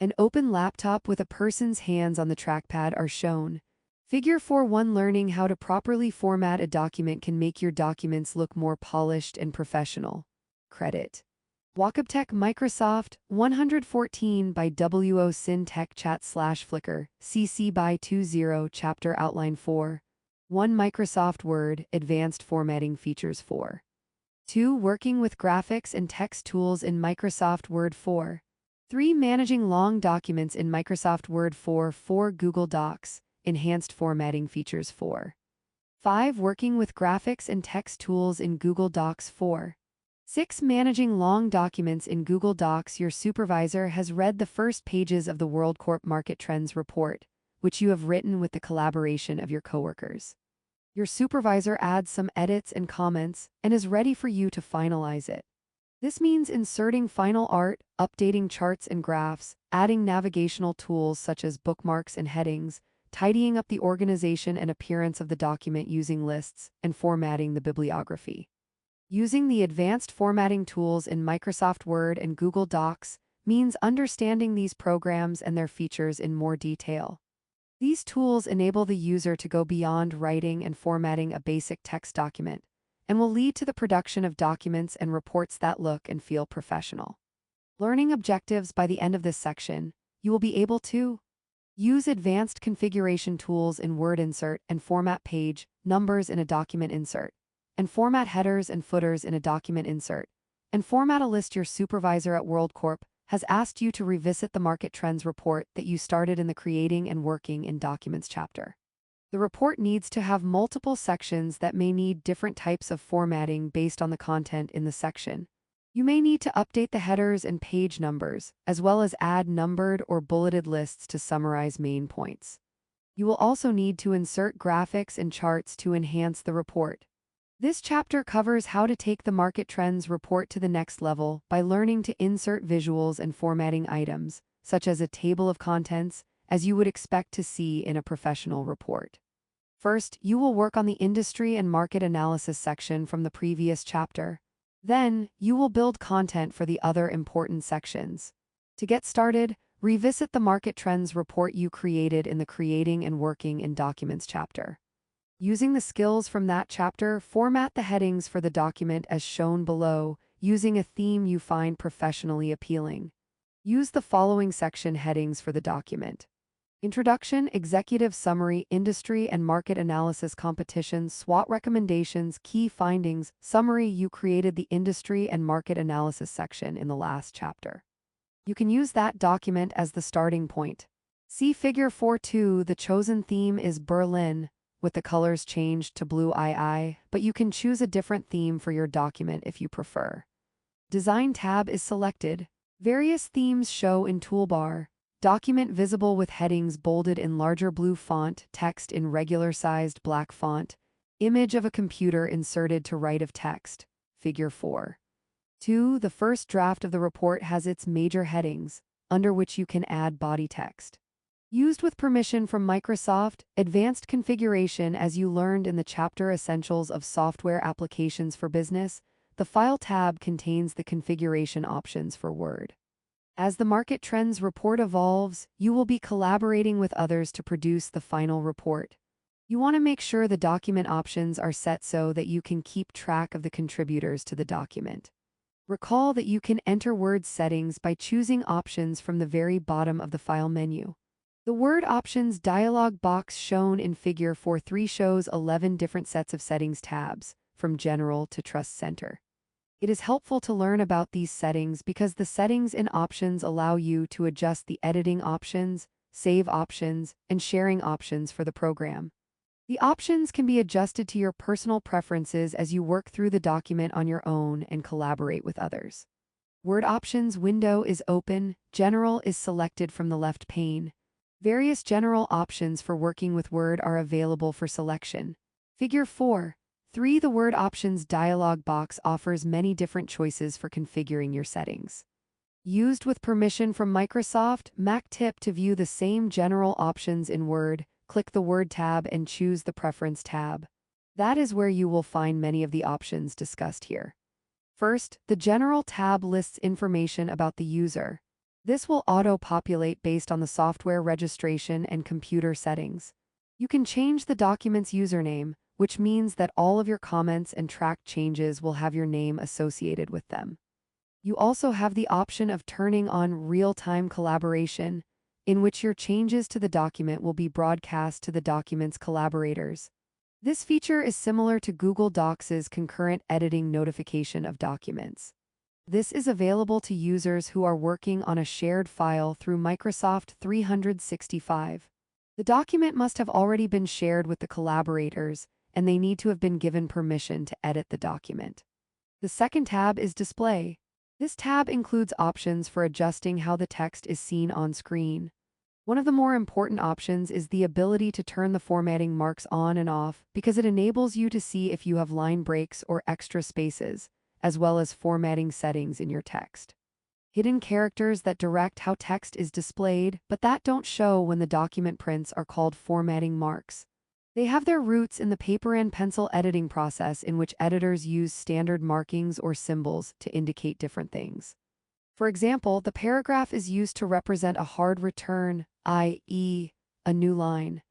An open laptop with a person's hands on the trackpad are shown. Figure 4.1 Learning how to properly format a document can make your documents look more polished and professional. Credit. WalkUpTech Microsoft 114 by WO Sin Tech Chat /Flickr, CC by 20 Chapter Outline 4. 1. Microsoft Word Advanced Formatting Features 4. 2. Working with graphics and text tools in Microsoft Word 4. 3. Managing long documents in Microsoft Word 4. 4. Google Docs Enhanced Formatting Features 4. 5. Working with graphics and text tools in Google Docs 4. 6. Managing long documents in Google Docs. Your supervisor has read the first pages of the WorldCorp Market Trends Report, which you have written with the collaboration of your coworkers. Your supervisor adds some edits and comments and is ready for you to finalize it. This means inserting final art, updating charts and graphs, adding navigational tools such as bookmarks and headings, tidying up the organization and appearance of the document using lists, and formatting the bibliography. Using the advanced formatting tools in Microsoft Word and Google Docs means understanding these programs and their features in more detail. These tools enable the user to go beyond writing and formatting a basic text document and will lead to the production of documents and reports that look and feel professional. Learning objectives. By the end of this section, you will be able to use advanced configuration tools in Word Insert and format page numbers in a document insert, and format headers and footers in a document insert, and format a list. Your supervisor at WorldCorp has asked you to revisit the Market Trends report that you started in the Creating and Working in Documents chapter. The report needs to have multiple sections that may need different types of formatting based on the content in the section. You may need to update the headers and page numbers, as well as add numbered or bulleted lists to summarize main points. You will also need to insert graphics and charts to enhance the report. This chapter covers how to take the Market Trends report to the next level by learning to insert visuals and formatting items, such as a table of contents, as you would expect to see in a professional report. First, you will work on the industry and market analysis section from the previous chapter. Then, you will build content for the other important sections. To get started, revisit the Market Trends report you created in the Creating and Working in Documents chapter. Using the skills from that chapter, format the headings for the document as shown below, using a theme you find professionally appealing. Use the following section headings for the document: Introduction, Executive Summary, Industry and Market Analysis, Competition, SWOT Recommendations, Key Findings, Summary. You created the Industry and Market Analysis section in the last chapter. You can use that document as the starting point. See Figure 4.2. The chosen theme is Berlin, with the colors changed to blue II, but you can choose a different theme for your document if you prefer. Design tab is selected. Various themes show in toolbar. Document visible with headings bolded in larger blue font, text in regular-sized black font, image of a computer inserted to right of text. Figure 4. 2. The first draft of the report has its major headings, under which you can add body text. Used with permission from Microsoft, advanced configuration. As you learned in the chapter Essentials of Software Applications for Business, the File tab contains the configuration options for Word. As the Market Trends report evolves, you will be collaborating with others to produce the final report. You want to make sure the document options are set so that you can keep track of the contributors to the document. Recall that you can enter Word settings by choosing options from the very bottom of the File menu. The Word Options dialog box shown in Figure 4.3 shows 11 different sets of settings tabs, from General to Trust Center. It is helpful to learn about these settings because the settings in Options allow you to adjust the editing options, save options, and sharing options for the program. The options can be adjusted to your personal preferences as you work through the document on your own and collaborate with others. Word Options window is open. General is selected from the left pane. Various general options for working with Word are available for selection. Figure 4.3. The Word Options dialog box offers many different choices for configuring your settings. Used with permission from Microsoft, Mac tip: to view the same general options in Word, click the Word tab and choose the Preference tab. That is where you will find many of the options discussed here. First, the General tab lists information about the user. This will auto-populate based on the software registration and computer settings. You can change the document's username, which means that all of your comments and track changes will have your name associated with them. You also have the option of turning on real-time collaboration, in which your changes to the document will be broadcast to the document's collaborators. This feature is similar to Google Docs' concurrent editing notification of documents. This is available to users who are working on a shared file through Microsoft 365. The document must have already been shared with the collaborators, and they need to have been given permission to edit the document. The second tab is Display. This tab includes options for adjusting how the text is seen on screen. One of the more important options is the ability to turn the formatting marks on and off because it enables you to see if you have line breaks or extra spaces, as well as formatting settings in your text. Hidden characters that direct how text is displayed, but that don't show when the document prints, are called formatting marks. They have their roots in the paper and pencil editing process, in which editors use standard markings or symbols to indicate different things. For example, the paragraph is used to represent a hard return, i.e., a new line.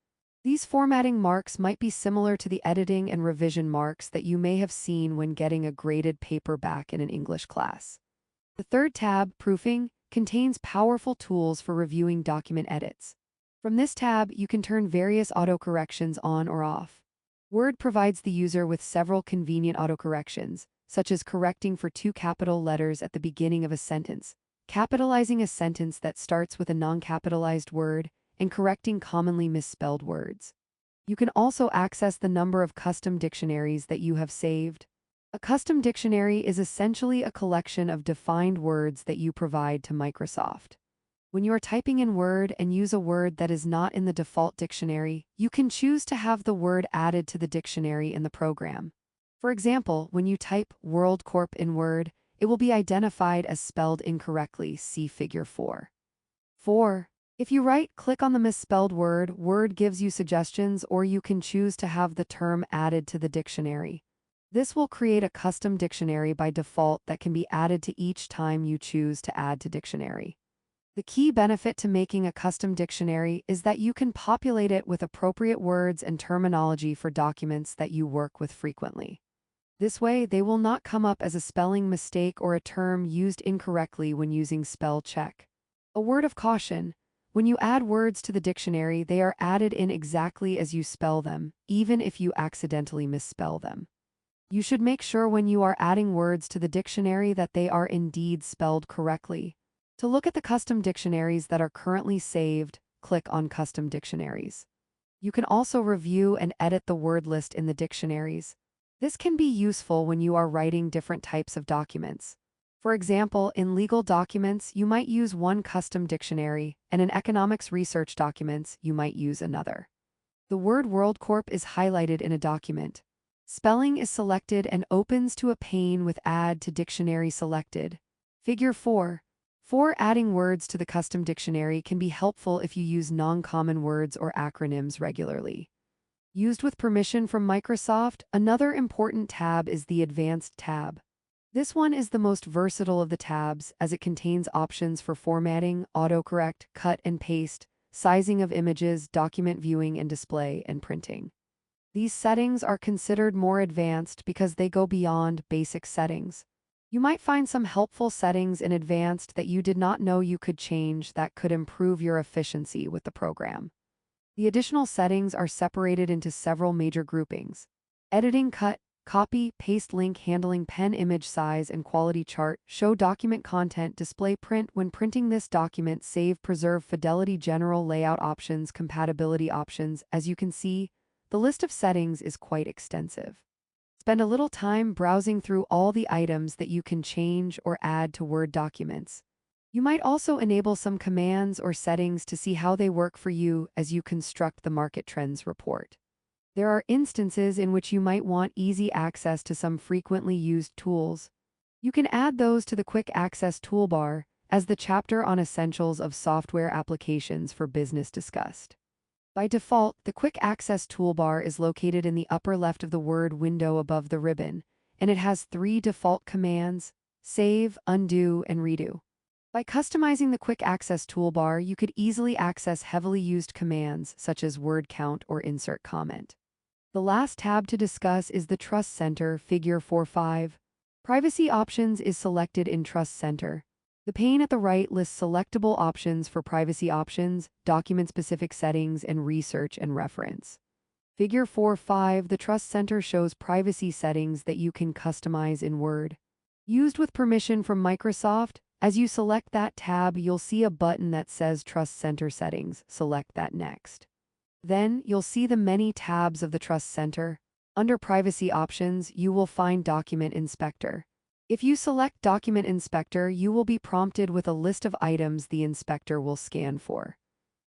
These formatting marks might be similar to the editing and revision marks that you may have seen when getting a graded paper back in an English class. The third tab, Proofing, contains powerful tools for reviewing document edits. From this tab, you can turn various autocorrections on or off. Word provides the user with several convenient autocorrections, such as correcting for 2 capital letters at the beginning of a sentence, capitalizing a sentence that starts with a non-capitalized word, and correcting commonly misspelled words. You can also access the number of custom dictionaries that you have saved. A custom dictionary is essentially a collection of defined words that you provide to Microsoft. When you are typing in Word and use a word that is not in the default dictionary, you can choose to have the word added to the dictionary in the program. For example, when you type World Corp in Word, it will be identified as spelled incorrectly. See Figure 4. 4. If you right-click on the misspelled word, Word gives you suggestions, or you can choose to have the term added to the dictionary. This will create a custom dictionary by default that can be added to each time you choose to add to dictionary. The key benefit to making a custom dictionary is that you can populate it with appropriate words and terminology for documents that you work with frequently. This way, they will not come up as a spelling mistake or a term used incorrectly when using spell check. A word of caution: when you add words to the dictionary, they are added in exactly as you spell them, even if you accidentally misspell them. You should make sure when you are adding words to the dictionary that they are indeed spelled correctly. To look at the custom dictionaries that are currently saved, click on Custom Dictionaries. You can also review and edit the word list in the dictionaries. This can be useful when you are writing different types of documents. For example, in legal documents, you might use one custom dictionary, and in economics research documents, you might use another. The word World Corp is highlighted in a document. Spelling is selected and opens to a pane with Add to Dictionary selected. Figure 4. Adding words to the custom dictionary can be helpful if you use non-common words or acronyms regularly. Used with permission from Microsoft, another important tab is the Advanced tab. This one is the most versatile of the tabs, as it contains options for formatting, autocorrect, cut and paste, sizing of images, document viewing and display, and printing. These settings are considered more advanced because they go beyond basic settings. You might find some helpful settings in Advanced that you did not know you could change that could improve your efficiency with the program. The additional settings are separated into several major groupings: editing, cut, copy, paste, link, handling, pen, image size, and quality chart, show document content, display, print. When printing this document, save, preserve, fidelity, general layout options, compatibility options. As you can see, the list of settings is quite extensive. Spend a little time browsing through all the items that you can change or add to Word documents. You might also enable some commands or settings to see how they work for you as you construct the Market Trends report. There are instances in which you might want easy access to some frequently used tools. You can add those to the Quick Access toolbar, as the chapter on Essentials of Software Applications for Business discussed. By default, the Quick Access toolbar is located in the upper left of the Word window above the ribbon, and it has 3 default commands: save, undo, and redo. By customizing the quick access toolbar, you could easily access heavily used commands such as word count or insert comment. The last tab to discuss is the Trust Center, Figure 4.5. Privacy options is selected in Trust Center. The pane at the right lists selectable options for privacy options, document-specific settings, and research and reference. Figure 4.5, the Trust Center shows privacy settings that you can customize in Word. Used with permission from Microsoft, as you select that tab, you'll see a button that says Trust Center Settings. Select that next. Then, you'll see the many tabs of the Trust Center. Under Privacy Options, you will find Document Inspector. If you select Document Inspector, you will be prompted with a list of items the inspector will scan for.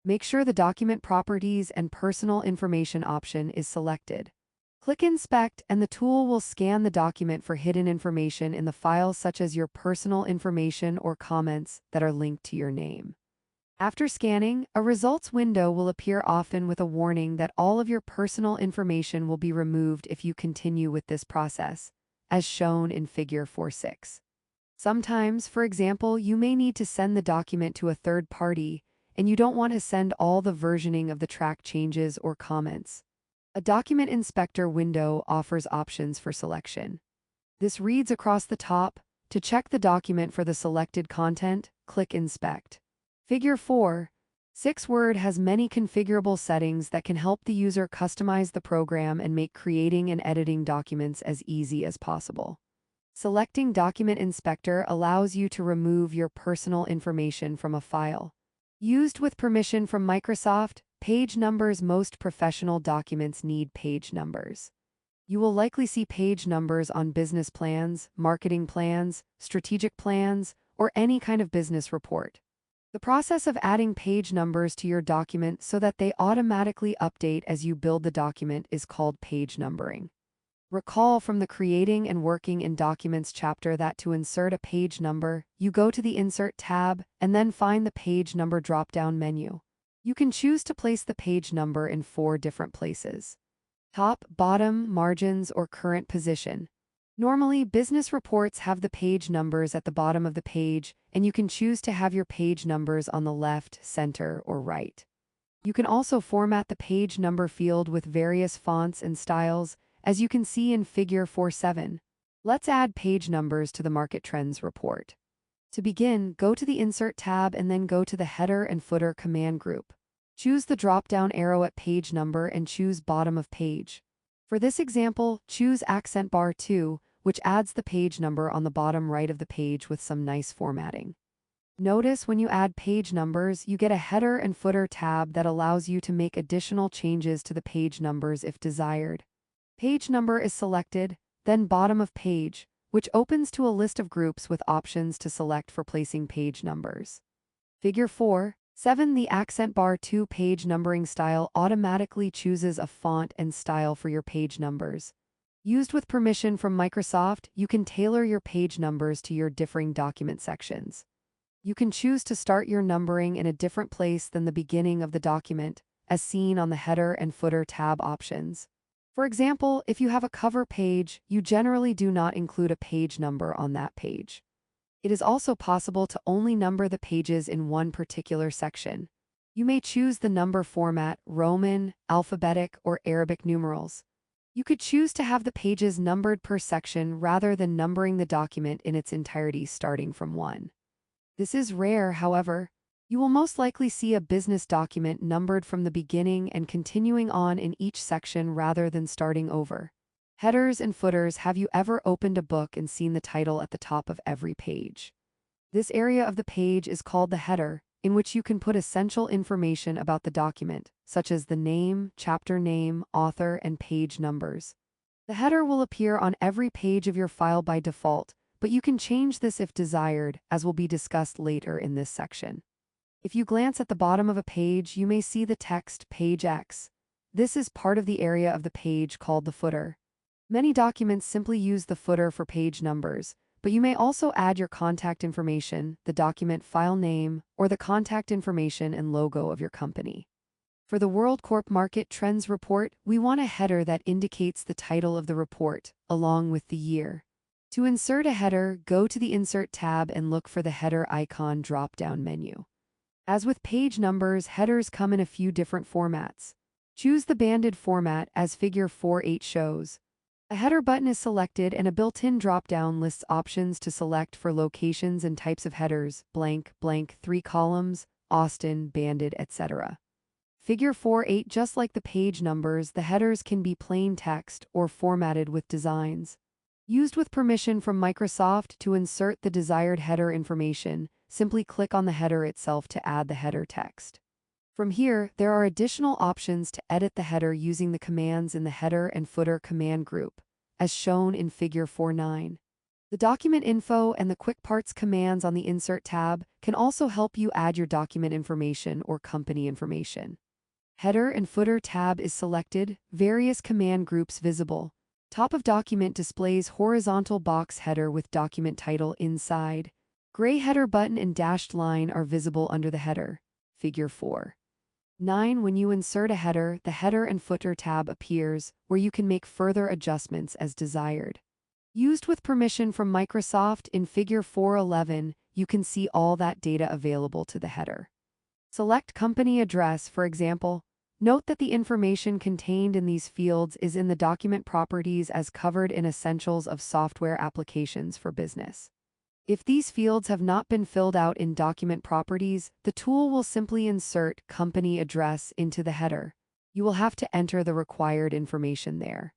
Make sure the Document Properties and Personal Information option is selected. Click Inspect, and the tool will scan the document for hidden information in the file, such as your personal information or comments that are linked to your name. After scanning, a results window will appear, often with a warning that all of your personal information will be removed if you continue with this process, as shown in Figure 4.6. Sometimes, for example, you may need to send the document to a third party, and you don't want to send all the versioning of the track changes or comments. A Document Inspector window offers options for selection. This reads across the top. To check the document for the selected content, click Inspect. Figure 4.6 Word has many configurable settings that can help the user customize the program and make creating and editing documents as easy as possible. Selecting Document Inspector allows you to remove your personal information from a file. Used with permission from Microsoft, page numbers. Most professional documents need page numbers. You will likely see page numbers on business plans, marketing plans, strategic plans, or any kind of business report. The process of adding page numbers to your document so that they automatically update as you build the document is called page numbering. Recall from the Creating and Working in Documents chapter that to insert a page number, you go to the Insert tab and then find the Page Number drop-down menu. You can choose to place the page number in 4 different places: top, bottom, margins, or current position. Normally, business reports have the page numbers at the bottom of the page, and you can choose to have your page numbers on the left, center, or right. You can also format the page number field with various fonts and styles, as you can see in Figure 4.7. Let's add page numbers to the Market Trends report. To begin, go to the Insert tab and then go to the Header and Footer command group. Choose the drop-down arrow at Page Number and choose Bottom of Page. For this example, choose Accent Bar 2, which adds the page number on the bottom right of the page with some nice formatting. Notice when you add page numbers, you get a Header and Footer tab that allows you to make additional changes to the page numbers if desired. Page number is selected, then Bottom of Page, which opens to a list of groups with options to select for placing page numbers. Figure 4.7 The Accent Bar 2 page numbering style automatically chooses a font and style for your page numbers. Used with permission from Microsoft, you can tailor your page numbers to your differing document sections. You can choose to start your numbering in a different place than the beginning of the document, as seen on the Header and Footer tab options. For example, if you have a cover page, you generally do not include a page number on that page. It is also possible to only number the pages in one particular section. You may choose the number format: Roman, alphabetic, or Arabic numerals. You could choose to have the pages numbered per section rather than numbering the document in its entirety starting from 1. This is rare, however. You will most likely see a business document numbered from the beginning and continuing on in each section rather than starting over. Headers and footers. Have you ever opened a book and seen the title at the top of every page? This area of the page is called the header, in which you can put essential information about the document, such as the name, chapter name, author, and page numbers. The header will appear on every page of your file by default, but you can change this if desired, as will be discussed later in this section. If you glance at the bottom of a page, you may see the text Page X. This is part of the area of the page called the footer. Many documents simply use the footer for page numbers, but you may also add your contact information, the document file name, or the contact information and logo of your company. For the World Corp Market Trends report, we want a header that indicates the title of the report, along with the year. To insert a header, go to the Insert tab and look for the Header icon drop-down menu. As with page numbers, headers come in a few different formats. Choose the banded format as Figure 4.8 shows. A header button is selected and a built-in drop-down lists options to select for locations and types of headers, blank, 3 columns, Austin, banded, etc. Figure 4.8. Just like the page numbers, the headers can be plain text or formatted with designs. Used with permission from Microsoft. To insert the desired header information, simply click on the header itself to add the header text. From here, there are additional options to edit the header using the commands in the Header and Footer command group, as shown in Figure 4.9. The Document Info and the Quick Parts commands on the Insert tab can also help you add your document information or company information. Header and Footer tab is selected, various command groups visible. Top of document displays horizontal box header with document title inside. Gray header button and dashed line are visible under the header. Figure 4.9. When you insert a header, the Header and Footer tab appears, where you can make further adjustments as desired. Used with permission from Microsoft. In Figure 4.11, you can see all that data available to the header. Select company address, for example. Note that the information contained in these fields is in the document properties as covered in Essentials of Software Applications for Business. If these fields have not been filled out in document properties, the tool will simply insert company address into the header. You will have to enter the required information there.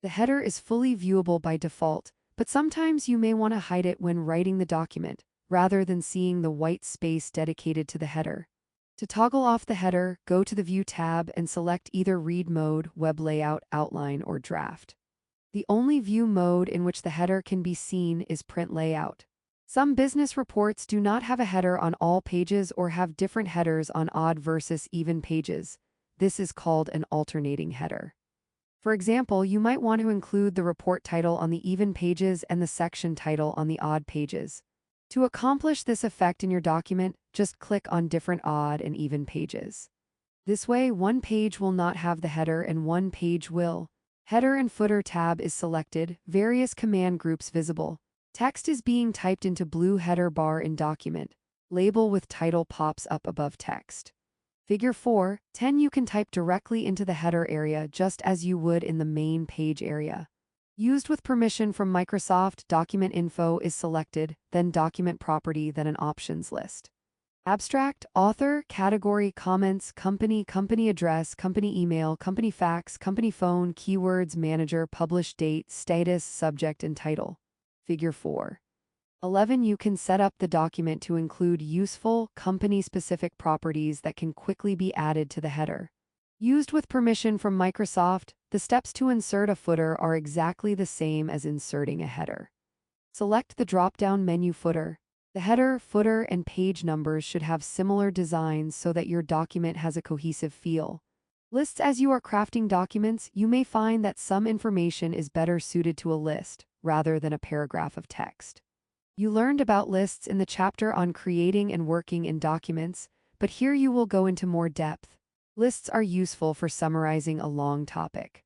The header is fully viewable by default, but sometimes you may want to hide it when writing the document, rather than seeing the white space dedicated to the header. To toggle off the header, go to the View tab and select either Read Mode, Web Layout, Outline, or Draft. The only view mode in which the header can be seen is Print Layout. Some business reports do not have a header on all pages or have different headers on odd versus even pages. This is called an alternating header. For example, you might want to include the report title on the even pages and the section title on the odd pages. To accomplish this effect in your document, just click on different odd and even pages. This way, one page will not have the header and one page will. Header and Footer tab is selected, various command groups visible. Text is being typed into blue header bar in document. Label with title pops up above text. Figure 4.10. You can type directly into the header area just as you would in the main page area. Used with permission from Microsoft. Document Info is selected, then Document Property, then an options list. Abstract, Author, Category, Comments, Company, Company Address, Company Email, Company Fax, Company Phone, Keywords, Manager, Published Date, Status, Subject, and Title. Figure 4.11. You can set up the document to include useful, company-specific properties that can quickly be added to the header. Used with permission from Microsoft, the steps to insert a footer are exactly the same as inserting a header. Select the drop-down menu Footer. The header, footer, and page numbers should have similar designs so that your document has a cohesive feel. Lists. As you are crafting documents, you may find that some information is better suited to a list, rather than a paragraph of text. You learned about lists in the chapter on creating and working in documents, but here you will go into more depth. Lists are useful for summarizing a long topic.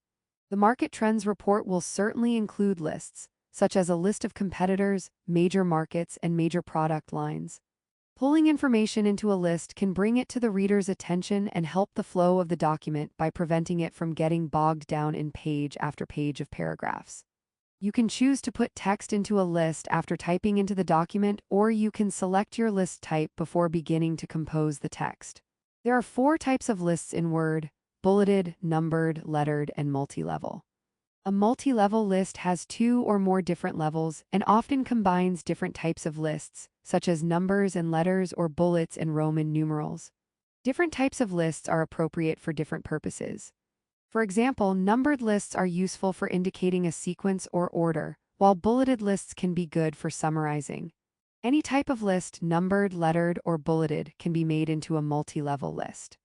The Market Trends report will certainly include lists, such as a list of competitors, major markets, and major product lines. Pulling information into a list can bring it to the reader's attention and help the flow of the document by preventing it from getting bogged down in page after page of paragraphs. You can choose to put text into a list after typing into the document, or you can select your list type before beginning to compose the text. There are 4 types of lists in Word: bulleted, numbered, lettered, and multi-level. A multi-level list has 2 or more different levels and often combines different types of lists, such as numbers and letters or bullets and Roman numerals. Different types of lists are appropriate for different purposes. For example, numbered lists are useful for indicating a sequence or order, while bulleted lists can be good for summarizing. Any type of list, numbered, lettered, or bulleted, can be made into a multi-level list.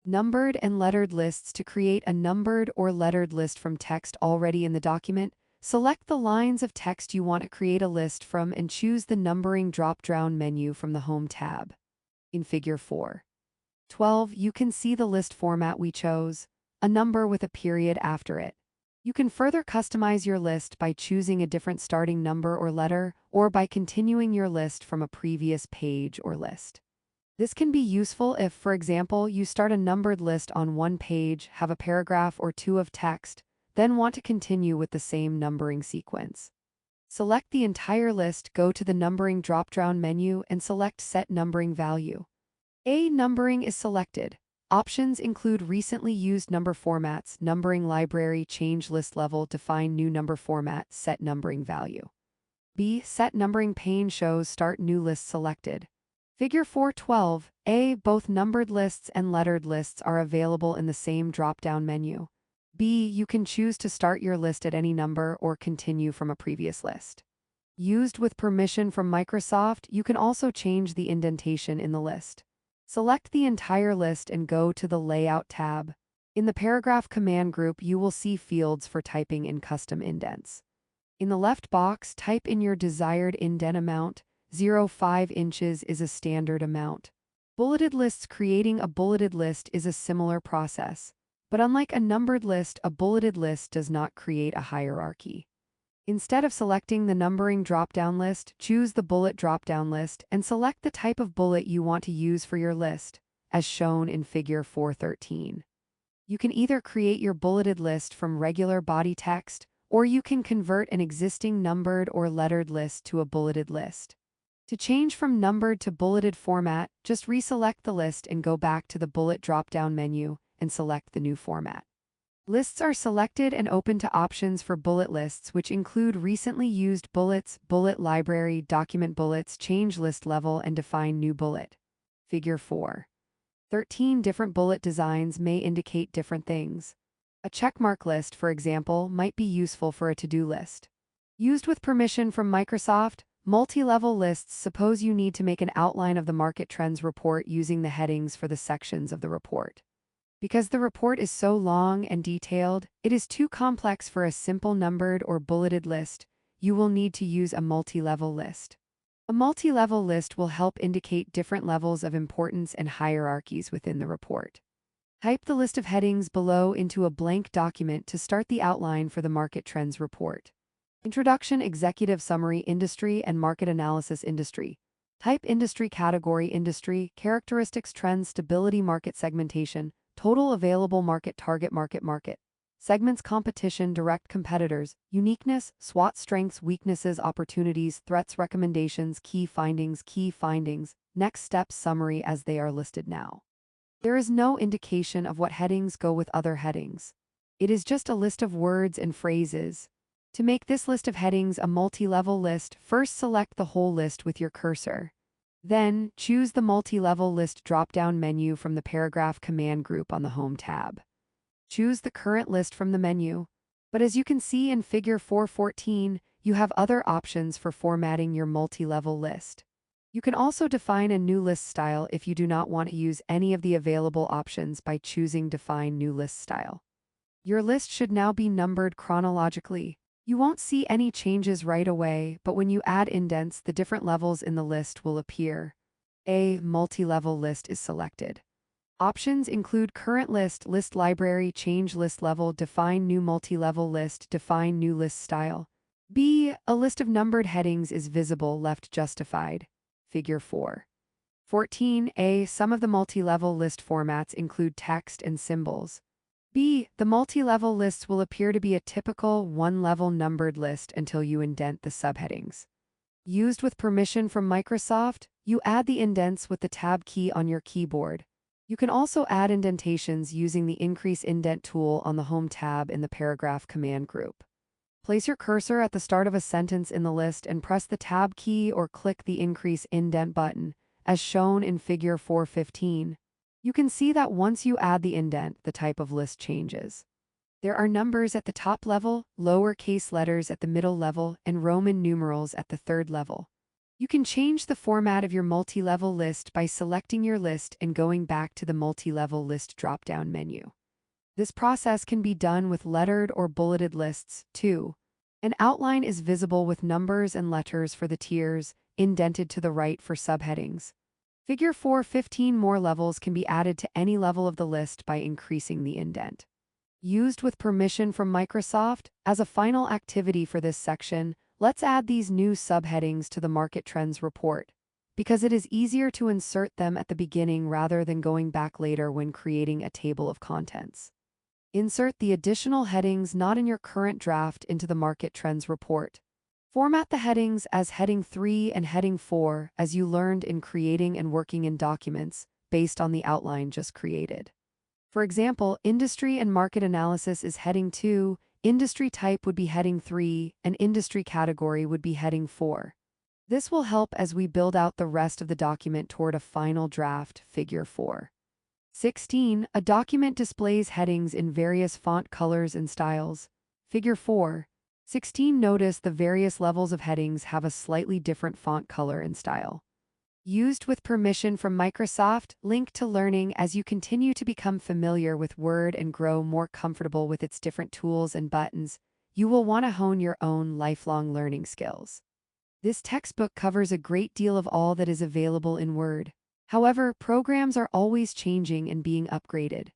Numbered and lettered lists. To create a numbered or lettered list from text already in the document, select the lines of text you want to create a list from and choose the numbering drop-down menu from the Home tab. In Figure 4.12, you can see the list format we chose, a number with a period after it. You can further customize your list by choosing a different starting number or letter, or by continuing your list from a previous page or list. This can be useful if, for example, you start a numbered list on one page, have a paragraph or two of text, then want to continue with the same numbering sequence. Select the entire list, go to the Numbering drop-down menu, and select Set Numbering Value. A numbering is selected. Options include recently used number formats, numbering library, change list level, define new number format, set numbering value. B. Set numbering pane shows start new list selected. Figure 412, A. Both numbered lists and lettered lists are available in the same drop-down menu. B. You can choose to start your list at any number or continue from a previous list. Used with permission from Microsoft, you can also change the indentation in the list. Select the entire list and go to the Layout tab. In the Paragraph command group, you will see fields for typing in custom indents. In the left box, type in your desired indent amount. 0.5 inches is a standard amount. Bulleted lists. Creating a bulleted list is a similar process, but unlike a numbered list, a bulleted list does not create a hierarchy. Instead of selecting the numbering drop-down list, choose the bullet drop-down list and select the type of bullet you want to use for your list, as shown in Figure 413. You can either create your bulleted list from regular body text, or you can convert an existing numbered or lettered list to a bulleted list. To change from numbered to bulleted format, just reselect the list and go back to the bullet drop-down menu and select the new format. Lists are selected and open to options for bullet lists, which include recently used bullets, bullet library, document bullets, change list level, and define new bullet. Figure 4. 13 different bullet designs may indicate different things. A checkmark list, for example, might be useful for a to-do list. Used with permission from Microsoft, multi-level lists. Suppose you need to make an outline of the market trends report using the headings for the sections of the report. Because the report is so long and detailed, it is too complex for a simple numbered or bulleted list. You will need to use a multi-level list. A multi-level list will help indicate different levels of importance and hierarchies within the report. Type the list of headings below into a blank document to start the outline for the market trends report. Introduction, Executive Summary, Industry and Market Analysis. Industry. Type industry, category, industry, characteristics, trends, stability, market segmentation, total available market, target market, segments, competition, direct competitors, uniqueness, SWOT, strengths, weaknesses, opportunities, threats, recommendations, key findings, next steps, summary as they are listed now. There is no indication of what headings go with other headings. It is just a list of words and phrases. To make this list of headings a multi-level list, first select the whole list with your cursor. Then, choose the multi-level list drop-down menu from the Paragraph command group on the Home tab. Choose the current list from the menu. But as you can see in Figure 414, you have other options for formatting your multi-level list. You can also define a new list style if you do not want to use any of the available options by choosing Define New List Style. Your list should now be numbered chronologically. You won't see any changes right away, but when you add indents, the different levels in the list will appear. A multi-level list is selected. Options include Current List, List Library, Change List Level, Define New Multi-Level List, Define New List Style. B. A list of numbered headings is visible, left justified. Figure 4. 14a. Some of the multi-level list formats include text and symbols. B. The multi-level lists will appear to be a typical one-level numbered list until you indent the subheadings. Used with permission from Microsoft, you add the indents with the Tab key on your keyboard. You can also add indentations using the Increase Indent tool on the Home tab in the Paragraph command group. Place your cursor at the start of a sentence in the list and press the Tab key or click the Increase Indent button, as shown in Figure 415. You can see that once you add the indent, the type of list changes. There are numbers at the top level, lowercase letters at the middle level, and Roman numerals at the third level. You can change the format of your multi-level list by selecting your list and going back to the multi-level list drop-down menu. This process can be done with lettered or bulleted lists, too. An outline is visible with numbers and letters for the tiers, indented to the right for subheadings. Figure 415. More levels can be added to any level of the list by increasing the indent. Used with permission from Microsoft, as a final activity for this section, let's add these new subheadings to the Market Trends report, because it is easier to insert them at the beginning rather than going back later when creating a table of contents. Insert the additional headings not in your current draft into the Market Trends report. Format the headings as Heading 3 and Heading 4 as you learned in creating and working in documents based on the outline just created. For example, Industry and Market Analysis is Heading 2, Industry Type would be Heading 3, and Industry Category would be Heading 4. This will help as we build out the rest of the document toward a final draft, Figure 4. 16. A document displays headings in various font colors and styles. Figure 4. 16. Notice the various levels of headings have a slightly different font color and style. Used with permission from Microsoft, link to learning as you continue to become familiar with Word and grow more comfortable with its different tools and buttons, you will want to hone your own lifelong learning skills. This textbook covers a great deal of all that is available in Word. However, programs are always changing and being upgraded.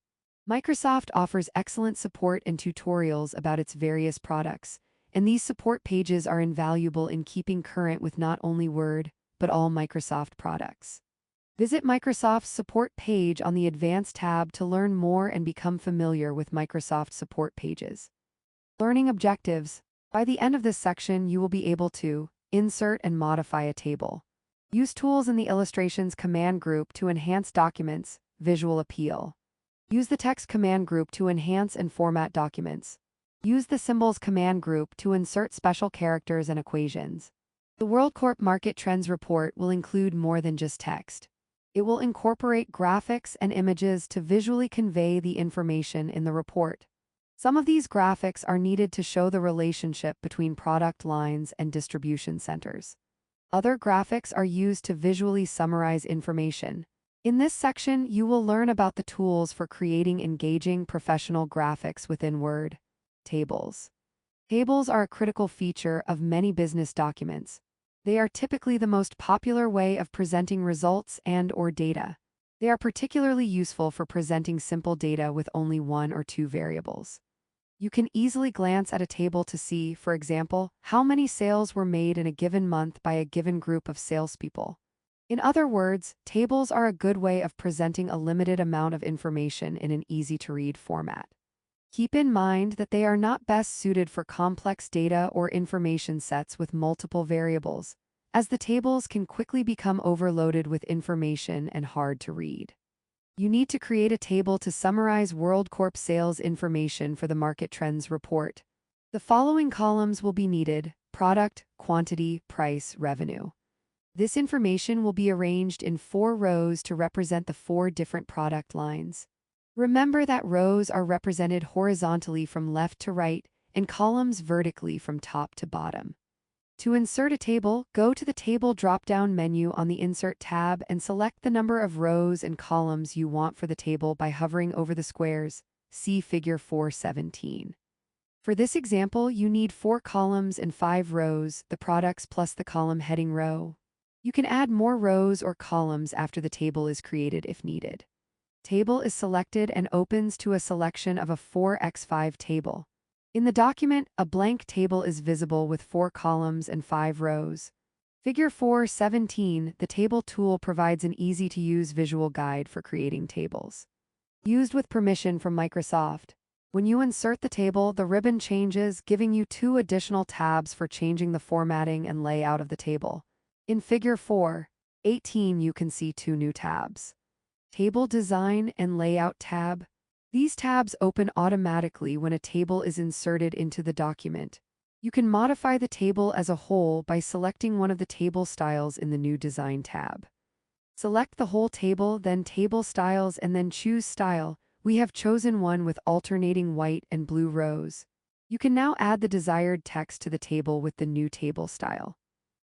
Microsoft offers excellent support and tutorials about its various products, and these support pages are invaluable in keeping current with not only Word, but all Microsoft products. Visit Microsoft's support page on the Advanced tab to learn more and become familiar with Microsoft support pages. Learning objectives. By the end of this section, you will be able to insert and modify a table. Use tools in the Illustrations command group to enhance documents, visual appeal. Use the Text command group to enhance and format documents. Use the Symbols command group to insert special characters and equations. The WorldCorp Market Trends report will include more than just text. It will incorporate graphics and images to visually convey the information in the report. Some of these graphics are needed to show the relationship between product lines and distribution centers. Other graphics are used to visually summarize information. In this section, you will learn about the tools for creating engaging professional graphics within Word. Tables. Tables are a critical feature of many business documents. They are typically the most popular way of presenting results and/or data. They are particularly useful for presenting simple data with only one or two variables. You can easily glance at a table to see, for example, how many sales were made in a given month by a given group of salespeople. In other words, tables are a good way of presenting a limited amount of information in an easy-to-read format. Keep in mind that they are not best suited for complex data or information sets with multiple variables, as the tables can quickly become overloaded with information and hard to read. You need to create a table to summarize WorldCorp sales information for the Market Trends report. The following columns will be needed: product, quantity, price, revenue. This information will be arranged in 4 rows to represent the 4 different product lines. Remember that rows are represented horizontally from left to right and columns vertically from top to bottom. To insert a table, go to the Table drop-down menu on the Insert tab and select the number of rows and columns you want for the table by hovering over the squares. See Figure 417. For this example, you need 4 columns and 5 rows, the products plus the column heading row. You can add more rows or columns after the table is created if needed. Table is selected and opens to a selection of a 4x5 table. In the document, a blank table is visible with 4 columns and 5 rows. Figure 417, the Table tool provides an easy-to-use visual guide for creating tables. Used with permission from Microsoft. When you insert the table, the ribbon changes, giving you 2 additional tabs for changing the formatting and layout of the table. In Figure 418, you can see 2 new tabs. Table Design and Layout tab. These tabs open automatically when a table is inserted into the document. You can modify the table as a whole by selecting one of the table styles in the new Design tab. Select the whole table, then Table Styles, and then choose Style. We have chosen one with alternating white and blue rows. You can now add the desired text to the table with the new table style.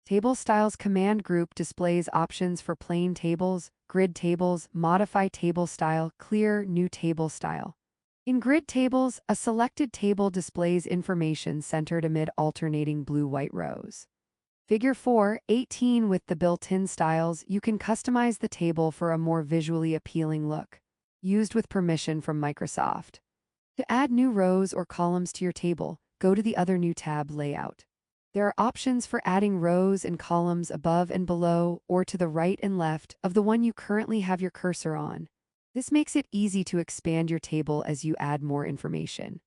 Table Styles command group displays options for plain tables, grid tables, modify table style, clear new table style. In grid tables, a selected table displays information centered amid alternating blue-white rows. Figure 418 with the built-in styles, you can customize the table for a more visually appealing look. Used with permission from Microsoft. To add new rows or columns to your table, go to the Other New tab Layout. There are options for adding rows and columns above and below or to the right and left of the one you currently have your cursor on. This makes it easy to expand your table as you add more information.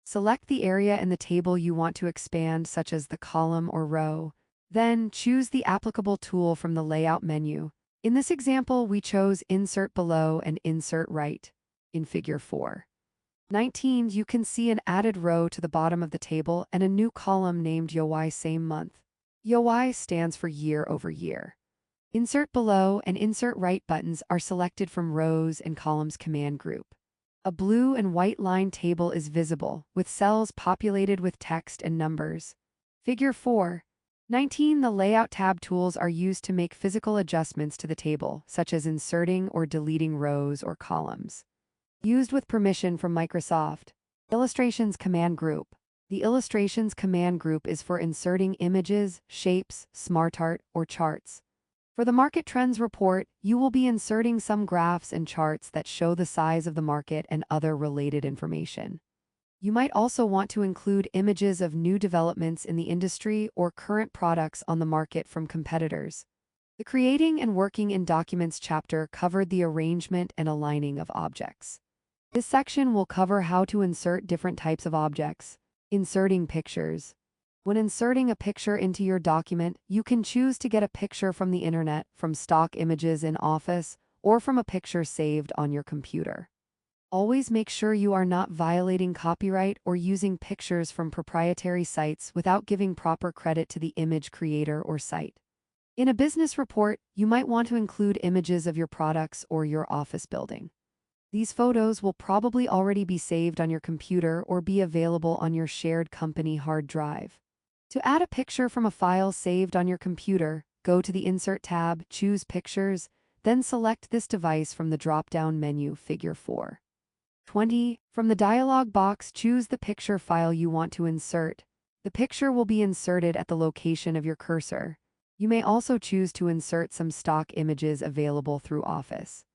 Select the area in the table you want to expand, such as the column or row. Then choose the applicable tool from the Layout menu. In this example, we chose Insert Below and Insert Right. In Figure 4:19, you can see an added row to the bottom of the table and a new column named YOY Same Month. YOY stands for Year Over Year. Insert Below and Insert Right buttons are selected from Rows and Columns command group. A blue and white line table is visible, with cells populated with text and numbers. Figure 4:19, the Layout tab tools are used to make physical adjustments to the table, such as inserting or deleting rows or columns. Used with permission from Microsoft. Illustrations command group. The Illustrations command group is for inserting images, shapes, SmartArt, or charts. For the Market Trends report, you will be inserting some graphs and charts that show the size of the market and other related information. You might also want to include images of new developments in the industry or current products on the market from competitors. The Creating and Working in Documents chapter covered the arrangement and aligning of objects. This section will cover how to insert different types of objects. Inserting pictures. When inserting a picture into your document, you can choose to get a picture from the internet, from stock images in Office, or from a picture saved on your computer. Always make sure you are not violating copyright or using pictures from proprietary sites without giving proper credit to the image creator or site. In a business report, you might want to include images of your products or your office building. These photos will probably already be saved on your computer or be available on your shared company hard drive. To add a picture from a file saved on your computer, go to the Insert tab, choose Pictures, then select this device from the drop-down menu Figure 4:20. From the dialog box, choose the picture file you want to insert. The picture will be inserted at the location of your cursor. You may also choose to insert some stock images available through Office.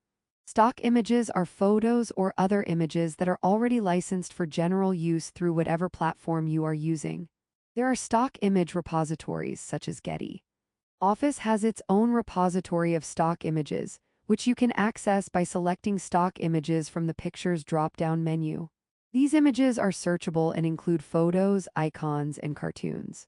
Stock images are photos or other images that are already licensed for general use through whatever platform you are using. There are stock image repositories such as Getty. Office has its own repository of stock images, which you can access by selecting stock images from the Pictures drop-down menu. These images are searchable and include photos, icons, and cartoons.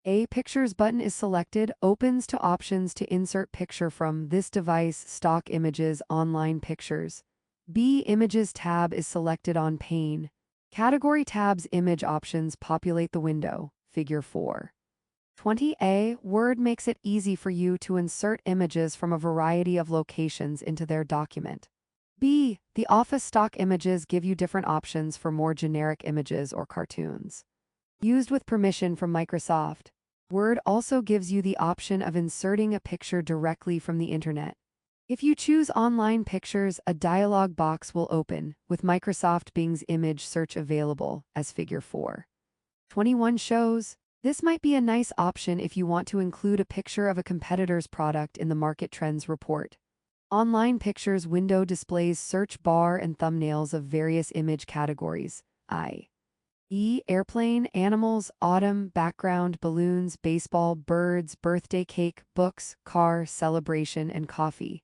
A Pictures button is selected, opens to options to insert picture from this device, stock images, online pictures. B Images tab is selected on pane. Category tab's image options populate the window. Figure 4:20. Word makes it easy for you to insert images from a variety of locations into their document. B. The Office stock images give you different options for more generic images or cartoons. Used with permission from Microsoft. Word also gives you the option of inserting a picture directly from the internet. If you choose Online Pictures, a dialog box will open, with Microsoft Bing's image search available, as Figure 4:21 shows. This might be a nice option if you want to include a picture of a competitor's product in the Market Trends report. Online Pictures window displays search bar and thumbnails of various image categories, i.e. airplane, animals, autumn, background, balloons, baseball, birds, birthday cake, books, car, celebration, and coffee.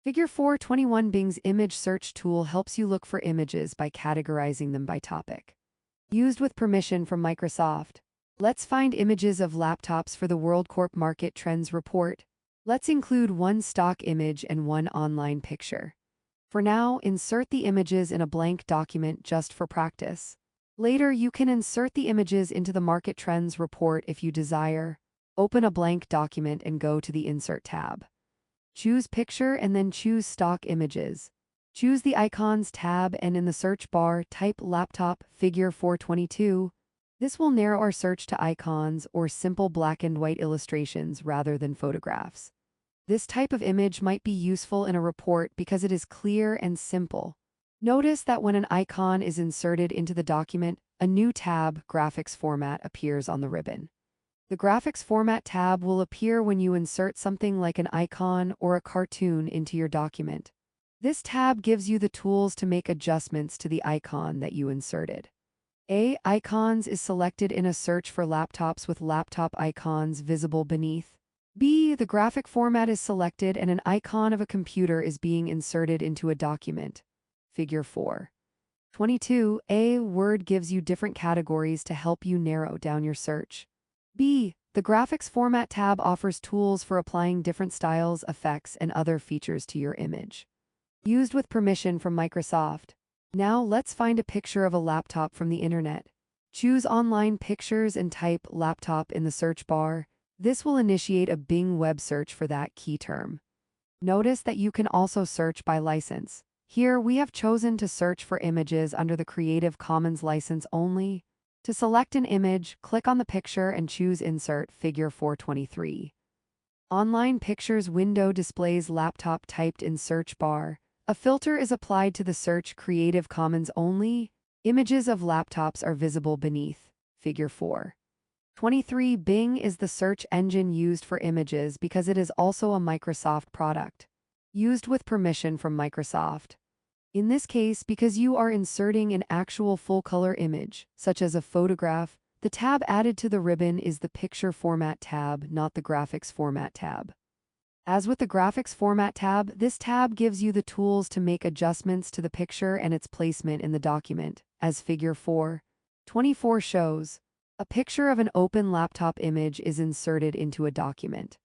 Figure 4:21 Bing's image search tool helps you look for images by categorizing them by topic. Used with permission from Microsoft. Let's find images of laptops for the WorldCorp Market Trends report. Let's include one stock image and one online picture. For now, insert the images in a blank document just for practice. Later, you can insert the images into the Market Trends report if you desire. Open a blank document and go to the Insert tab. Choose Picture and then choose Stock Images. Choose the Icons tab and in the search bar, type Laptop Figure 4:22. This will narrow our search to icons or simple black and white illustrations rather than photographs. This type of image might be useful in a report because it is clear and simple. Notice that when an icon is inserted into the document, a new tab, Graphics Format, appears on the ribbon. The Graphics Format tab will appear when you insert something like an icon or a cartoon into your document. This tab gives you the tools to make adjustments to the icon that you inserted. A. Icons is selected in a search for laptops with laptop icons visible beneath. B. The graphic format is selected and an icon of a computer is being inserted into a document. Figure 4. 22. A. Word gives you different categories to help you narrow down your search. B. The graphics format tab offers tools for applying different styles, effects, and other features to your image. Used with permission from Microsoft. Now let's find a picture of a laptop from the internet. Choose online pictures and type laptop in the search bar. This will initiate a Bing web search for that key term. Notice that you can also search by license. Here we have chosen to search for images under the Creative Commons license only. To select an image, click on the picture and choose Insert, Figure 423. Online Pictures window displays laptop typed in search bar. A filter is applied to the search Creative Commons only. Images of laptops are visible beneath. Figure 4. 23. Bing is the search engine used for images because it is also a Microsoft product. Used with permission from Microsoft. In this case, because you are inserting an actual full-color image, such as a photograph, the tab added to the ribbon is the Picture Format tab, not the Graphics Format tab. As with the Graphics Format tab, this tab gives you the tools to make adjustments to the picture and its placement in the document, as Figure 4.24 shows. A picture of an open laptop image is inserted into a document.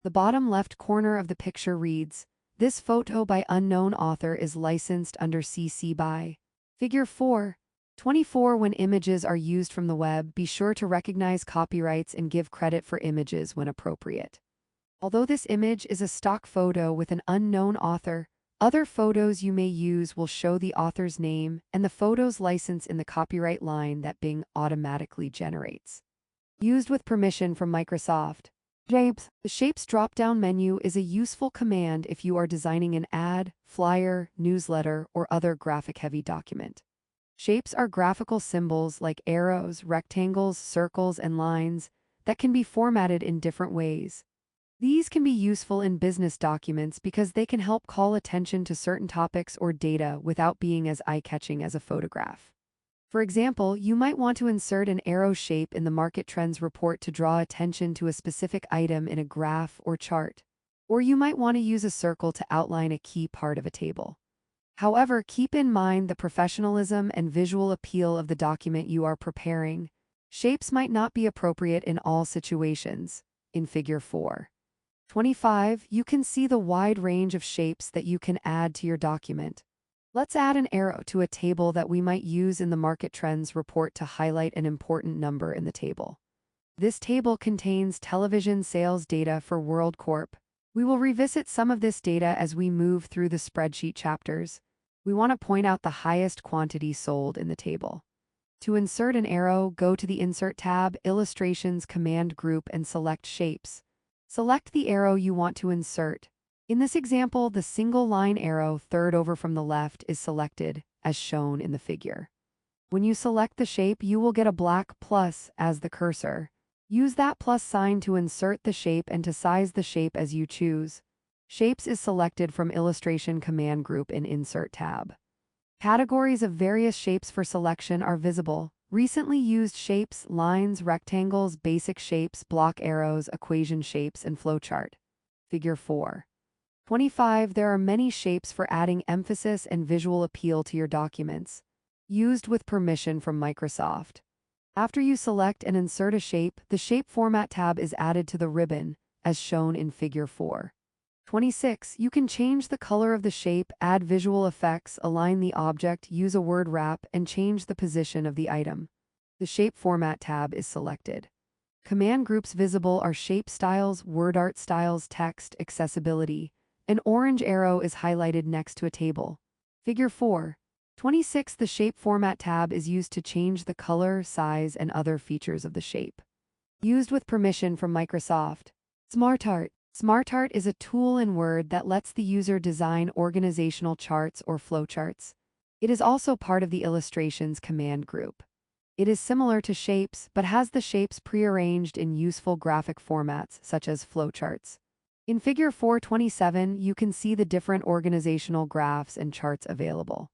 The bottom left corner of the picture reads, "This photo by unknown author is licensed under CC BY." Figure 4.24. When images are used from the web, be sure to recognize copyrights and give credit for images when appropriate. Although this image is a stock photo with an unknown author, other photos you may use will show the author's name and the photo's license in the copyright line that Bing automatically generates. Used with permission from Microsoft. Shapes. The Shapes drop-down menu is a useful command if you are designing an ad, flyer, newsletter, or other graphic-heavy document. Shapes are graphical symbols like arrows, rectangles, circles, and lines that can be formatted in different ways. These can be useful in business documents because they can help call attention to certain topics or data without being as eye-catching as a photograph. For example, you might want to insert an arrow shape in the Market Trends report to draw attention to a specific item in a graph or chart. Or you might want to use a circle to outline a key part of a table. However, keep in mind the professionalism and visual appeal of the document you are preparing. Shapes might not be appropriate in all situations. In Figure 4.25, you can see the wide range of shapes that you can add to your document. Let's add an arrow to a table that we might use in the Market Trends report to highlight an important number in the table. This table contains television sales data for World Corp. We will revisit some of this data as we move through the spreadsheet chapters. We want to point out the highest quantity sold in the table. To insert an arrow, go to the Insert tab, Illustrations command group, and select Shapes. Select the arrow you want to insert. In this example, the single line arrow third over from the left is selected, as shown in the figure. When you select the shape, you will get a black plus as the cursor. Use that plus sign to insert the shape and to size the shape as you choose. Shapes is selected from Illustration command group in Insert tab. Categories of various shapes for selection are visible. Recently used shapes, lines, rectangles, basic shapes, block arrows, equation shapes, and flowchart. Figure 4.25. There are many shapes for adding emphasis and visual appeal to your documents. Used with permission from Microsoft. After you select and insert a shape, the Shape Format tab is added to the ribbon, as shown in Figure 4.26. You can change the color of the shape, add visual effects, align the object, use a word wrap, and change the position of the item. The Shape Format tab is selected. Command groups visible are Shape Styles, Word Art Styles, Text, Accessibility. An orange arrow is highlighted next to a table. Figure 4.26. The Shape Format tab is used to change the color, size, and other features of the shape. Used with permission from Microsoft. SmartArt. SmartArt is a tool in Word that lets the user design organizational charts or flowcharts. It is also part of the Illustrations command group. It is similar to Shapes, but has the shapes prearranged in useful graphic formats such as flowcharts. In Figure 427, you can see the different organizational graphs and charts available.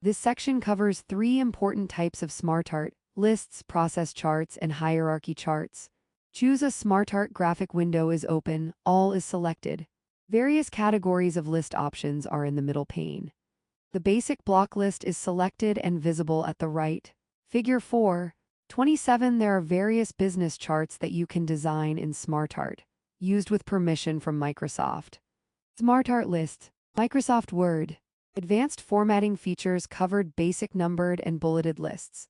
This section covers three important types of SmartArt: lists, process charts, and hierarchy charts. Choose a SmartArt graphic window is open, all is selected. Various categories of list options are in the middle pane. The basic block list is selected and visible at the right. Figure 427. There are various business charts that you can design in SmartArt, used with permission from Microsoft. SmartArt List, Microsoft Word. Advanced formatting features covered basic numbered and bulleted lists.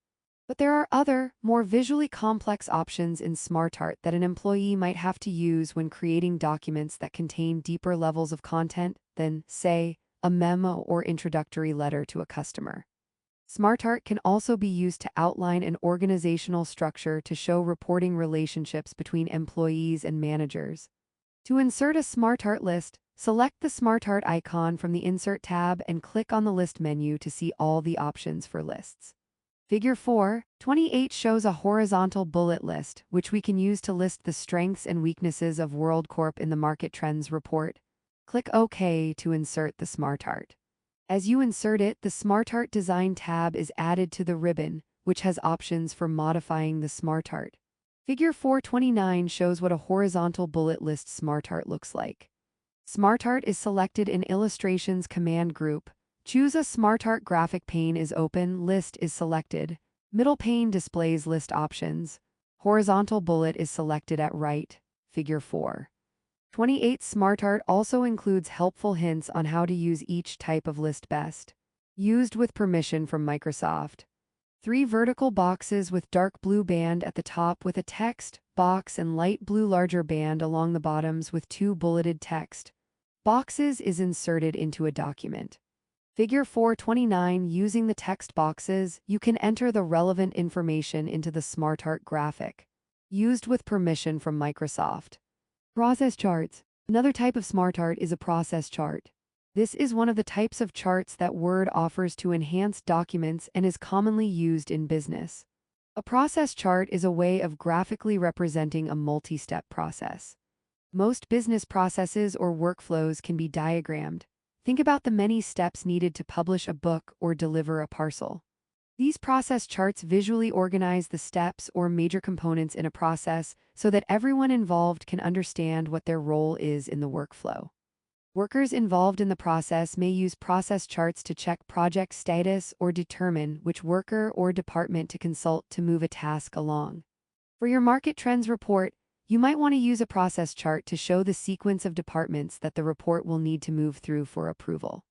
But there are other, more visually complex options in SmartArt that an employee might have to use when creating documents that contain deeper levels of content than, say, a memo or introductory letter to a customer. SmartArt can also be used to outline an organizational structure to show reporting relationships between employees and managers. To insert a SmartArt list, select the SmartArt icon from the Insert tab and click on the List menu to see all the options for lists. Figure 428 shows a horizontal bullet list, which we can use to list the strengths and weaknesses of WorldCorp in the Market Trends report. Click OK to insert the SmartArt. As you insert it, the SmartArt Design tab is added to the ribbon, which has options for modifying the SmartArt. Figure 429 shows what a horizontal bullet list SmartArt looks like. SmartArt is selected in Illustrations command group. Choose a SmartArt graphic pane is open, list is selected. Middle pane displays list options. Horizontal bullet is selected at right. Figure 428 SmartArt also includes helpful hints on how to use each type of list best. Used with permission from Microsoft. 3 vertical boxes with dark blue band at the top with a text box and light blue larger band along the bottoms with 2 bulleted text boxes is inserted into a document. Figure 429. Using the text boxes, you can enter the relevant information into the SmartArt graphic. Used with permission from Microsoft. Process charts. Another type of SmartArt is a process chart. This is one of the types of charts that Word offers to enhance documents and is commonly used in business. A process chart is a way of graphically representing a multi-step process. Most business processes or workflows can be diagrammed. Think about the many steps needed to publish a book or deliver a parcel. These process charts visually organize the steps or major components in a process so that everyone involved can understand what their role is in the workflow. Workers involved in the process may use process charts to check project status or determine which worker or department to consult to move a task along. For your market trends report, you might want to use a process chart to show the sequence of departments that the report will need to move through for approval.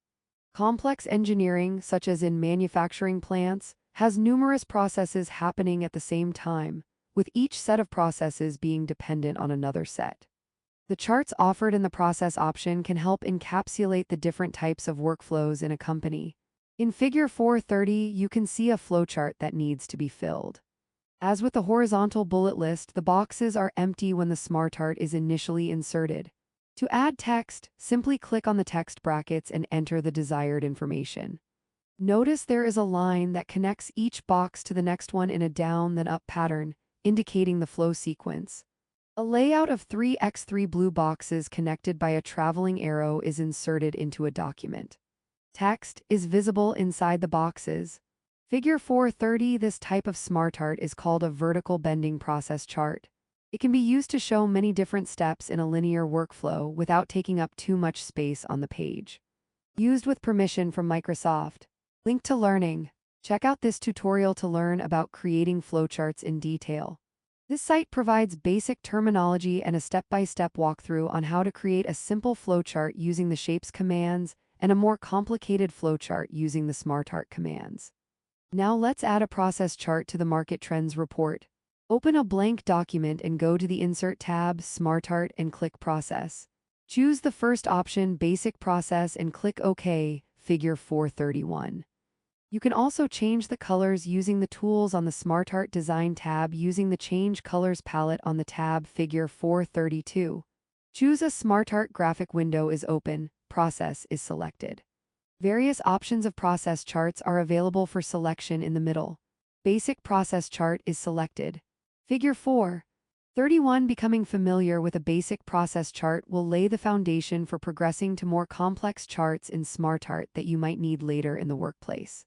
Complex engineering, such as in manufacturing plants, has numerous processes happening at the same time, with each set of processes being dependent on another set. The charts offered in the process option can help encapsulate the different types of workflows in a company. In Figure 430, you can see a flowchart that needs to be filled. As with the horizontal bullet list, the boxes are empty when the SmartArt is initially inserted. To add text, simply click on the text brackets and enter the desired information. Notice there is a line that connects each box to the next one in a down then up pattern, indicating the flow sequence. A layout of 3x3 blue boxes connected by a traveling arrow is inserted into a document. Text is visible inside the boxes. Figure 430. This type of SmartArt is called a vertical bending process chart. It can be used to show many different steps in a linear workflow without taking up too much space on the page. Used with permission from Microsoft. Link to learning. Check out this tutorial to learn about creating flowcharts in detail. This site provides basic terminology and a step-by-step walkthrough on how to create a simple flowchart using the Shapes commands and a more complicated flowchart using the SmartArt commands. Now let's add a process chart to the Market Trends report. Open a blank document and go to the Insert tab, SmartArt, and click Process. Choose the first option, Basic Process, and click OK, Figure 431. You can also change the colors using the tools on the SmartArt Design tab using the Change Colors palette on the tab Figure 432. Choose a SmartArt graphic window is open, Process is selected. Various options of process charts are available for selection in the middle. Basic process chart is selected. Figure 4. 31. Becoming familiar with a basic process chart will lay the foundation for progressing to more complex charts in SmartArt that you might need later in the workplace.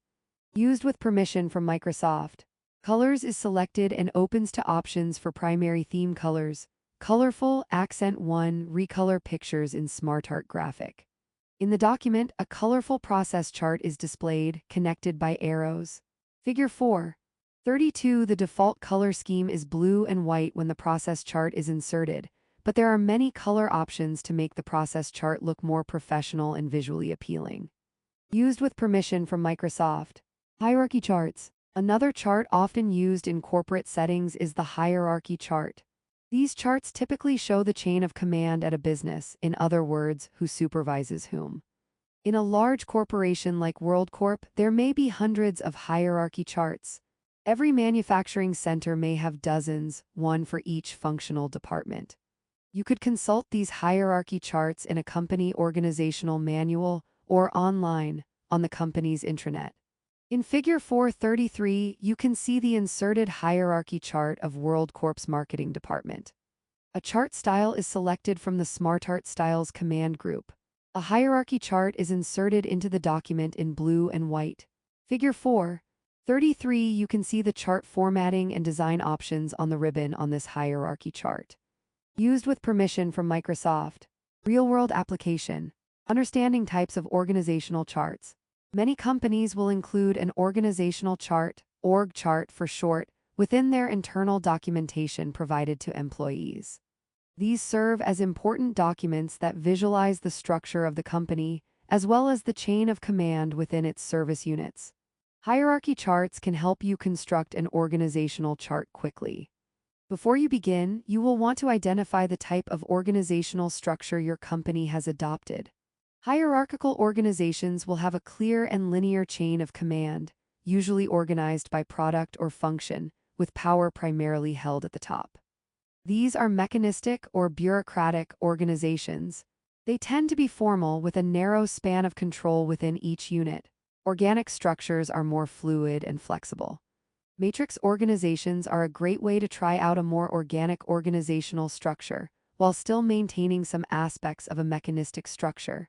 Used with permission from Microsoft. Colors is selected and opens to options for primary theme colors. Colorful, Accent 1, recolor pictures in SmartArt graphic. In the document, a colorful process chart is displayed, connected by arrows. Figure 4. 32. The default color scheme is blue and white when the process chart is inserted, but there are many color options to make the process chart look more professional and visually appealing. Used with permission from Microsoft. Hierarchy charts. Another chart often used in corporate settings is the hierarchy chart. These charts typically show the chain of command at a business, in other words, who supervises whom. In a large corporation like WorldCorp, there may be hundreds of hierarchy charts. Every manufacturing center may have dozens, one for each functional department. You could consult these hierarchy charts in a company organizational manual or online on the company's intranet. In Figure 433, you can see the inserted hierarchy chart of WorldCorp's marketing department. A chart style is selected from the SmartArt Styles command group. A hierarchy chart is inserted into the document in blue and white. Figure 433, you can see the chart formatting and design options on the ribbon on this hierarchy chart. Used with permission from Microsoft. Real-world application. Understanding types of organizational charts. Many companies will include an organizational chart, org chart for short, within their internal documentation provided to employees. These serve as important documents that visualize the structure of the company, as well as the chain of command within its service units. Hierarchy charts can help you construct an organizational chart quickly. Before you begin, you will want to identify the type of organizational structure your company has adopted. Hierarchical organizations will have a clear and linear chain of command, usually organized by product or function, with power primarily held at the top. These are mechanistic or bureaucratic organizations. They tend to be formal with a narrow span of control within each unit. Organic structures are more fluid and flexible. Matrix organizations are a great way to try out a more organic organizational structure, while still maintaining some aspects of a mechanistic structure.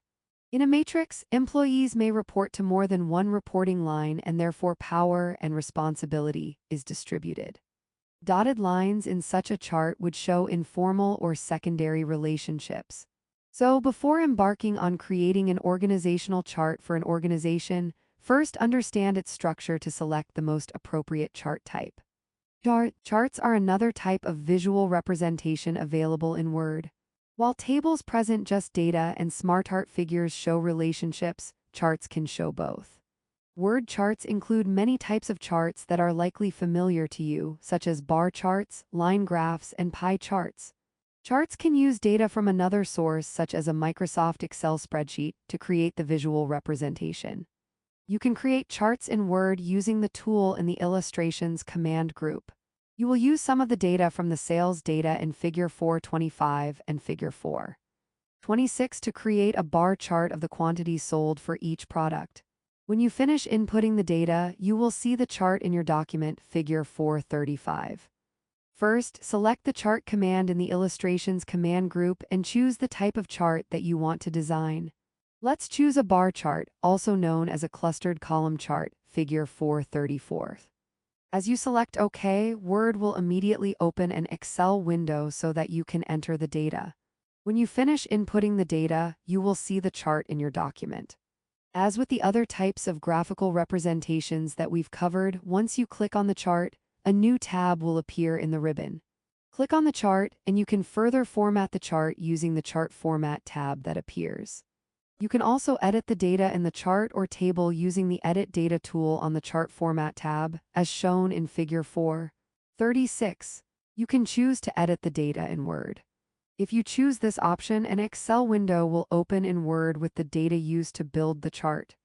In a matrix, employees may report to more than one reporting line and therefore power and responsibility is distributed. Dotted lines in such a chart would show informal or secondary relationships. So, before embarking on creating an organizational chart for an organization, first understand its structure to select the most appropriate chart type. Charts are another type of visual representation available in Word. While tables present just data and SmartArt figures show relationships, charts can show both. Word charts include many types of charts that are likely familiar to you, such as bar charts, line graphs, and pie charts. Charts can use data from another source, such as a Microsoft Excel spreadsheet, to create the visual representation. You can create charts in Word using the tool in the Illustrations command group. You will use some of the data from the sales data in Figure 425 and Figure 426 to create a bar chart of the quantities sold for each product. When you finish inputting the data, you will see the chart in your document, Figure 435. First, select the chart command in the Illustrations command group and choose the type of chart that you want to design. Let's choose a bar chart, also known as a clustered column chart, Figure 434. As you select OK, Word will immediately open an Excel window so that you can enter the data. When you finish inputting the data, you will see the chart in your document. As with the other types of graphical representations that we've covered, once you click on the chart, a new tab will appear in the ribbon. Click on the chart, and you can further format the chart using the Chart Format tab that appears. You can also edit the data in the chart or table using the Edit Data tool on the Chart Format tab, as shown in Figure 436. You can choose to edit the data in Word. If you choose this option, an Excel window will open in Word with the data used to build the chart.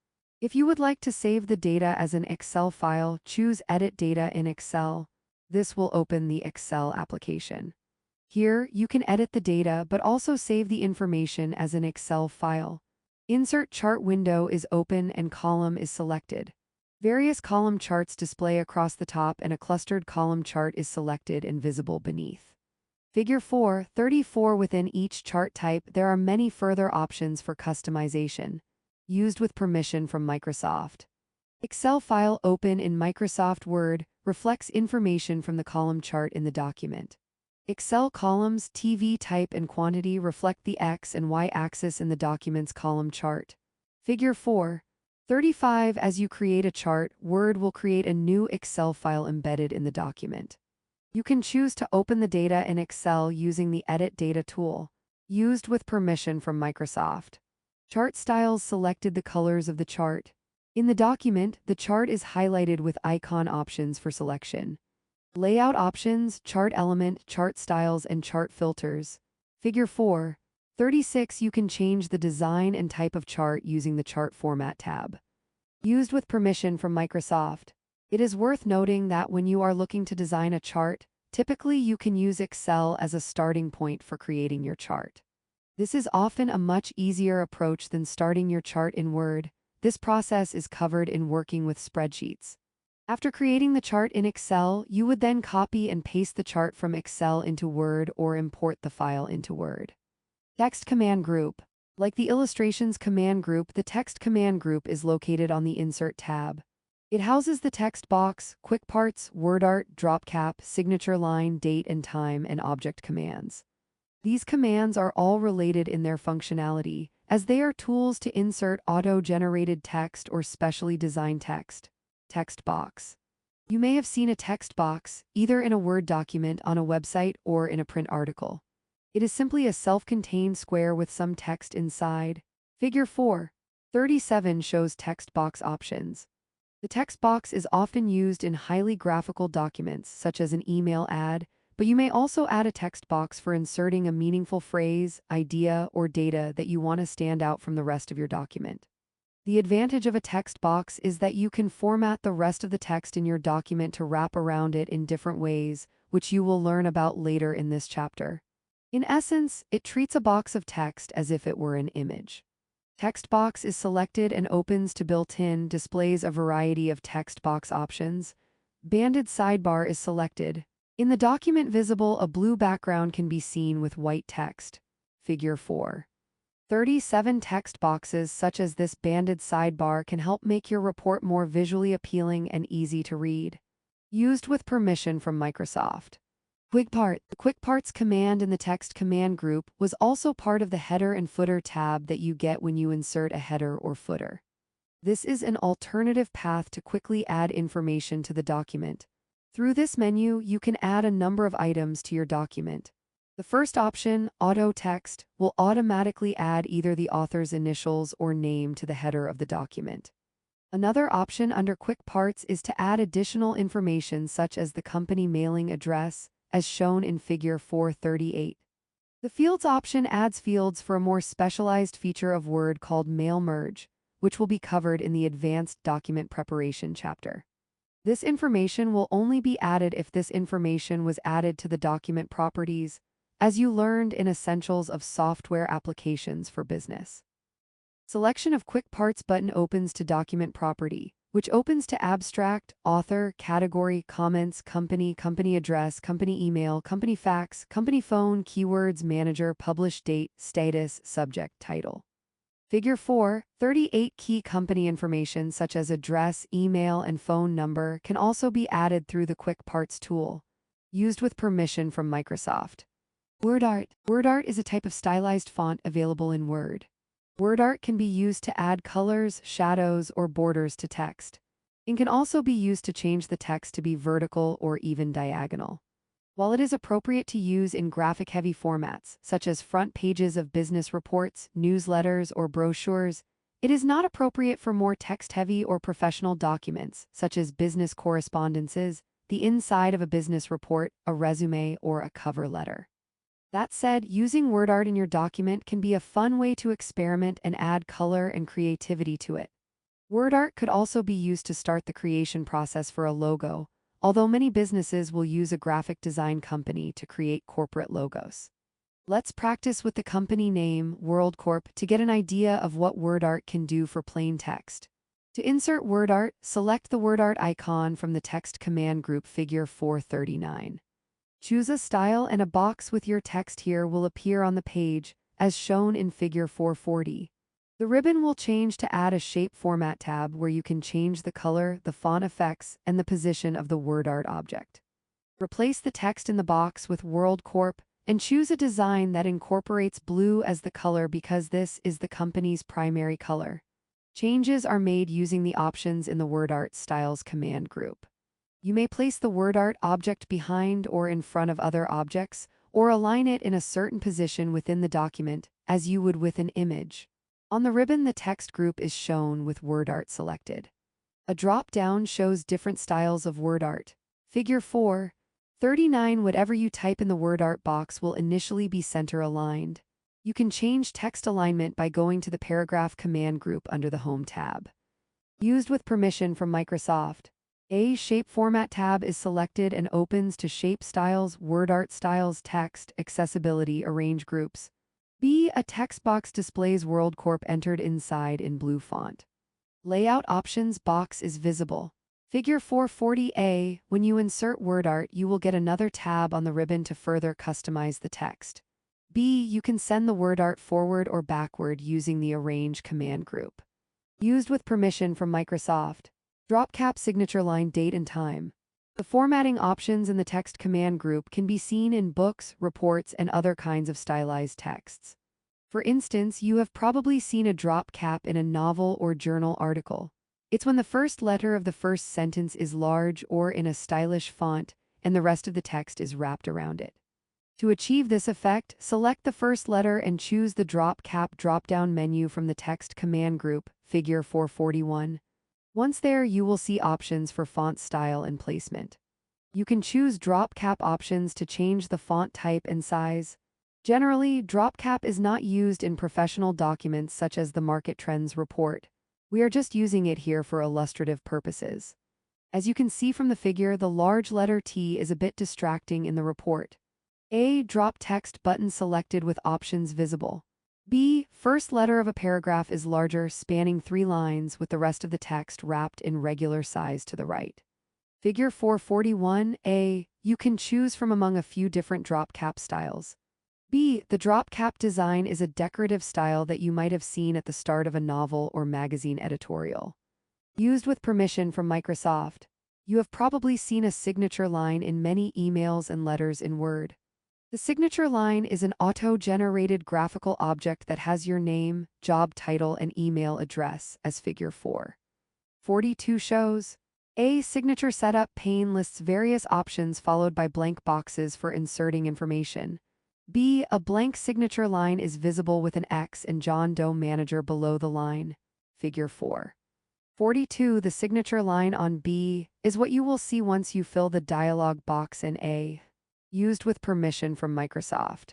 If you would like to save the data as an Excel file, choose Edit Data in Excel. This will open the Excel application. Here, you can edit the data but also save the information as an Excel file. Insert Chart window is open and column is selected. Various column charts display across the top and a clustered column chart is selected and visible beneath. Figure 4:34. Within each chart type, there are many further options for customization. Used with permission from Microsoft. Excel file open in Microsoft Word reflects information from the column chart in the document. Excel columns, TV type and quantity reflect the X and Y axis in the document's column chart. Figure 4:35. As you create a chart, Word will create a new Excel file embedded in the document. You can choose to open the data in Excel using the Edit Data tool. Used with permission from Microsoft. Chart styles selected the colors of the chart. In the document, the chart is highlighted with icon options for selection. Layout options, chart element, chart styles, and chart filters. Figure 4:36. You can change the design and type of chart using the Chart Format tab. Used with permission from Microsoft. It is worth noting that when you are looking to design a chart, typically you can use Excel as a starting point for creating your chart. This is often a much easier approach than starting your chart in Word. This process is covered in working with spreadsheets. After creating the chart in Excel, you would then copy and paste the chart from Excel into Word or import the file into Word. Text command group. Like the illustrations command group, the text command group is located on the Insert tab. It houses the text box, quick parts, word art, drop cap, signature line, date and time, and object commands. These commands are all related in their functionality, as they are tools to insert auto-generated text or specially designed text. Text box. You may have seen a text box, either in a Word document, on a website, or in a print article. It is simply a self-contained square with some text inside. Figure 4:37 shows text box options. The text box is often used in highly graphical documents, such as an email ad, but you may also add a text box for inserting a meaningful phrase, idea, or data that you want to stand out from the rest of your document. The advantage of a text box is that you can format the rest of the text in your document to wrap around it in different ways, which you will learn about later in this chapter. In essence, it treats a box of text as if it were an image. Text box is selected and opens to built-in, displays a variety of text box options. Banded sidebar is selected. In the document visible, a blue background can be seen with white text. Figure 4:37. Text boxes such as this banded sidebar can help make your report more visually appealing and easy to read. Used with permission from Microsoft. Quick part. The Quick Parts command in the text command group was also part of the header and footer tab that you get when you insert a header or footer. This is an alternative path to quickly add information to the document. Through this menu, you can add a number of items to your document. The first option, Auto Text, will automatically add either the author's initials or name to the header of the document. Another option under Quick Parts is to add additional information such as the company mailing address, as shown in Figure 4:38. The Fields option adds fields for a more specialized feature of Word called Mail Merge, which will be covered in the Advanced Document Preparation chapter. This information will only be added if this information was added to the document properties, as you learned in Essentials of Software Applications for Business. Selection of Quick Parts button opens to Document Property, which opens to Abstract, Author, Category, Comments, Company, Company Address, Company Email, Company Fax, Company Phone, Keywords, Manager, Published Date, Status, Subject, Title. Figure 4:38. Key company information such as address, email, and phone number can also be added through the Quick Parts tool. Used with permission from Microsoft. Word art. Word art is a type of stylized font available in Word. Word art can be used to add colors, shadows, or borders to text. It can also be used to change the text to be vertical or even diagonal. While it is appropriate to use in graphic-heavy formats, such as front pages of business reports, newsletters, or brochures, it is not appropriate for more text-heavy or professional documents, such as business correspondences, the inside of a business report, a resume, or a cover letter. That said, using word art in your document can be a fun way to experiment and add color and creativity to it. Word art could also be used to start the creation process for a logo, although many businesses will use a graphic design company to create corporate logos. Let's practice with the company name, WorldCorp, to get an idea of what word art can do for plain text. To insert word art, select the word art icon from the text command group Figure 4:39. Choose a style and a box with your text here will appear on the page, as shown in Figure 440. The ribbon will change to add a Shape Format tab where you can change the color, the font effects, and the position of the word art object. Replace the text in the box with World Corp and choose a design that incorporates blue as the color because this is the company's primary color. Changes are made using the options in the Word Art Styles command group. You may place the word art object behind or in front of other objects, or align it in a certain position within the document, as you would with an image. On the ribbon, the text group is shown with word art selected. A drop-down shows different styles of word art. Figure 4:39. Whatever you type in the word art box will initially be center-aligned. You can change text alignment by going to the paragraph command group under the Home tab. Used with permission from Microsoft. A Shape Format tab is selected and opens to Shape Styles, Word Art Styles, Text, Accessibility, Arrange Groups. B. A text box displays World Corp entered inside in blue font. Layout Options box is visible. Figure 440A. When you insert word art, you will get another tab on the ribbon to further customize the text. B. You can send the word art forward or backward using the Arrange command group. Used with permission from Microsoft. Drop cap signature line date and time. The formatting options in the text command group can be seen in books, reports, and other kinds of stylized texts. For instance, you have probably seen a drop cap in a novel or journal article. It's when the first letter of the first sentence is large or in a stylish font, and the rest of the text is wrapped around it. To achieve this effect, select the first letter and choose the drop cap drop-down menu from the text command group, Figure 441. Once there, you will see options for font style and placement. You can choose drop cap options to change the font type and size. Generally, drop cap is not used in professional documents such as the Market Trends report. We are just using it here for illustrative purposes. As you can see from the figure, the large letter T is a bit distracting in the report. A. Drop text button selected with options visible. B. First letter of a paragraph is larger, spanning 3 lines with the rest of the text wrapped in regular size to the right. Figure 441A. You can choose from among a few different drop cap styles. B. The drop cap design is a decorative style that you might have seen at the start of a novel or magazine editorial. Used with permission from Microsoft. You have probably seen a signature line in many emails and letters in Word. The signature line is an auto-generated graphical object that has your name, job title, and email address, as Figure 442 shows. A. Signature setup pane lists various options followed by blank boxes for inserting information. B. A blank signature line is visible with an X and John Doe Manager below the line. Figure 442. The signature line on B is what you will see once you fill the dialog box in A. Used with permission from Microsoft.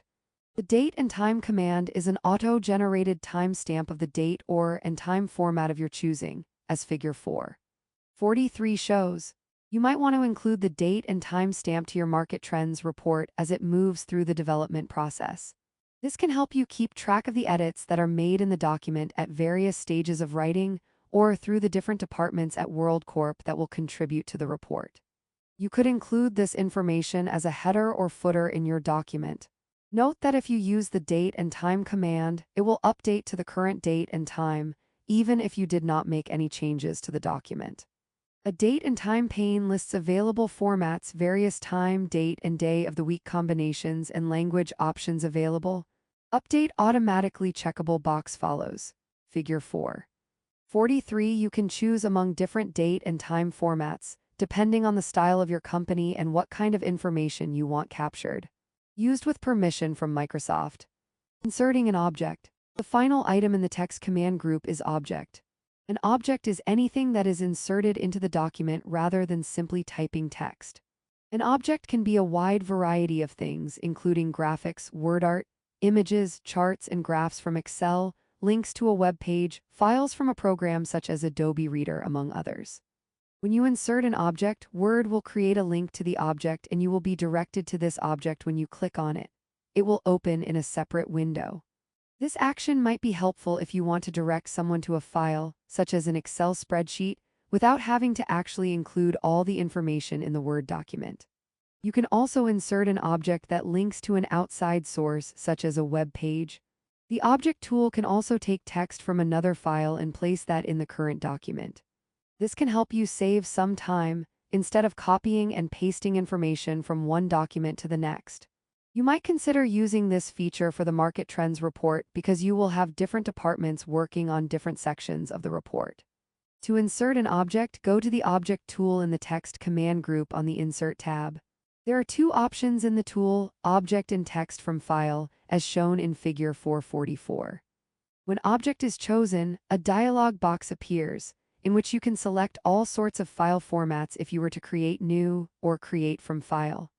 The date and time command is an auto-generated timestamp of the date or and time format of your choosing, as Figure 443 shows. You might want to include the date and timestamp to your Market Trends report as it moves through the development process. This can help you keep track of the edits that are made in the document at various stages of writing or through the different departments at World Corp that will contribute to the report. You could include this information as a header or footer in your document. Note that if you use the date and time command, it will update to the current date and time, even if you did not make any changes to the document. A date and time pane lists available formats, various time, date, and day of the week combinations, and language options available. Update automatically checkable box follows. Figure 443. You can choose among different date and time formats, depending on the style of your company and what kind of information you want captured. Used with permission from Microsoft. Inserting an object. The final item in the text command group is object. An object is anything that is inserted into the document rather than simply typing text. An object can be a wide variety of things, including graphics, word art, images, charts and graphs from Excel, links to a web page, files from a program such as Adobe Reader, among others. When you insert an object, Word will create a link to the object and you will be directed to this object when you click on it. It will open in a separate window. This action might be helpful if you want to direct someone to a file, such as an Excel spreadsheet, without having to actually include all the information in the Word document. You can also insert an object that links to an outside source, such as a web page. The Object tool can also take text from another file and place that in the current document. This can help you save some time instead of copying and pasting information from one document to the next. You might consider using this feature for the Market Trends report because you will have different departments working on different sections of the report. To insert an object, go to the Object tool in the Text command group on the Insert tab. There are two options in the tool, Object and Text from File, as shown in Figure 444. When Object is chosen, a dialog box appears, in which you can select all sorts of file formats if you were to create new or create from file.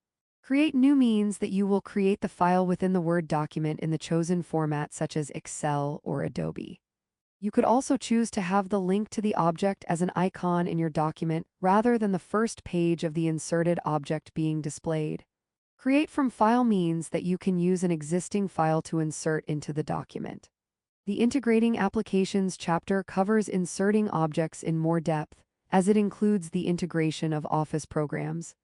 Create new means that you will create the file within the Word document in the chosen format such as Excel or Adobe. You could also choose to have the link to the object as an icon in your document rather than the first page of the inserted object being displayed. Create from file means that you can use an existing file to insert into the document. The Integrating Applications chapter covers inserting objects in more depth, as it includes the integration of Office programs.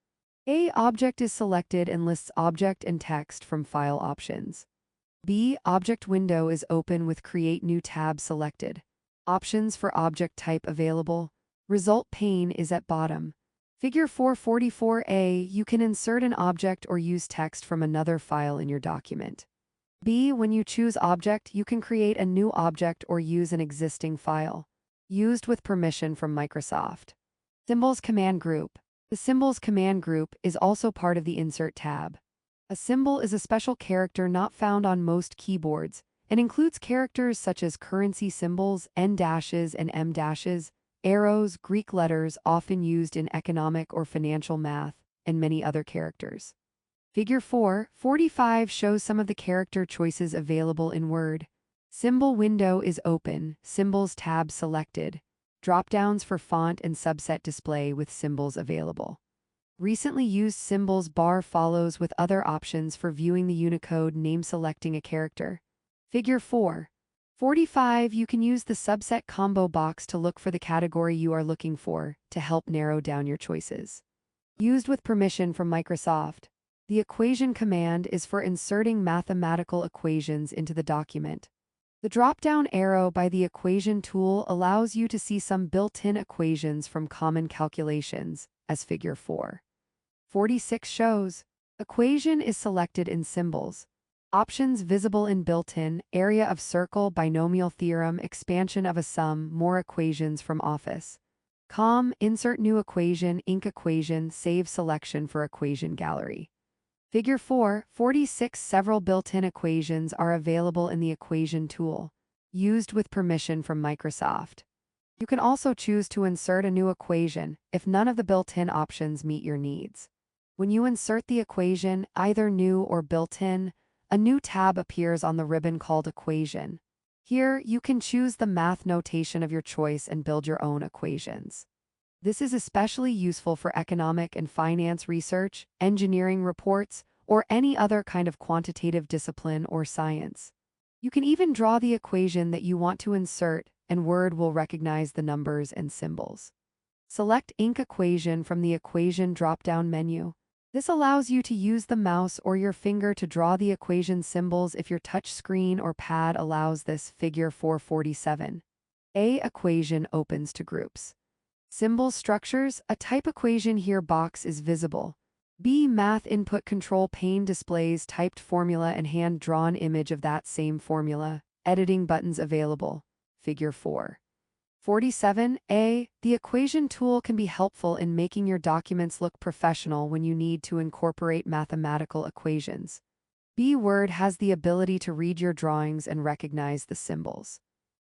A object is selected and lists object and text from file options. B object window is open with Create New tab selected. Options for object type available. Result pane is at bottom. Figure 444A, you can insert an object or use text from another file in your document. B, when you choose object, you can create a new object or use an existing file. Used with permission from Microsoft. Symbols command group. The Symbols command group is also part of the Insert tab. A symbol is a special character not found on most keyboards and includes characters such as currency symbols, N-dashes and M-dashes, arrows, Greek letters often used in economic or financial math, and many other characters. Figure 445 shows some of the character choices available in Word. Symbol window is open, Symbols tab selected. Drop-downs for font and subset display with symbols available. Recently used symbols bar follows with other options for viewing the Unicode name selecting a character. Figure 445, you can use the subset combo box to look for the category you are looking for to help narrow down your choices. Used with permission from Microsoft. The equation command is for inserting mathematical equations into the document. The drop-down arrow by the equation tool allows you to see some built-in equations from common calculations, as Figure 446 shows. Equation is selected in Symbols. Options visible in built-in, area of circle, binomial theorem, expansion of a sum, more equations from Office. Insert new equation, Inc equation, save selection for equation gallery. Figure 446, several built-in equations are available in the equation tool. Used with permission from Microsoft. You can also choose to insert a new equation if none of the built-in options meet your needs. When you insert the equation, either new or built-in, a new tab appears on the ribbon called Equation. Here, you can choose the math notation of your choice and build your own equations. This is especially useful for economic and finance research, engineering reports, or any other kind of quantitative discipline or science. You can even draw the equation that you want to insert, and Word will recognize the numbers and symbols. Select Inc equation from the Equation drop-down menu. This allows you to use the mouse or your finger to draw the equation symbols if your touch screen or pad allows this. Figure 447. A equation opens to groups. Symbol structures, a type equation here box is visible. B math input control pane displays typed formula and hand-drawn image of that same formula. Editing buttons available. Figure 447. A, the equation tool can be helpful in making your documents look professional when you need to incorporate mathematical equations. B Word has the ability to read your drawings and recognize the symbols.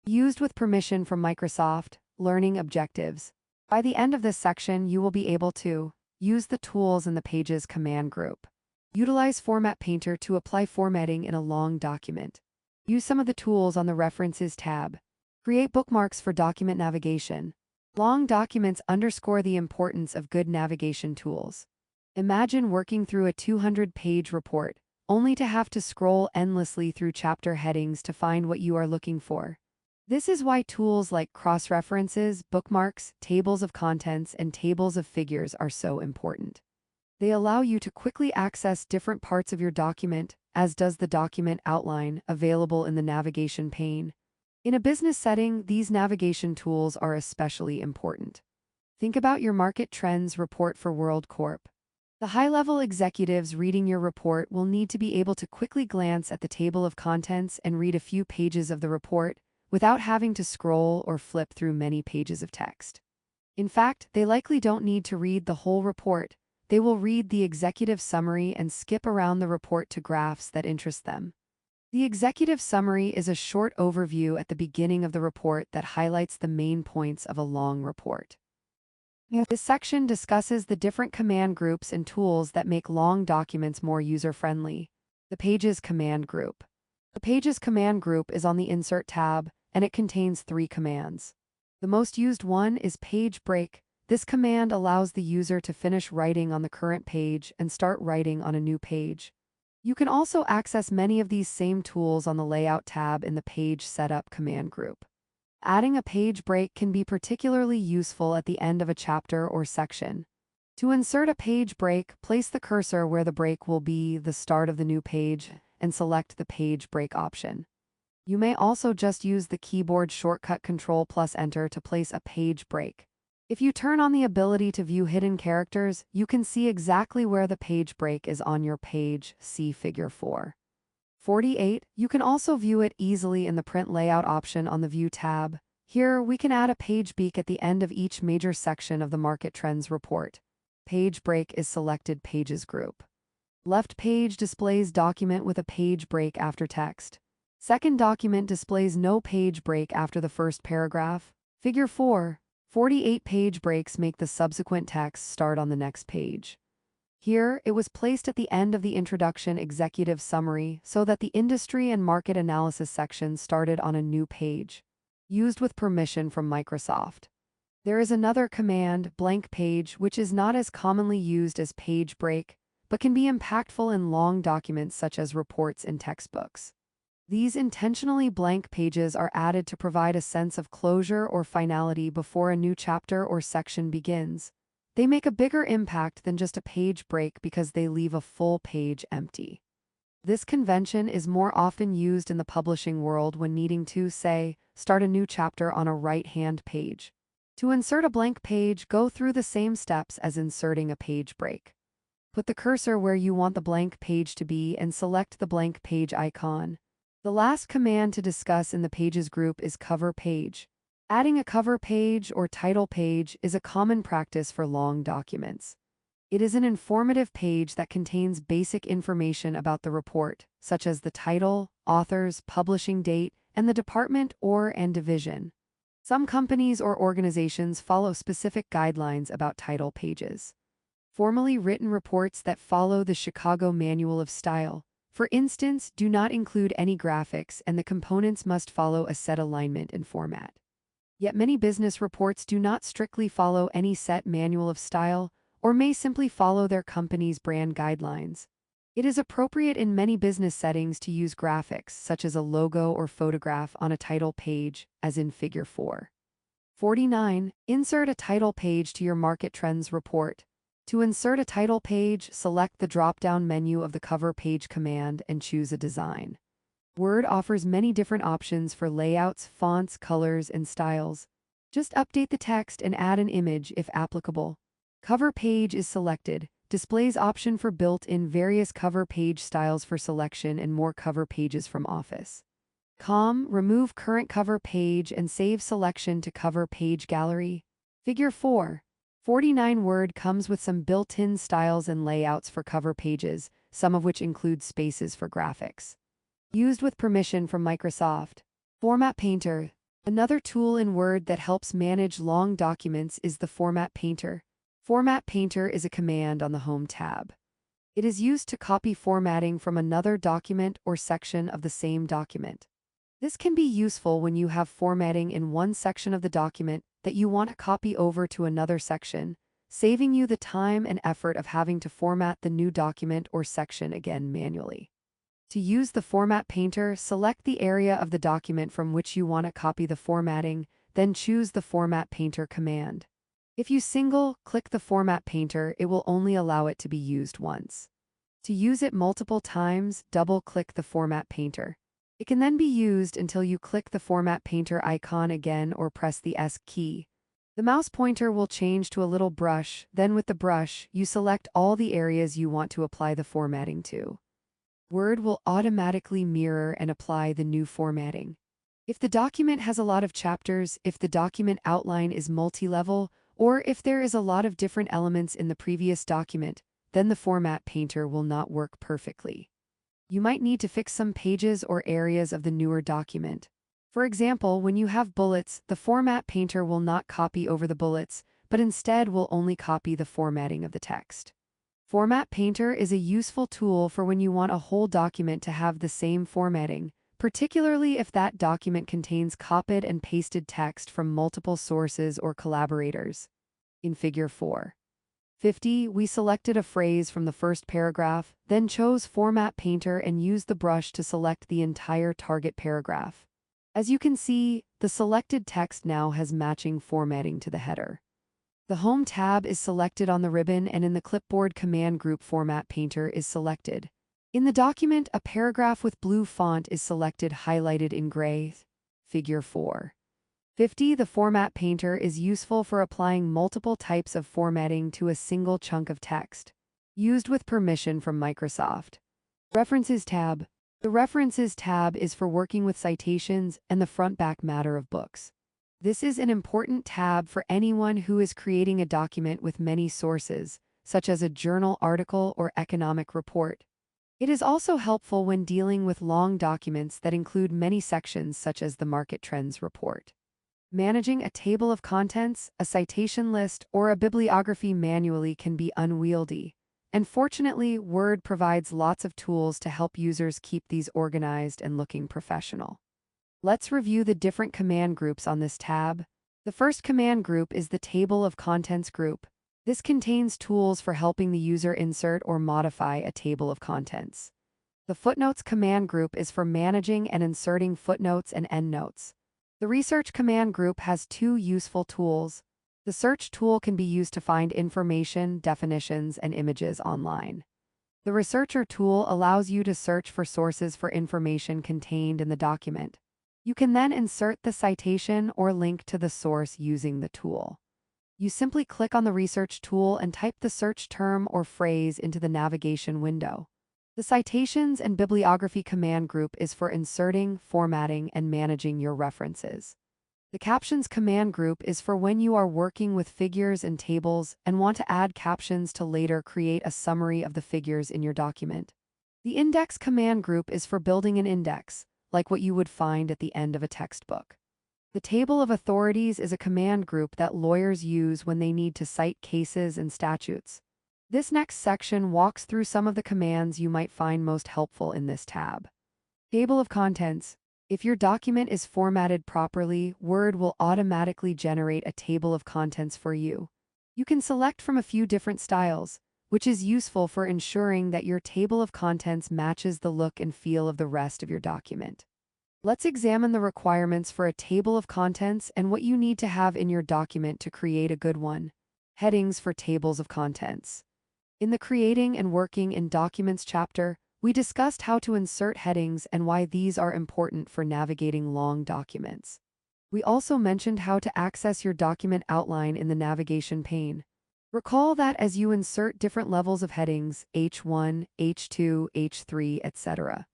Used with permission from Microsoft. Learning objectives. By the end of this section, you will be able to use the tools in the Pages command group. Utilize Format Painter to apply formatting in a long document. Use some of the tools on the References tab. Create bookmarks for document navigation. Long documents underscore the importance of good navigation tools. Imagine working through a 200-page report, only to have to scroll endlessly through chapter headings to find what you are looking for. This is why tools like cross-references, bookmarks, tables of contents, and tables of figures are so important. They allow you to quickly access different parts of your document, as does the document outline available in the navigation pane. In a business setting, these navigation tools are especially important. Think about your market trends report for World Corp. The high-level executives reading your report will need to be able to quickly glance at the table of contents and read a few pages of the report without having to scroll or flip through many pages of text. In fact, they likely don't need to read the whole report. They will read the executive summary and skip around the report to graphs that interest them. The executive summary is a short overview at the beginning of the report that highlights the main points of a long report. This section discusses the different command groups and tools that make long documents more user-friendly. The Pages command group. The Pages command group is on the Insert tab, and it contains 3 commands. The most used one is Page Break. This command allows the user to finish writing on the current page and start writing on a new page. You can also access many of these same tools on the Layout tab in the Page Setup command group. Adding a page break can be particularly useful at the end of a chapter or section. To insert a page break, place the cursor where the break will be the start of the new page and select the page break option. You may also just use the keyboard shortcut Ctrl+Enter to place a page break. If you turn on the ability to view hidden characters, you can see exactly where the page break is on your page, see Figure 4. 48. You can also view it easily in the Print Layout option on the View tab. Here, we can add a page break at the end of each major section of the Market Trends report. Page break is selected Pages group. Left page displays document with a page break after text. Second document displays no page break after the first paragraph. Figure 4. 48 page breaks make the subsequent text start on the next page. Here, it was placed at the end of the introduction executive summary so that the industry and market analysis section started on a new page. Used with permission from Microsoft. There is another command, blank page, which is not as commonly used as page break, but can be impactful in long documents such as reports and textbooks. These intentionally blank pages are added to provide a sense of closure or finality before a new chapter or section begins. They make a bigger impact than just a page break because they leave a full page empty. This convention is more often used in the publishing world when needing to, say, start a new chapter on a right-hand page. To insert a blank page, go through the same steps as inserting a page break. Put the cursor where you want the blank page to be and select the blank page icon. The last command to discuss in the Pages group is Cover Page. Adding a cover page or title page is a common practice for long documents. It is an informative page that contains basic information about the report, such as the title, authors, publishing date, and the department and division. Some companies or organizations follow specific guidelines about title pages. Formally written reports that follow the Chicago Manual of Style, for instance, do not include any graphics and the components must follow a set alignment and format. Yet many business reports do not strictly follow any set manual of style or may simply follow their company's brand guidelines. It is appropriate in many business settings to use graphics such as a logo or photograph on a title page, as in Figure 4. 49. Insert a title page to your Market Trends report. To insert a title page, select the drop-down menu of the Cover Page command and choose a design. Word offers many different options for layouts, fonts, colors, and styles. Just update the text and add an image if applicable. Cover Page is selected. Displays option for built-in various cover page styles for selection and more cover pages from Office. Remove current cover page and save selection to Cover Page Gallery. Figure 4. 49 Word comes with some built-in styles and layouts for cover pages, some of which include spaces for graphics. Used with permission from Microsoft. Format Painter. Another tool in Word that helps manage long documents is the Format Painter. Format Painter is a command on the Home tab. It is used to copy formatting from another document or section of the same document. This can be useful when you have formatting in one section of the document that you want to copy over to another section, saving you the time and effort of having to format the new document or section again manually. To use the Format Painter, select the area of the document from which you want to copy the formatting, then choose the Format Painter command. If you single-click the Format Painter, it will only allow it to be used once. To use it multiple times, double-click the Format Painter. It can then be used until you click the Format Painter icon again or press the S key. The mouse pointer will change to a little brush, then with the brush, you select all the areas you want to apply the formatting to. Word will automatically mirror and apply the new formatting. If the document has a lot of chapters, if the document outline is multi-level, or if there is a lot of different elements in the previous document, then the Format Painter will not work perfectly. You might need to fix some pages or areas of the newer document. For example, when you have bullets, the Format Painter will not copy over the bullets, but instead will only copy the formatting of the text. Format Painter is a useful tool for when you want a whole document to have the same formatting, particularly if that document contains copied and pasted text from multiple sources or collaborators. In Figure 4.50, we selected a phrase from the first paragraph, then chose Format Painter and used the brush to select the entire target paragraph. As you can see, the selected text now has matching formatting to the header. The Home tab is selected on the ribbon, and in the clipboard command group Format Painter is selected. In the document, a paragraph with blue font is selected, highlighted in gray. Figure 4.50. The Format Painter is useful for applying multiple types of formatting to a single chunk of text. Used with permission from Microsoft. References tab. The References tab is for working with citations and the front-back matter of books. This is an important tab for anyone who is creating a document with many sources, such as a journal article or economic report. It is also helpful when dealing with long documents that include many sections, such as the Market Trends report. Managing a table of contents, a citation list, or a bibliography manually can be unwieldy. And fortunately, Word provides lots of tools to help users keep these organized and looking professional. Let's review the different command groups on this tab. The first command group is the Table of Contents group. This contains tools for helping the user insert or modify a table of contents. The Footnotes command group is for managing and inserting footnotes and endnotes. The Research command group has two useful tools. The Search tool can be used to find information, definitions, and images online. The Researcher tool allows you to search for sources for information contained in the document. You can then insert the citation or link to the source using the tool. You simply click on the Research tool and type the search term or phrase into the navigation window. The Citations and Bibliography command group is for inserting, formatting, and managing your references. The Captions command group is for when you are working with figures and tables and want to add captions to later create a summary of the figures in your document. The Index command group is for building an index, like what you would find at the end of a textbook. The Table of Authorities is a command group that lawyers use when they need to cite cases and statutes. This next section walks through some of the commands you might find most helpful in this tab. Table of Contents. If your document is formatted properly, Word will automatically generate a table of contents for you. You can select from a few different styles, which is useful for ensuring that your table of contents matches the look and feel of the rest of your document. Let's examine the requirements for a table of contents and what you need to have in your document to create a good one. Headings for tables of contents. In the Creating and Working in Documents chapter, we discussed how to insert headings and why these are important for navigating long documents. We also mentioned how to access your document outline in the navigation pane. Recall that as you insert different levels of headings, H1, H2, H3, etc.,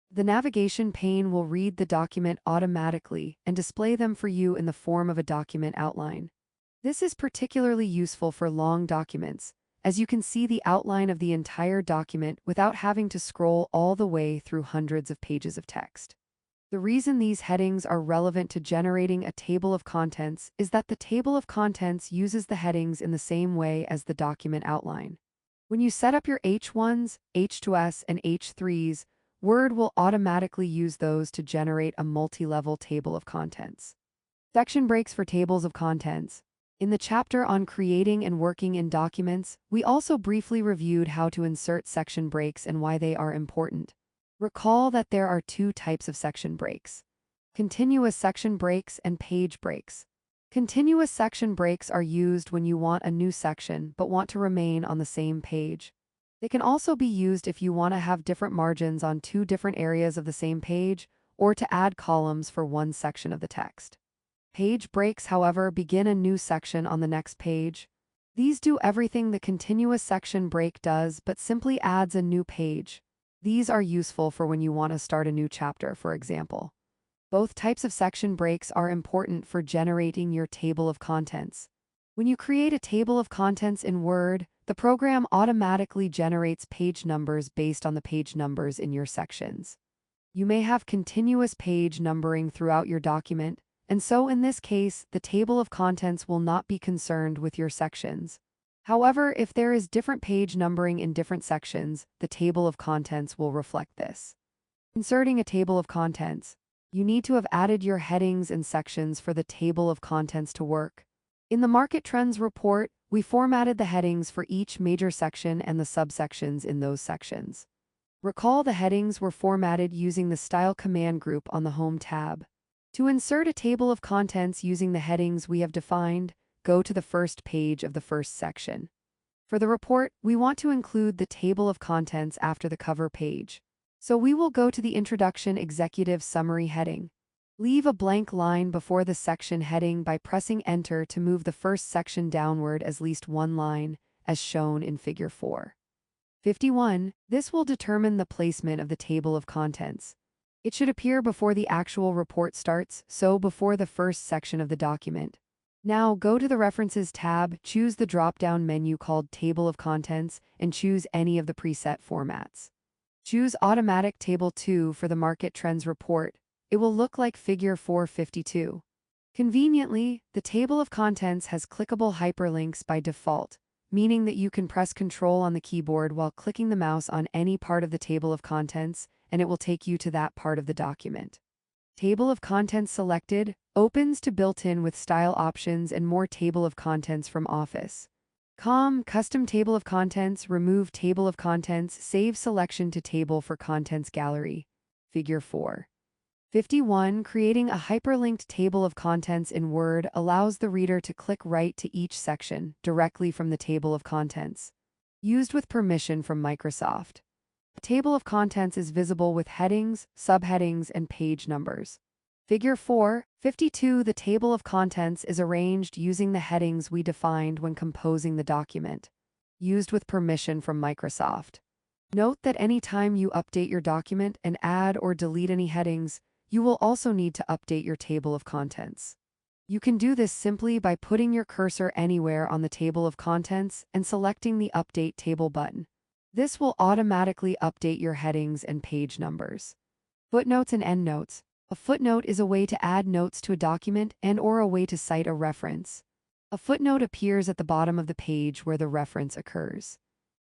the navigation pane will read the document automatically and display them for you in the form of a document outline. This is particularly useful for long documents, as you can see the outline of the entire document without having to scroll all the way through hundreds of pages of text. The reason these headings are relevant to generating a table of contents is that the table of contents uses the headings in the same way as the document outline. When you set up your H1s, H2s, and H3s, Word will automatically use those to generate a multi-level table of contents. Section breaks for tables of contents. In the chapter on creating and working in documents, we also briefly reviewed how to insert section breaks and why they are important. Recall that there are two types of section breaks: continuous section breaks and page breaks. Continuous section breaks are used when you want a new section but want to remain on the same page. They can also be used if you want to have different margins on two different areas of the same page or to add columns for one section of the text. Page breaks, however, begin a new section on the next page. These do everything the continuous section break does but simply adds a new page. These are useful for when you want to start a new chapter, for example. Both types of section breaks are important for generating your table of contents. When you create a table of contents in Word, the program automatically generates page numbers based on the page numbers in your sections. You may have continuous page numbering throughout your document, and so in this case, the table of contents will not be concerned with your sections. However, if there is different page numbering in different sections, the table of contents will reflect this. Inserting a table of contents. You need to have added your headings and sections for the table of contents to work. In the Market Trends report, we formatted the headings for each major section and the subsections in those sections. Recall the headings were formatted using the Style command group on the Home tab. To insert a table of contents using the headings we have defined, go to the first page of the first section. For the report, we want to include the table of contents after the cover page. So we will go to the Introduction Executive Summary heading. Leave a blank line before the section heading by pressing Enter to move the first section downward at least one line, as shown in Figure 4. 51. This will determine the placement of the table of contents. It should appear before the actual report starts, so before the first section of the document. Now go to the References tab, choose the drop-down menu called Table of Contents, and choose any of the preset formats. Choose Automatic Table 2 for the Market Trends report. It will look like Figure 452. Conveniently, the table of contents has clickable hyperlinks by default, meaning that you can press Ctrl on the keyboard while clicking the mouse on any part of the table of contents, and it will take you to that part of the document. Table of Contents selected, opens to built-in with style options and more table of contents from Office. Custom Table of Contents, remove Table of Contents, save selection to Table for Contents Gallery. Figure 4. 51. Creating a hyperlinked table of contents in Word allows the reader to click right to each section directly from the table of contents. Used with permission from Microsoft. A table of contents is visible with headings, subheadings, and page numbers. Figure 4. 52. The table of contents is arranged using the headings we defined when composing the document. Used with permission from Microsoft. Note that any time you update your document and add or delete any headings, you will also need to update your table of contents. You can do this simply by putting your cursor anywhere on the table of contents and selecting the Update Table button. This will automatically update your headings and page numbers. Footnotes and endnotes. A footnote is a way to add notes to a document and/or a way to cite a reference. A footnote appears at the bottom of the page where the reference occurs.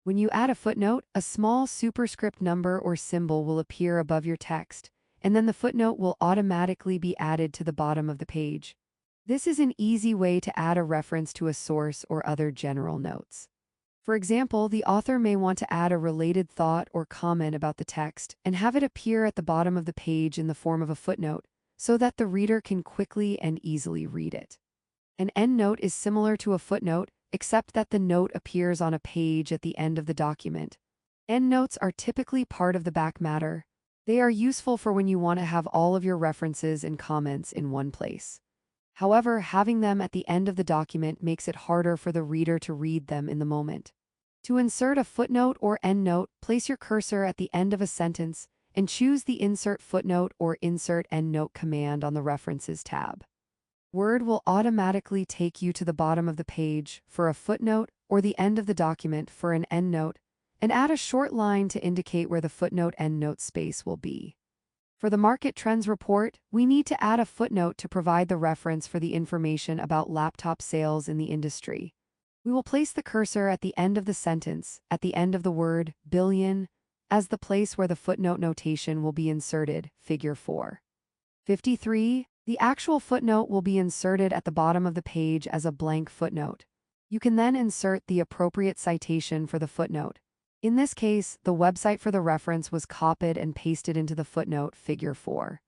When you add a footnote, a small superscript number or symbol will appear above your text, and then the footnote will automatically be added to the bottom of the page. This is an easy way to add a reference to a source or other general notes. For example, the author may want to add a related thought or comment about the text and have it appear at the bottom of the page in the form of a footnote, so that the reader can quickly and easily read it. An endnote is similar to a footnote, except that the note appears on a page at the end of the document. Endnotes are typically part of the back matter. They are useful for when you want to have all of your references and comments in one place. However, having them at the end of the document makes it harder for the reader to read them in the moment. To insert a footnote or endnote, place your cursor at the end of a sentence and choose the Insert Footnote or Insert Endnote command on the References tab. Word will automatically take you to the bottom of the page for a footnote or the end of the document for an endnote, and add a short line to indicate where the footnote-endnote space will be. For the Market Trends report, we need to add a footnote to provide the reference for the information about laptop sales in the industry. We will place the cursor at the end of the sentence, at the end of the word billion, as the place where the footnote notation will be inserted, Figure 4. 53. The actual footnote will be inserted at the bottom of the page as a blank footnote. You can then insert the appropriate citation for the footnote. In this case, the website for the reference was copied and pasted into the footnote, Figure 4.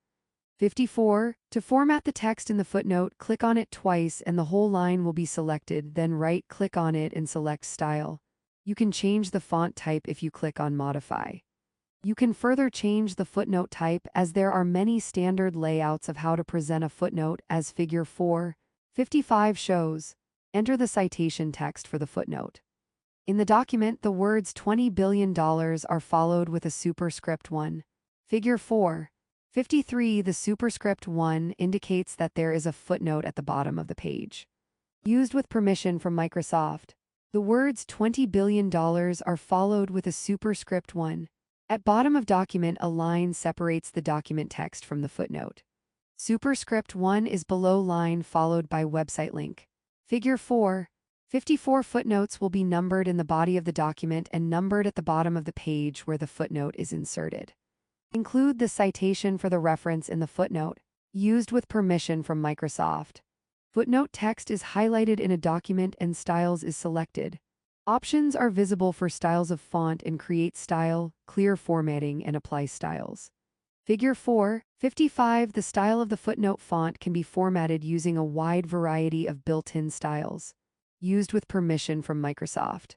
54. To format the text in the footnote, click on it twice and the whole line will be selected, then right-click on it and select Style. You can change the font type if you click on Modify. You can further change the footnote type as there are many standard layouts of how to present a footnote as Figure 4.55 shows. Enter the citation text for the footnote. In the document, the words $20 billion are followed with a superscript 1. Figure 4.53, the superscript 1 indicates that there is a footnote at the bottom of the page. Used with permission from Microsoft. The words $20 billion are followed with a superscript 1. At bottom of document, a line separates the document text from the footnote. Superscript 1 is below line followed by website link. Figure 4.54, footnotes will be numbered in the body of the document and numbered at the bottom of the page where the footnote is inserted. Include the citation for the reference in the footnote. Used with permission from Microsoft. Footnote text is highlighted in a document and styles is selected. Options are visible for styles of font and create style, clear formatting, and apply styles. Figure 4.55, the style of the footnote font can be formatted using a wide variety of built-in styles. Used with permission from Microsoft.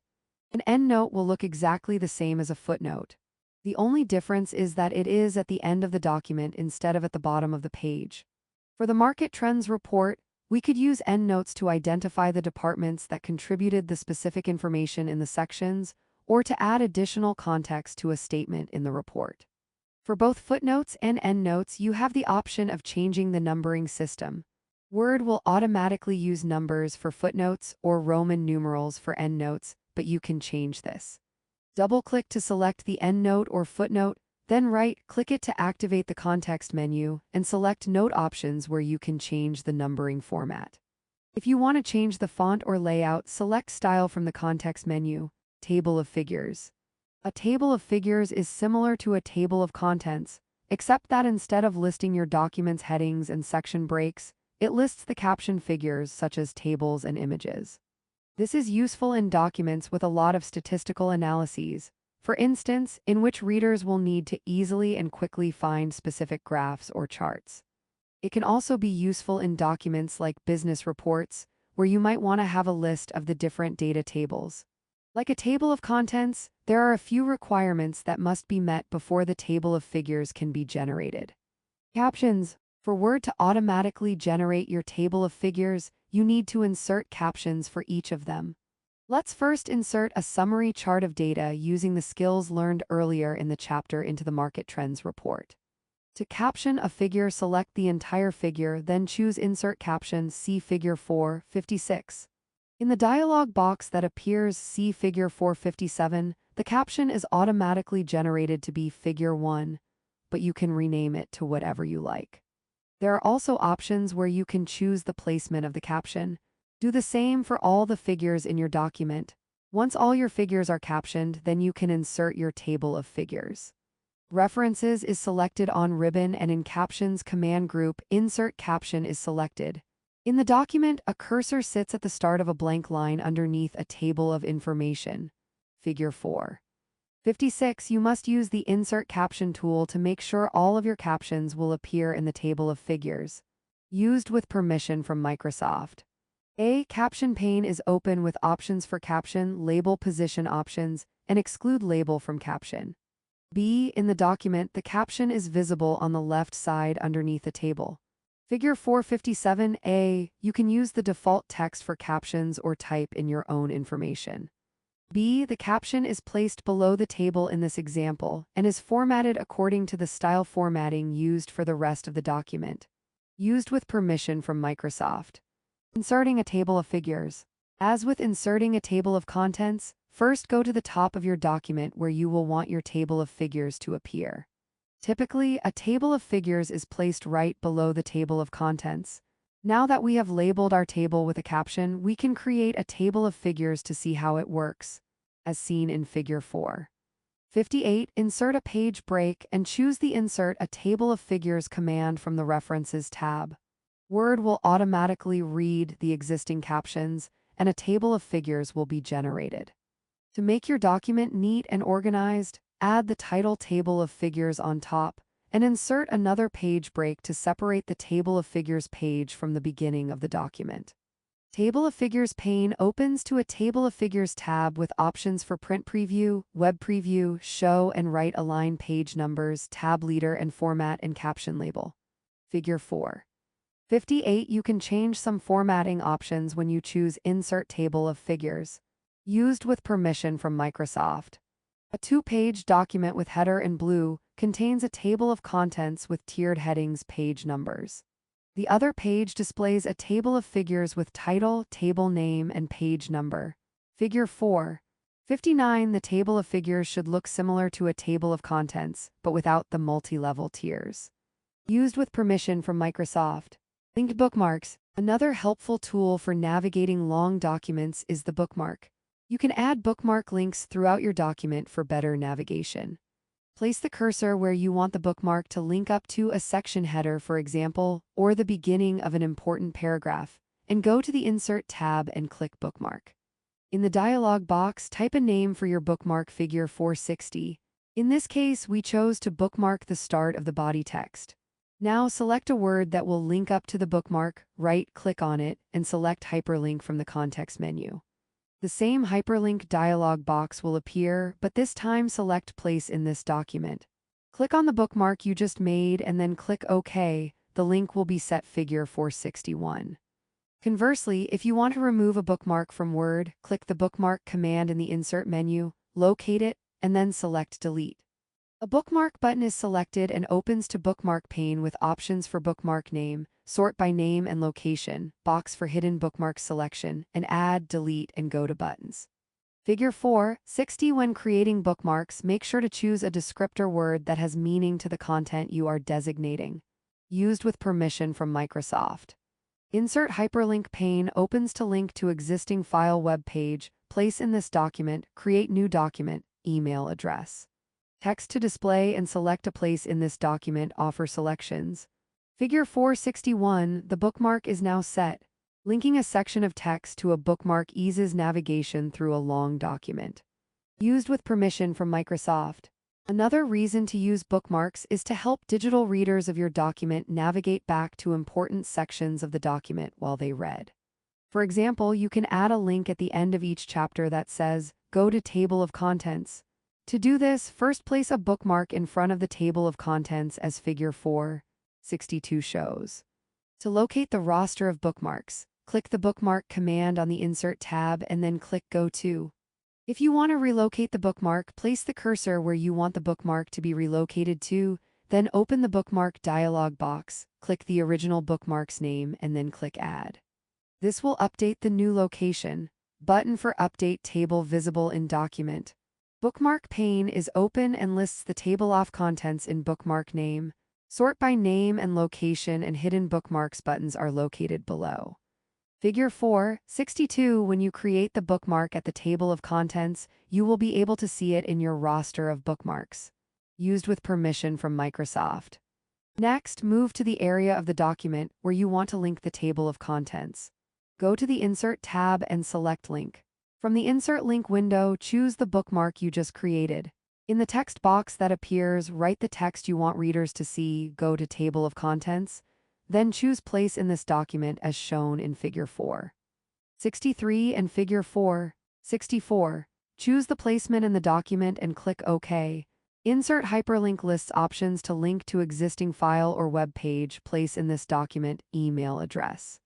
An endnote will look exactly the same as a footnote. The only difference is that it is at the end of the document instead of at the bottom of the page. For the Market Trends report, we could use endnotes to identify the departments that contributed the specific information in the sections, or to add additional context to a statement in the report. For both footnotes and endnotes, you have the option of changing the numbering system. Word will automatically use numbers for footnotes or Roman numerals for endnotes, but you can change this. Double-click to select the endnote or footnote, then right-click it to activate the context menu and select Note Options where you can change the numbering format. If you want to change the font or layout, select Style from the context menu, Table of Figures. A table of figures is similar to a table of contents, except that instead of listing your document's headings and section breaks, it lists the caption figures such as tables and images. This is useful in documents with a lot of statistical analyses, for instance, in which readers will need to easily and quickly find specific graphs or charts. It can also be useful in documents like business reports, where you might want to have a list of the different data tables. Like a table of contents, there are a few requirements that must be met before the table of figures can be generated. Captions. For Word to automatically generate your table of figures, you need to insert captions for each of them. Let's first insert a summary chart of data using the skills learned earlier in the chapter into the Market Trends report. To caption a figure, select the entire figure, then choose Insert Caption, see Figure 4.56. In the dialog box that appears, see Figure 4.57, the caption is automatically generated to be Figure 1, but you can rename it to whatever you like. There are also options where you can choose the placement of the caption. Do the same for all the figures in your document. Once all your figures are captioned, then you can insert your table of figures. References is selected on ribbon and in Captions command group, Insert Caption is selected. In the document, a cursor sits at the start of a blank line underneath a table of information. Figure 4.56, you must use the Insert Caption tool to make sure all of your captions will appear in the table of figures. Used with permission from Microsoft. A caption pane is open with options for caption, label position options, and exclude label from caption. B, in the document, the caption is visible on the left side underneath the table. Figure 4.57a, you can use the default text for captions or type in your own information. B, the caption is placed below the table in this example and is formatted according to the style formatting used for the rest of the document. Used with permission from Microsoft. Inserting a table of figures. As with inserting a table of contents, first go to the top of your document where you will want your table of figures to appear. Typically, a table of figures is placed right below the table of contents. Now that we have labeled our table with a caption, we can create a table of figures to see how it works, as seen in Figure 4.58. Insert a page break and choose the Insert a Table of Figures command from the References tab. Word will automatically read the existing captions, and a table of figures will be generated. To make your document neat and organized, add the title table of figures on top, and insert another page break to separate the table of figures page from the beginning of the document. Table of Figures pane opens to a Table of Figures tab with options for print preview, web preview, show and write align page numbers, tab leader and format and caption label. Figure 4:58. You can change some formatting options when you choose Insert Table of Figures. Used with permission from Microsoft. A two-page document with header in blue contains a table of contents with tiered headings, page numbers. The other page displays a table of figures with title, table name, and page number. Figure 4:59. The table of figures should look similar to a table of contents, but without the multi-level tiers. Used with permission from Microsoft. Linked bookmarks. Another helpful tool for navigating long documents is the bookmark. You can add bookmark links throughout your document for better navigation. Place the cursor where you want the bookmark to link up to a section header, for example, or the beginning of an important paragraph, and go to the Insert tab and click Bookmark. In the dialog box, type a name for your bookmark. Figure 460. In this case, we chose to bookmark the start of the body text. Now select a word that will link up to the bookmark, right-click on it, and select Hyperlink from the context menu. The same hyperlink dialog box will appear, but this time select Place in this document. Click on the bookmark you just made and then click OK. The link will be set. Figure 461. Conversely, if you want to remove a bookmark from Word, click the bookmark command in the Insert menu, locate it, and then select Delete. A bookmark button is selected and opens to Bookmark pane with options for bookmark name, sort by name and location, box for hidden bookmark selection, and add, delete, and go to buttons. Figure 4:60. When creating bookmarks, make sure to choose a descriptor word that has meaning to the content you are designating. Used with permission from Microsoft. Insert Hyperlink pane opens to link to existing file web page, place in this document, create new document, email address. Text to display and select a place in this document offer selections. Figure 461. The bookmark is now set. Linking a section of text to a bookmark eases navigation through a long document. Used with permission from Microsoft. Another reason to use bookmarks is to help digital readers of your document navigate back to important sections of the document while they read. For example, you can add a link at the end of each chapter that says, "Go to Table of Contents." To do this, first place a bookmark in front of the table of contents as Figure 4:62 shows. To locate the roster of bookmarks, click the Bookmark command on the Insert tab and then click Go To. If you want to relocate the bookmark, place the cursor where you want the bookmark to be relocated to, then open the Bookmark dialog box, click the original bookmark's name, and then click Add. This will update the new location. Button for Update Table visible in document. Bookmark pane is open and lists the table of contents in bookmark name. Sort by name and location and hidden bookmarks buttons are located below. Figure 4:62. When you create the bookmark at the table of contents, you will be able to see it in your roster of bookmarks. Used with permission from Microsoft. Next, move to the area of the document where you want to link the table of contents. Go to the Insert tab and select Link. From the Insert Link window, choose the bookmark you just created. In the text box that appears, write the text you want readers to see, go to Table of Contents, then choose Place in this document as shown in Figure 4:63 and Figure 4:64. Choose the placement in the document and click OK. Insert Hyperlink lists options to link to existing file or web page, place in this document, email address.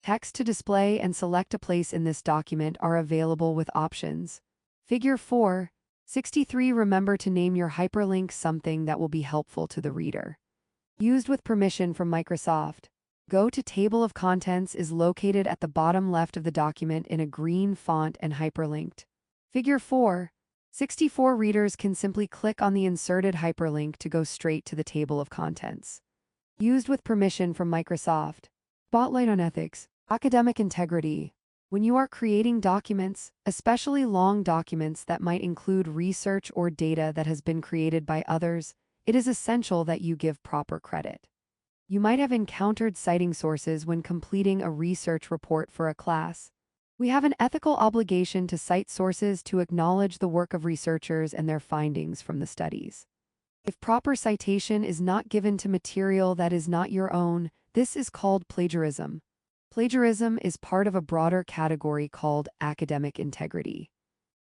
Text to display and select a place in this document are available with options. Figure 4:63. Remember to name your hyperlink something that will be helpful to the reader. Used with permission from Microsoft. Go to Table of Contents is located at the bottom left of the document in a green font and hyperlinked. Figure 4:64. Readers can simply click on the inserted hyperlink to go straight to the table of contents. Used with permission from Microsoft. Spotlight on ethics. Academic integrity. When you are creating documents, especially long documents that might include research or data that has been created by others, it is essential that you give proper credit. You might have encountered citing sources when completing a research report for a class. We have an ethical obligation to cite sources to acknowledge the work of researchers and their findings from the studies. If proper citation is not given to material that is not your own, this is called plagiarism. Plagiarism is part of a broader category called academic integrity.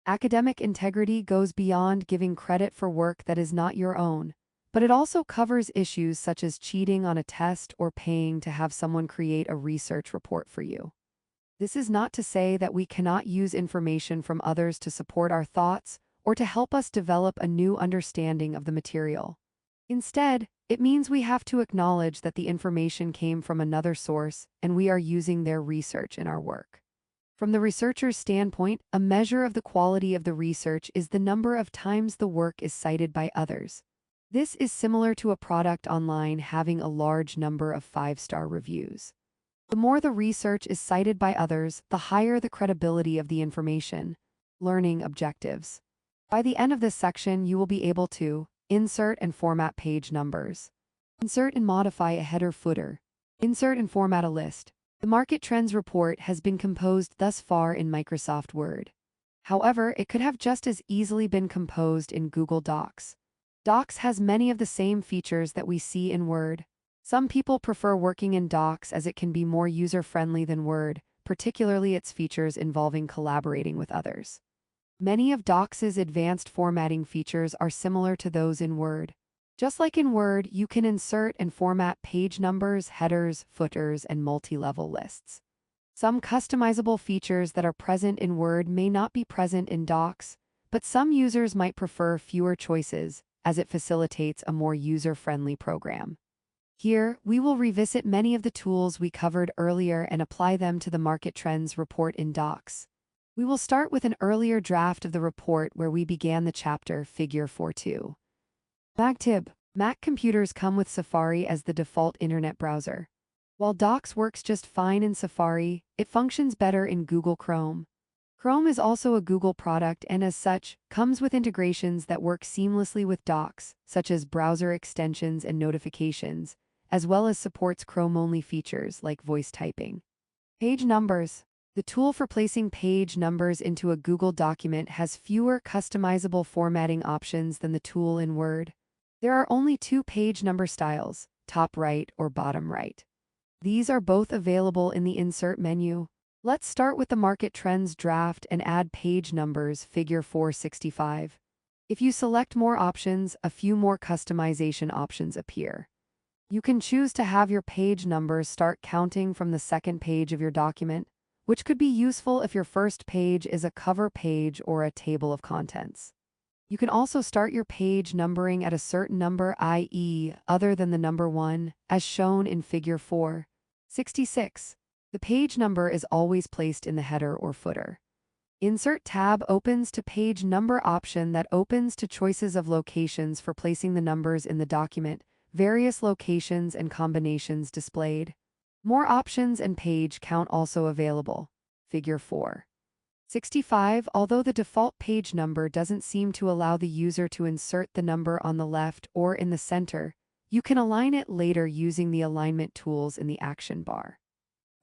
Academic integrity goes beyond giving credit for work that is not your own, but it also covers issues such as cheating on a test or paying to have someone create a research report for you. This is not to say that we cannot use information from others to support our thoughts or to help us develop a new understanding of the material. Instead, it means we have to acknowledge that the information came from another source and we are using their research in our work. From the researcher's standpoint, a measure of the quality of the research is the number of times the work is cited by others. This is similar to a product online having a large number of 5-star reviews. The more the research is cited by others, the higher the credibility of the information. Learning objectives. By the end of this section, you will be able to insert and format page numbers, insert and modify a header/footer, insert and format a list. The Market Trends report has been composed thus far in Microsoft Word. However, it could have just as easily been composed in Google Docs. Docs has many of the same features that we see in Word. Some people prefer working in Docs as it can be more user-friendly than Word, particularly its features involving collaborating with others. Many of Docs' advanced formatting features are similar to those in Word. Just like in Word, you can insert and format page numbers, headers, footers, and multi-level lists. Some customizable features that are present in Word may not be present in Docs, but some users might prefer fewer choices, as it facilitates a more user-friendly program. Here, we will revisit many of the tools we covered earlier and apply them to the Market Trends report in Docs. We will start with an earlier draft of the report where we began the chapter Figure 4.2. Tip: Mac computers come with Safari as the default internet browser. While Docs works just fine in Safari, it functions better in Google Chrome. Chrome is also a Google product and as such, comes with integrations that work seamlessly with Docs, such as browser extensions and notifications, as well as supports Chrome-only features like voice typing. Page numbers. The tool for placing page numbers into a Google document has fewer customizable formatting options than the tool in Word. There are only 2 page number styles, top right or bottom right. These are both available in the Insert menu. Let's start with the Market Trends draft and add page numbers, Figure 465. If you select more options, a few more customization options appear. You can choose to have your page numbers start counting from the second page of your document, which could be useful if your first page is a cover page or a table of contents. You can also start your page numbering at a certain number, i.e., other than the number 1, as shown in Figure 4.66. The page number is always placed in the header or footer. Insert tab opens to page number option that opens to choices of locations for placing the numbers in the document, various locations and combinations displayed. More options and page count also available. Figure 4.65. Although the default page number doesn't seem to allow the user to insert the number on the left or in the center, you can align it later using the alignment tools in the action bar.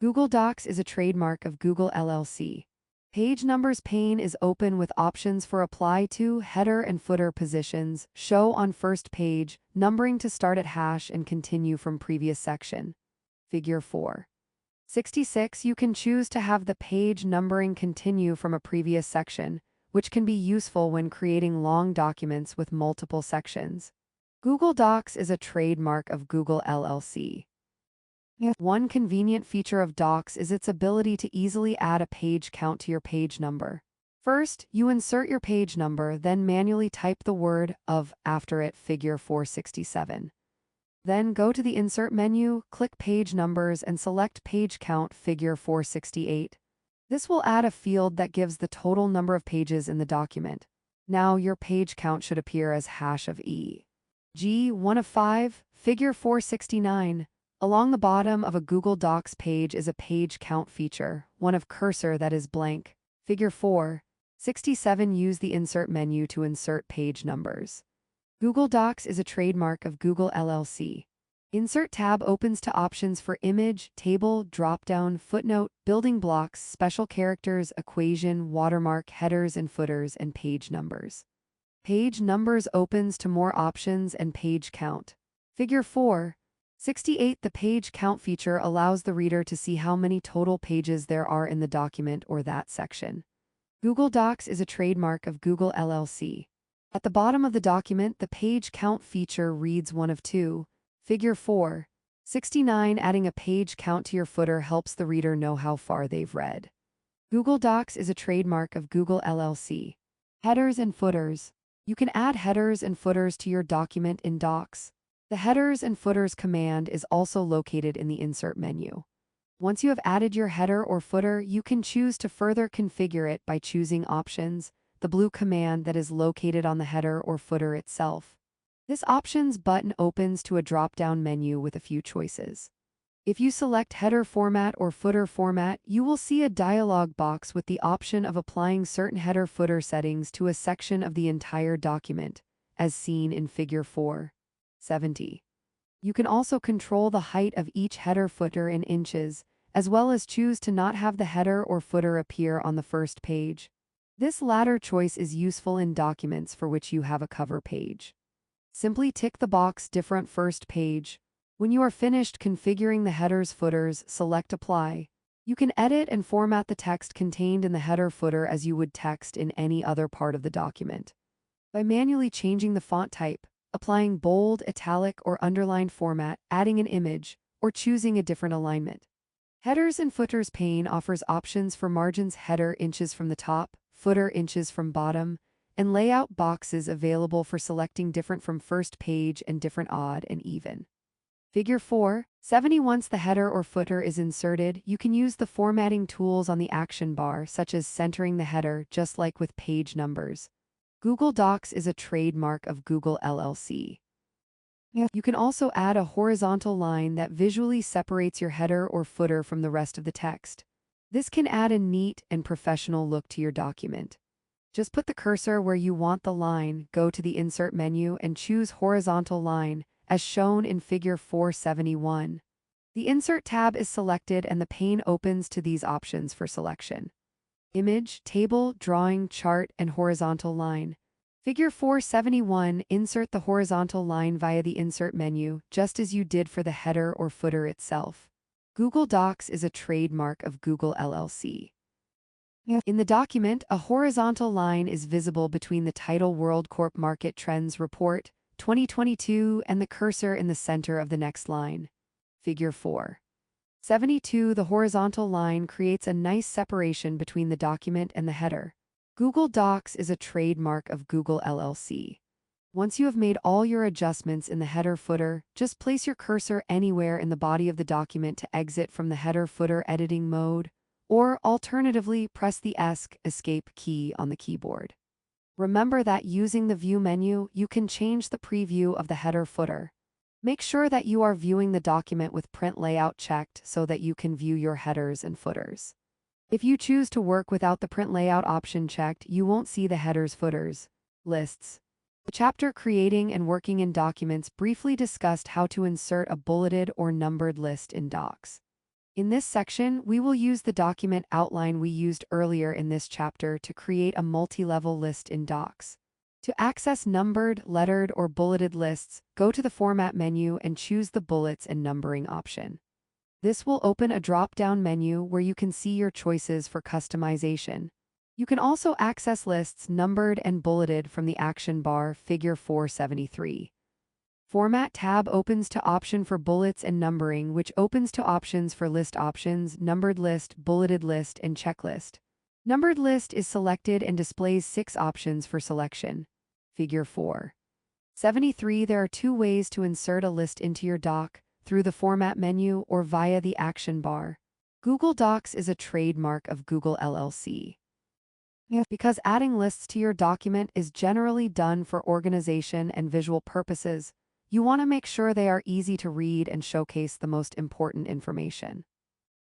Google Docs is a trademark of Google LLC. Page numbers pane is open with options for apply to, header and footer positions, show on first page, numbering to start at hash and continue from previous section. Figure 4.66. You can choose to have the page numbering continue from a previous section, which can be useful when creating long documents with multiple sections. Google Docs is a trademark of Google LLC. One convenient feature of Docs is its ability to easily add a page count to your page number. First, you insert your page number, then manually type the word of after it, Figure 4.67. Then go to the Insert menu, click Page Numbers and select Page Count, Figure 4.68. This will add a field that gives the total number of pages in the document. Now your page count should appear as hash of e.g. 1 of 5, Figure 4.69. Along the bottom of a Google Docs page is a page count feature, one of cursor that is blank. Figure 4.67. Use the Insert menu to insert page numbers. Google Docs is a trademark of Google LLC. Insert tab opens to options for image, table, dropdown, footnote, building blocks, special characters, equation, watermark, headers and footers, and page numbers. Page numbers opens to more options and page count. Figure 4.68. The page count feature allows the reader to see how many total pages there are in the document or that section. Google Docs is a trademark of Google LLC. At the bottom of the document, the page count feature reads 1 of 2. Figure 4.69. Adding a page count to your footer helps the reader know how far they've read. Google Docs is a trademark of Google LLC. Headers and footers. You can add headers and footers to your document in Docs. The Headers and Footers command is also located in the Insert menu. Once you have added your header or footer, you can choose to further configure it by choosing Options, the blue command that is located on the header or footer itself. This Options button opens to a drop-down menu with a few choices. If you select Header Format or Footer Format, you will see a dialog box with the option of applying certain header-footer settings to a section of the entire document, as seen in Figure 4.70. You can also control the height of each header-footer in inches, as well as choose to not have the header or footer appear on the first page. This latter choice is useful in documents for which you have a cover page. Simply tick the box Different First Page. When you are finished configuring the headers/footers, select Apply. You can edit and format the text contained in the header/footer as you would text in any other part of the document. By manually changing the font type, applying bold, italic, or underlined format, adding an image, or choosing a different alignment. Headers and Footers pane offers options for margins: header inches from the top, footer inches from bottom, and layout boxes available for selecting different from first page and different odd and even. Figure 4.70. Once the header or footer is inserted, you can use the formatting tools on the action bar, such as centering the header, just like with page numbers. Google Docs is a trademark of Google LLC. You can also add a horizontal line that visually separates your header or footer from the rest of the text. This can add a neat and professional look to your document. Just put the cursor where you want the line, go to the Insert menu, and choose Horizontal Line, as shown in Figure 4.71. The Insert tab is selected and the pane opens to these options for selection: Image, Table, Drawing, Chart, and Horizontal Line. Figure 4.71. Insert the horizontal line via the Insert menu, just as you did for the header or footer itself. Google Docs is a trademark of Google LLC. In the document, a horizontal line is visible between the title World Corp Market Trends Report 2022 and the cursor in the center of the next line. Figure 4.72. The horizontal line creates a nice separation between the document and the header. Google Docs is a trademark of Google LLC. Once you have made all your adjustments in the header/footer, just place your cursor anywhere in the body of the document to exit from the header/footer editing mode, or alternatively, press the Escape key on the keyboard. Remember that using the View menu, you can change the preview of the header/footer. Make sure that you are viewing the document with Print Layout checked so that you can view your headers and footers. If you choose to work without the Print Layout option checked, you won't see the headers/footers lists. The chapter Creating and Working in Documents briefly discussed how to insert a bulleted or numbered list in Docs. In this section, we will use the document outline we used earlier in this chapter to create a multi-level list in Docs. To access numbered, lettered, or bulleted lists, go to the Format menu and choose the Bullets and Numbering option. This will open a drop-down menu where you can see your choices for customization. You can also access lists numbered and bulleted from the action bar, Figure 4.73. Format tab opens to option for bullets and numbering, which opens to options for list options, numbered list, bulleted list, and checklist. Numbered list is selected and displays 6 options for selection. Figure 4.73. There are 2 ways to insert a list into your doc: through the Format menu or via the action bar. Google Docs is a trademark of Google LLC. Because adding lists to your document is generally done for organization and visual purposes, you want to make sure they are easy to read and showcase the most important information.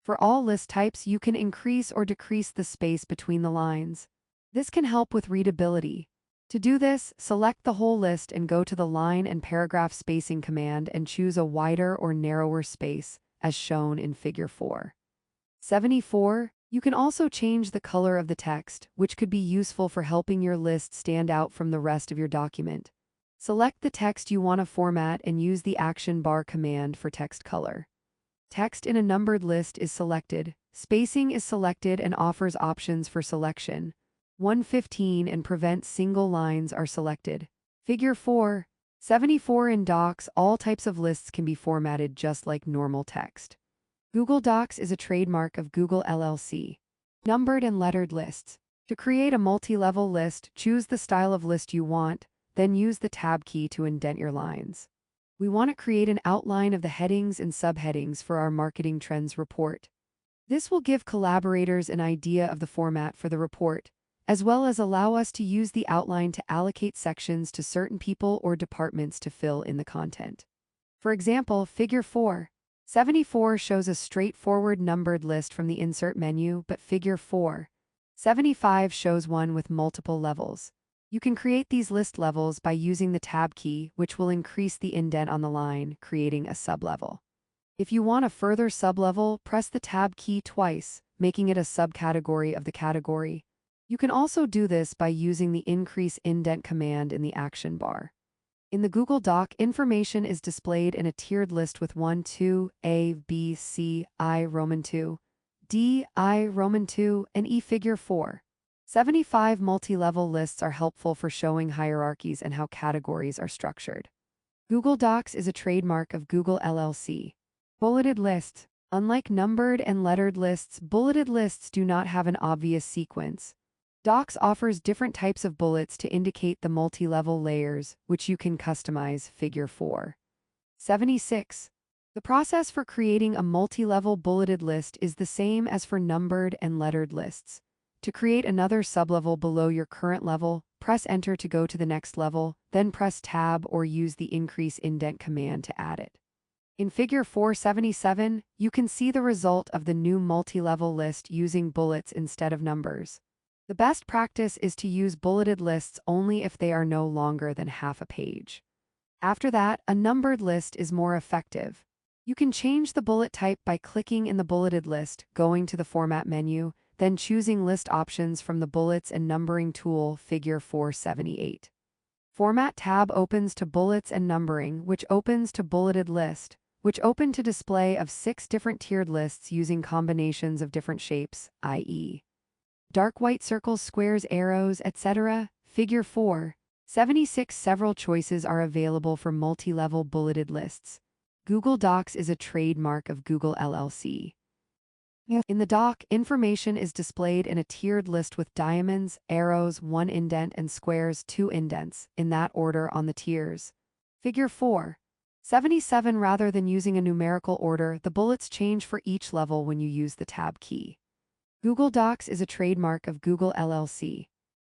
For all list types, you can increase or decrease the space between the lines. This can help with readability. To do this, select the whole list and go to the Line and Paragraph Spacing command and choose a wider or narrower space, as shown in Figure 4.74. You can also change the color of the text, which could be useful for helping your list stand out from the rest of your document. Select the text you want to format and use the action bar command for text color. Text in a numbered list is selected. Spacing is selected and offers options for selection. 115 and prevent single lines are selected. Figure 4. 74 in Docs, all types of lists can be formatted just like normal text. Google Docs is a trademark of Google LLC. Numbered and lettered lists. To create a multi-level list, choose the style of list you want, then use the Tab key to indent your lines. We want to create an outline of the headings and subheadings for our Marketing Trends report. This will give collaborators an idea of the format for the report, as well as allow us to use the outline to allocate sections to certain people or departments to fill in the content. For example, Figure 4. 74 shows a straightforward numbered list from the Insert menu, but Figure 4. 75 shows one with multiple levels. You can create these list levels by using the Tab key, which will increase the indent on the line, creating a sublevel. If you want a further sublevel, press the Tab key twice, making it a subcategory of the category. You can also do this by using the Increase Indent command in the action bar. In the Google Doc, information is displayed in a tiered list with 1, 2, A, B, C, I, Roman 2, D, I, Roman 2, and E. Figure 4. 75 multi-level lists are helpful for showing hierarchies and how categories are structured. Google Docs is a trademark of Google LLC. Bulleted lists. Unlike numbered and lettered lists, bulleted lists do not have an obvious sequence. Docs offers different types of bullets to indicate the multi-level layers, which you can customize. Figure 4. 76. The process for creating a multi-level bulleted list is the same as for numbered and lettered lists. To create another sublevel below your current level, press Enter to go to the next level, then press Tab or use the Increase Indent command to add it. In Figure 477, you can see the result of the new multi-level list using bullets instead of numbers. The best practice is to use bulleted lists only if they are no longer than half a page. After that, a numbered list is more effective. You can change the bullet type by clicking in the bulleted list, going to the Format menu, then choosing List options from the Bullets and Numbering tool. Figure 478. Format tab opens to Bullets and Numbering, which opens to Bulleted List, which open to display of 6 different tiered lists using combinations of different shapes, i.e. dark white circles, squares, arrows, etc. Figure 4. 76. Several choices are available for multi-level bulleted lists. Google Docs is a trademark of Google LLC. In the doc, information is displayed in a tiered list with diamonds, arrows, 1 indent, and squares, 2 indents, in that order on the tiers. Figure 4. 77. Rather than using a numerical order, the bullets change for each level when you use the Tab key. Google Docs is a trademark of Google LLC.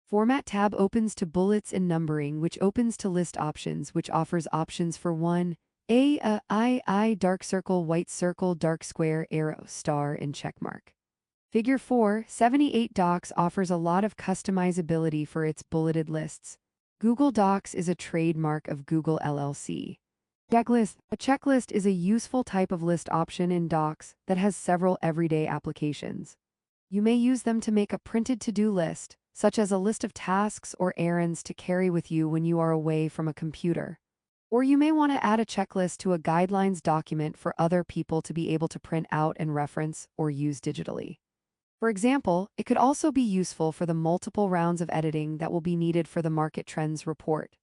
Format tab opens to Bullets and Numbering, which opens to List options, which offers options for 1, I, dark circle, white circle, dark square, arrow, star, and checkmark. Figure 4. 78. Docs offers a lot of customizability for its bulleted lists. Google Docs is a trademark of Google LLC. Checklist. A checklist is a useful type of list option in Docs that has several everyday applications. You may use them to make a printed to-do list, such as a list of tasks or errands to carry with you when you are away from a computer. Or you may want to add a checklist to a guidelines document for other people to be able to print out and reference or use digitally. For example, it could also be useful for the multiple rounds of editing that will be needed for the Market Trends report.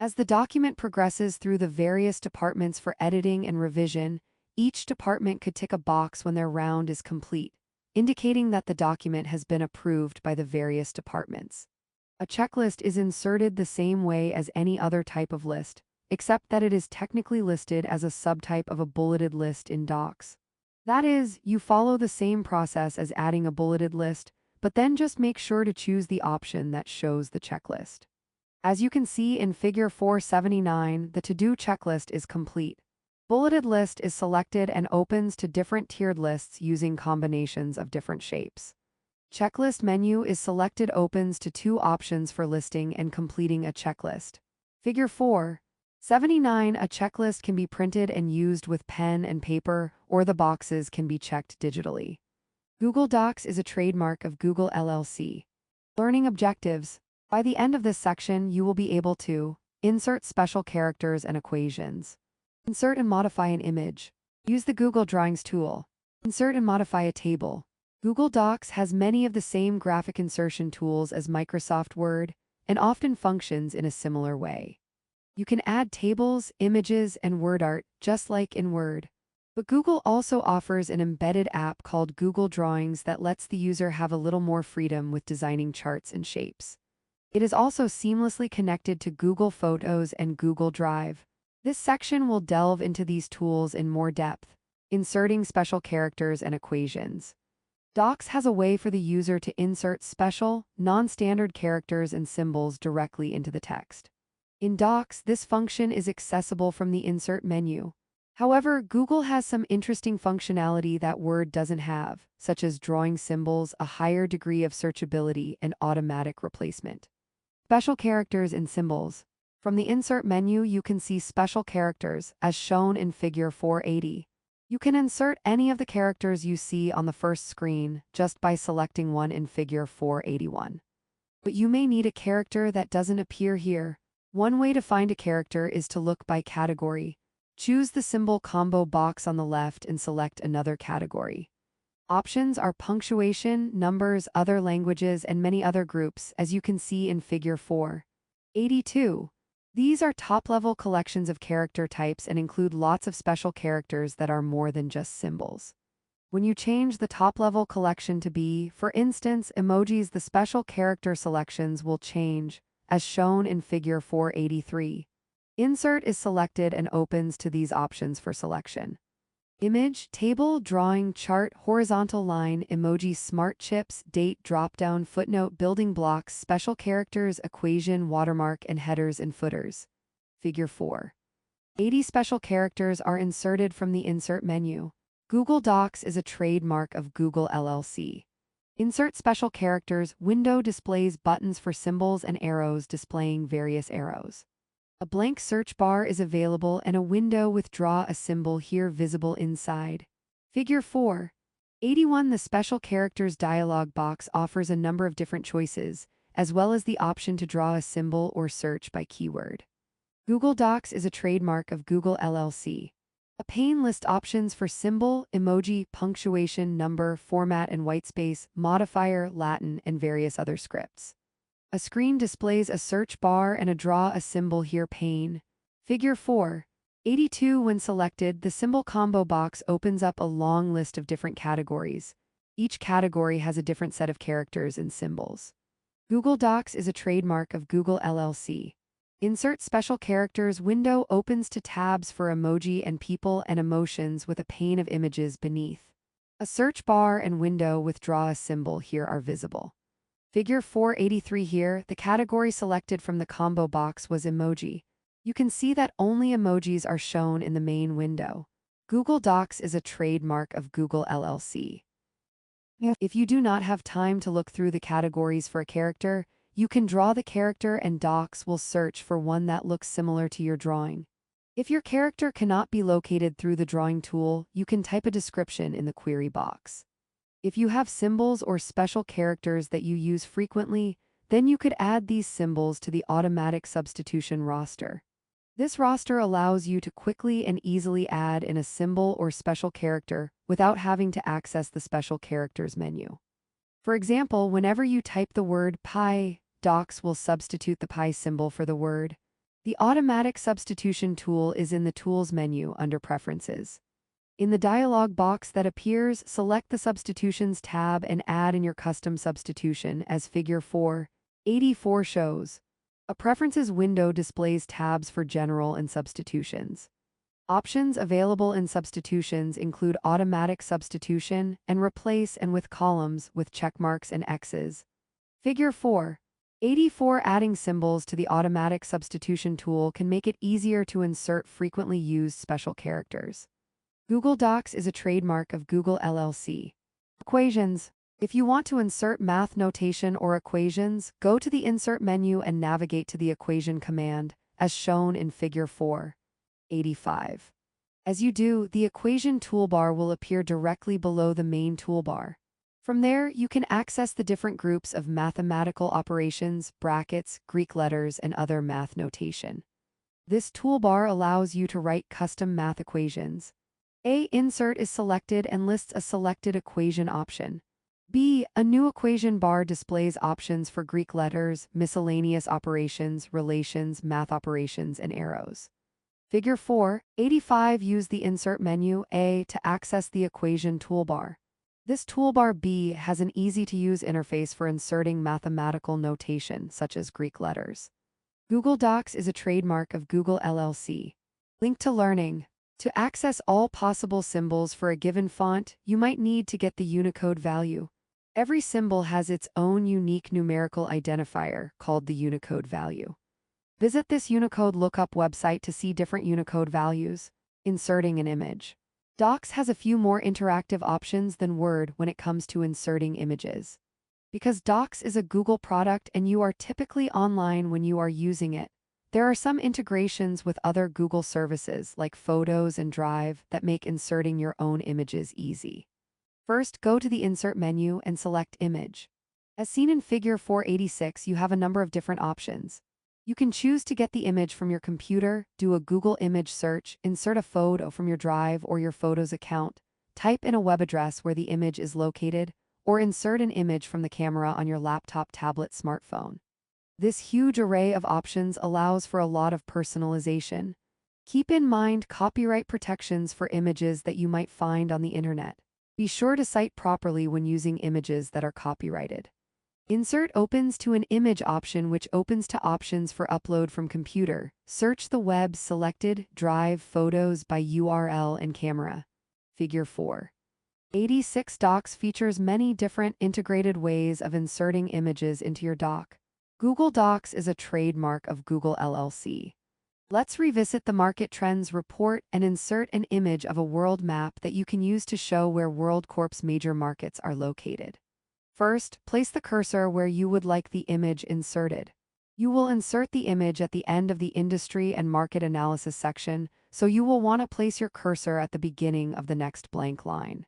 As the document progresses through the various departments for editing and revision, each department could tick a box when their round is complete, indicating that the document has been approved by the various departments. A checklist is inserted the same way as any other type of list, except that it is technically listed as a subtype of a bulleted list in Docs. That is, you follow the same process as adding a bulleted list, but then just make sure to choose the option that shows the checklist. As you can see in Figure 479, the to-do checklist is complete. Bulleted list is selected and opens to different tiered lists using combinations of different shapes. Checklist menu is selected, opens to 2 options for listing and completing a checklist. Figure 479. A checklist can be printed and used with pen and paper, or the boxes can be checked digitally. Google Docs is a trademark of Google LLC. Learning objectives. By the end of this section, you will be able to insert special characters and equations, insert and modify an image, use the Google Drawings tool, insert and modify a table. Google Docs has many of the same graphic insertion tools as Microsoft Word and often functions in a similar way. You can add tables, images, and word art just like in Word. But Google also offers an embedded app called Google Drawings that lets the user have a little more freedom with designing charts and shapes. It is also seamlessly connected to Google Photos and Google Drive. This section will delve into these tools in more depth, inserting special characters and equations. Docs has a way for the user to insert special, non-standard characters and symbols directly into the text. In Docs, this function is accessible from the Insert menu. However, Google has some interesting functionality that Word doesn't have, such as drawing symbols, a higher degree of searchability, and automatic replacement. Special characters and symbols. From the Insert menu, you can see special characters, as shown in Figure 480. You can insert any of the characters you see on the first screen just by selecting one in Figure 481. But you may need a character that doesn't appear here. One way to find a character is to look by category. Choose the symbol combo box on the left and select another category. Options are punctuation, numbers, other languages, and many other groups, as you can see in Figure 482. These are top-level collections of character types and include lots of special characters that are more than just symbols. When you change the top-level collection to be, for instance, emojis, the special character selections will change, as shown in Figure 483. Insert is selected and opens to these options for selection. Image, table, drawing, chart, horizontal line, emoji, smart chips, date, dropdown, footnote, building blocks, special characters, equation, watermark, and headers and footers. Figure 480 special characters are inserted from the Insert menu. Google Docs is a trademark of Google LLC. Insert special characters window displays buttons for symbols and arrows displaying various arrows. A blank search bar is available and a window with draw a symbol here visible inside. Figure 481. The special characters dialog box offers a number of different choices, as well as the option to draw a symbol or search by keyword. Google Docs is a trademark of Google LLC. A pane lists options for symbol, emoji, punctuation, number, format, and whitespace, modifier, Latin, and various other scripts. A screen displays a search bar and a draw a symbol here pane. Figure 482. When selected, the symbol combo box opens up a long list of different categories. Each category has a different set of characters and symbols. Google Docs is a trademark of Google LLC. Insert special characters window opens to tabs for emoji and people and emotions with a pane of images beneath. A search bar and window with draw a symbol here are visible. Figure 483 here, the category selected from the combo box was emoji. You can see that only emojis are shown in the main window. Google Docs is a trademark of Google LLC. If you do not have time to look through the categories for a character, you can draw the character and Docs will search for one that looks similar to your drawing. If your character cannot be located through the drawing tool, you can type a description in the query box. If you have symbols or special characters that you use frequently, then you could add these symbols to the automatic substitution roster. This roster allows you to quickly and easily add in a symbol or special character without having to access the special characters menu. For example, whenever you type the word pi, Docs will substitute the pi symbol for the word. The automatic substitution tool is in the Tools menu under Preferences. In the dialog box that appears, select the Substitutions tab and add in your custom substitution as Figure 484 shows. A Preferences window displays tabs for general and substitutions. Options available in substitutions include automatic substitution and replace and with columns with checkmarks and X's. Figure 484. Adding symbols to the automatic substitution tool can make it easier to insert frequently used special characters. Google Docs is a trademark of Google LLC. Equations. If you want to insert math notation or equations, go to the Insert menu and navigate to the Equation command, as shown in Figure 485. As you do, the Equation toolbar will appear directly below the main toolbar. From there, you can access the different groups of mathematical operations, brackets, Greek letters, and other math notation. This toolbar allows you to write custom math equations. A. Insert is selected and lists a selected equation option. B. A new equation bar displays options for Greek letters, miscellaneous operations, relations, math operations, and arrows. Figure 4.85 Use the Insert menu A to access the equation toolbar. This toolbar B has an easy-to-use interface for inserting mathematical notation, such as Greek letters. Google Docs is a trademark of Google LLC. Link to Learning. To access all possible symbols for a given font, you might need to get the Unicode value. Every symbol has its own unique numerical identifier, called the Unicode value. Visit this Unicode lookup website to see different Unicode values. Inserting an image. Docs has a few more interactive options than Word when it comes to inserting images. Because Docs is a Google product and you are typically online when you are using it, there are some integrations with other Google services like Photos and Drive that make inserting your own images easy. First, go to the Insert menu and select Image. As seen in Figure 486, you have a number of different options. You can choose to get the image from your computer, do a Google image search, insert a photo from your Drive or your Photos account, type in a web address where the image is located, or insert an image from the camera on your laptop, tablet, smartphone. This huge array of options allows for a lot of personalization. Keep in mind copyright protections for images that you might find on the internet. Be sure to cite properly when using images that are copyrighted. Insert opens to an image option which opens to options for upload from computer. Search the web selected, Drive, Photos by URL and camera. Figure 4.86 Docs features many different integrated ways of inserting images into your doc. Google Docs is a trademark of Google LLC. Let's revisit the Market Trends report and insert an image of a world map that you can use to show where WorldCorp's major markets are located. First, place the cursor where you would like the image inserted. You will insert the image at the end of the Industry and Market Analysis section, so you will want to place your cursor at the beginning of the next blank line.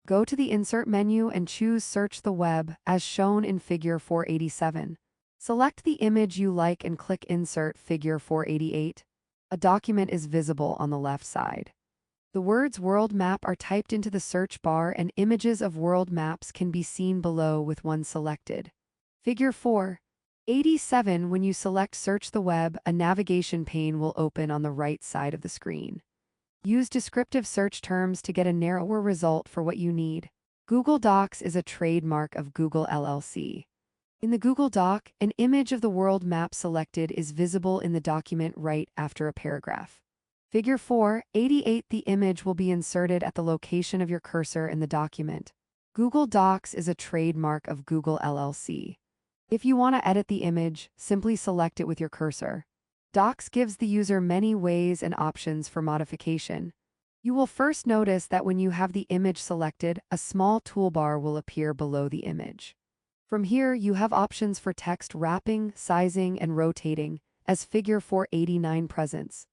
Go to the Insert menu and choose Search the Web, as shown in Figure 487. Select the image you like and click Insert. Figure 488. A document is visible on the left side. The words World Map are typed into the search bar and images of world maps can be seen below with one selected. Figure 4.87 When you select Search the Web, a navigation pane will open on the right side of the screen. Use descriptive search terms to get a narrower result for what you need. Google Docs is a trademark of Google LLC. In the Google Doc, an image of the world map selected is visible in the document right after a paragraph. Figure 4.88 The image will be inserted at the location of your cursor in the document. Google Docs is a trademark of Google LLC. If you want to edit the image, simply select it with your cursor. Docs gives the user many ways and options for modification. You will first notice that when you have the image selected, a small toolbar will appear below the image. From here, you have options for text wrapping, sizing, and rotating, as Figure 489 presents.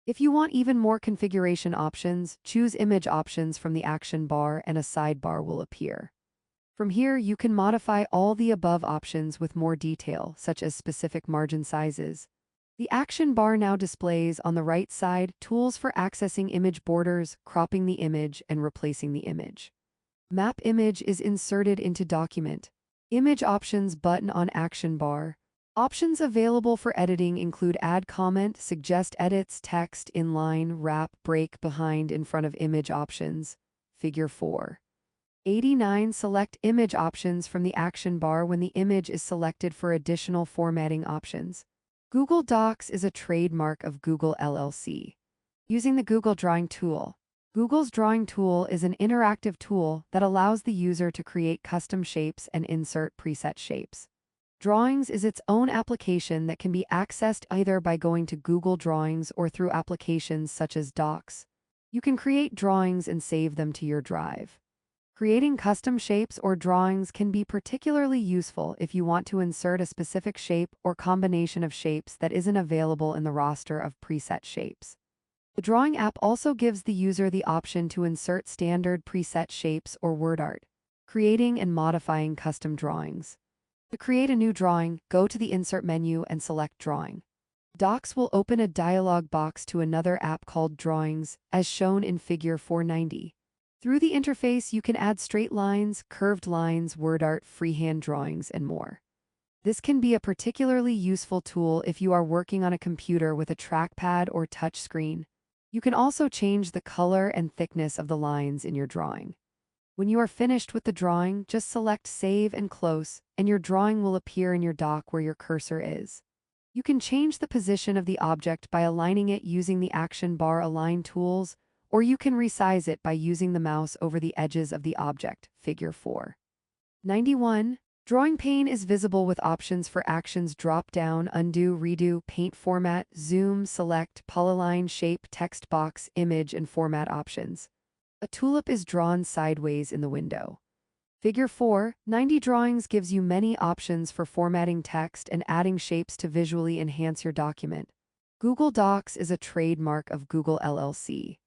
If you want even more configuration options, choose Image Options from the action bar and a sidebar will appear. From here, you can modify all the above options with more detail, such as specific margin sizes. The action bar now displays on the right side tools for accessing image borders, cropping the image, and replacing the image. Map image is inserted into document. Image Options button on action bar. Options available for editing include Add Comment, Suggest Edits, Text, Inline, Wrap, Break, Behind, in front of Image Options. Figure 4.89 Select Image Options from the action bar when the image is selected for additional formatting options. Google Docs is a trademark of Google LLC. Using the Google Drawing Tool. Google's Drawing Tool is an interactive tool that allows the user to create custom shapes and insert preset shapes. Drawings is its own application that can be accessed either by going to Google Drawings or through applications such as Docs. You can create drawings and save them to your Drive. Creating custom shapes or drawings can be particularly useful if you want to insert a specific shape or combination of shapes that isn't available in the roster of preset shapes. The Drawing app also gives the user the option to insert standard preset shapes or word art. Creating and modifying custom drawings. To create a new drawing, go to the Insert menu and select Drawing. Docs will open a dialog box to another app called Drawings, as shown in Figure 490. Through the interface, you can add straight lines, curved lines, word art, freehand drawings, and more. This can be a particularly useful tool if you are working on a computer with a trackpad or touch screen. You can also change the color and thickness of the lines in your drawing. When you are finished with the drawing, just select Save and Close, and your drawing will appear in your dock where your cursor is. You can change the position of the object by aligning it using the Action Bar Align tools, or you can resize it by using the mouse over the edges of the object, Figure 491. Drawing pane is visible with options for actions drop-down, undo, redo, paint format, zoom, select, polyline, shape, text box, image, and format options. A tulip is drawn sideways in the window. Figure 490 Drawings gives you many options for formatting text and adding shapes to visually enhance your document. Google Docs is a trademark of Google LLC.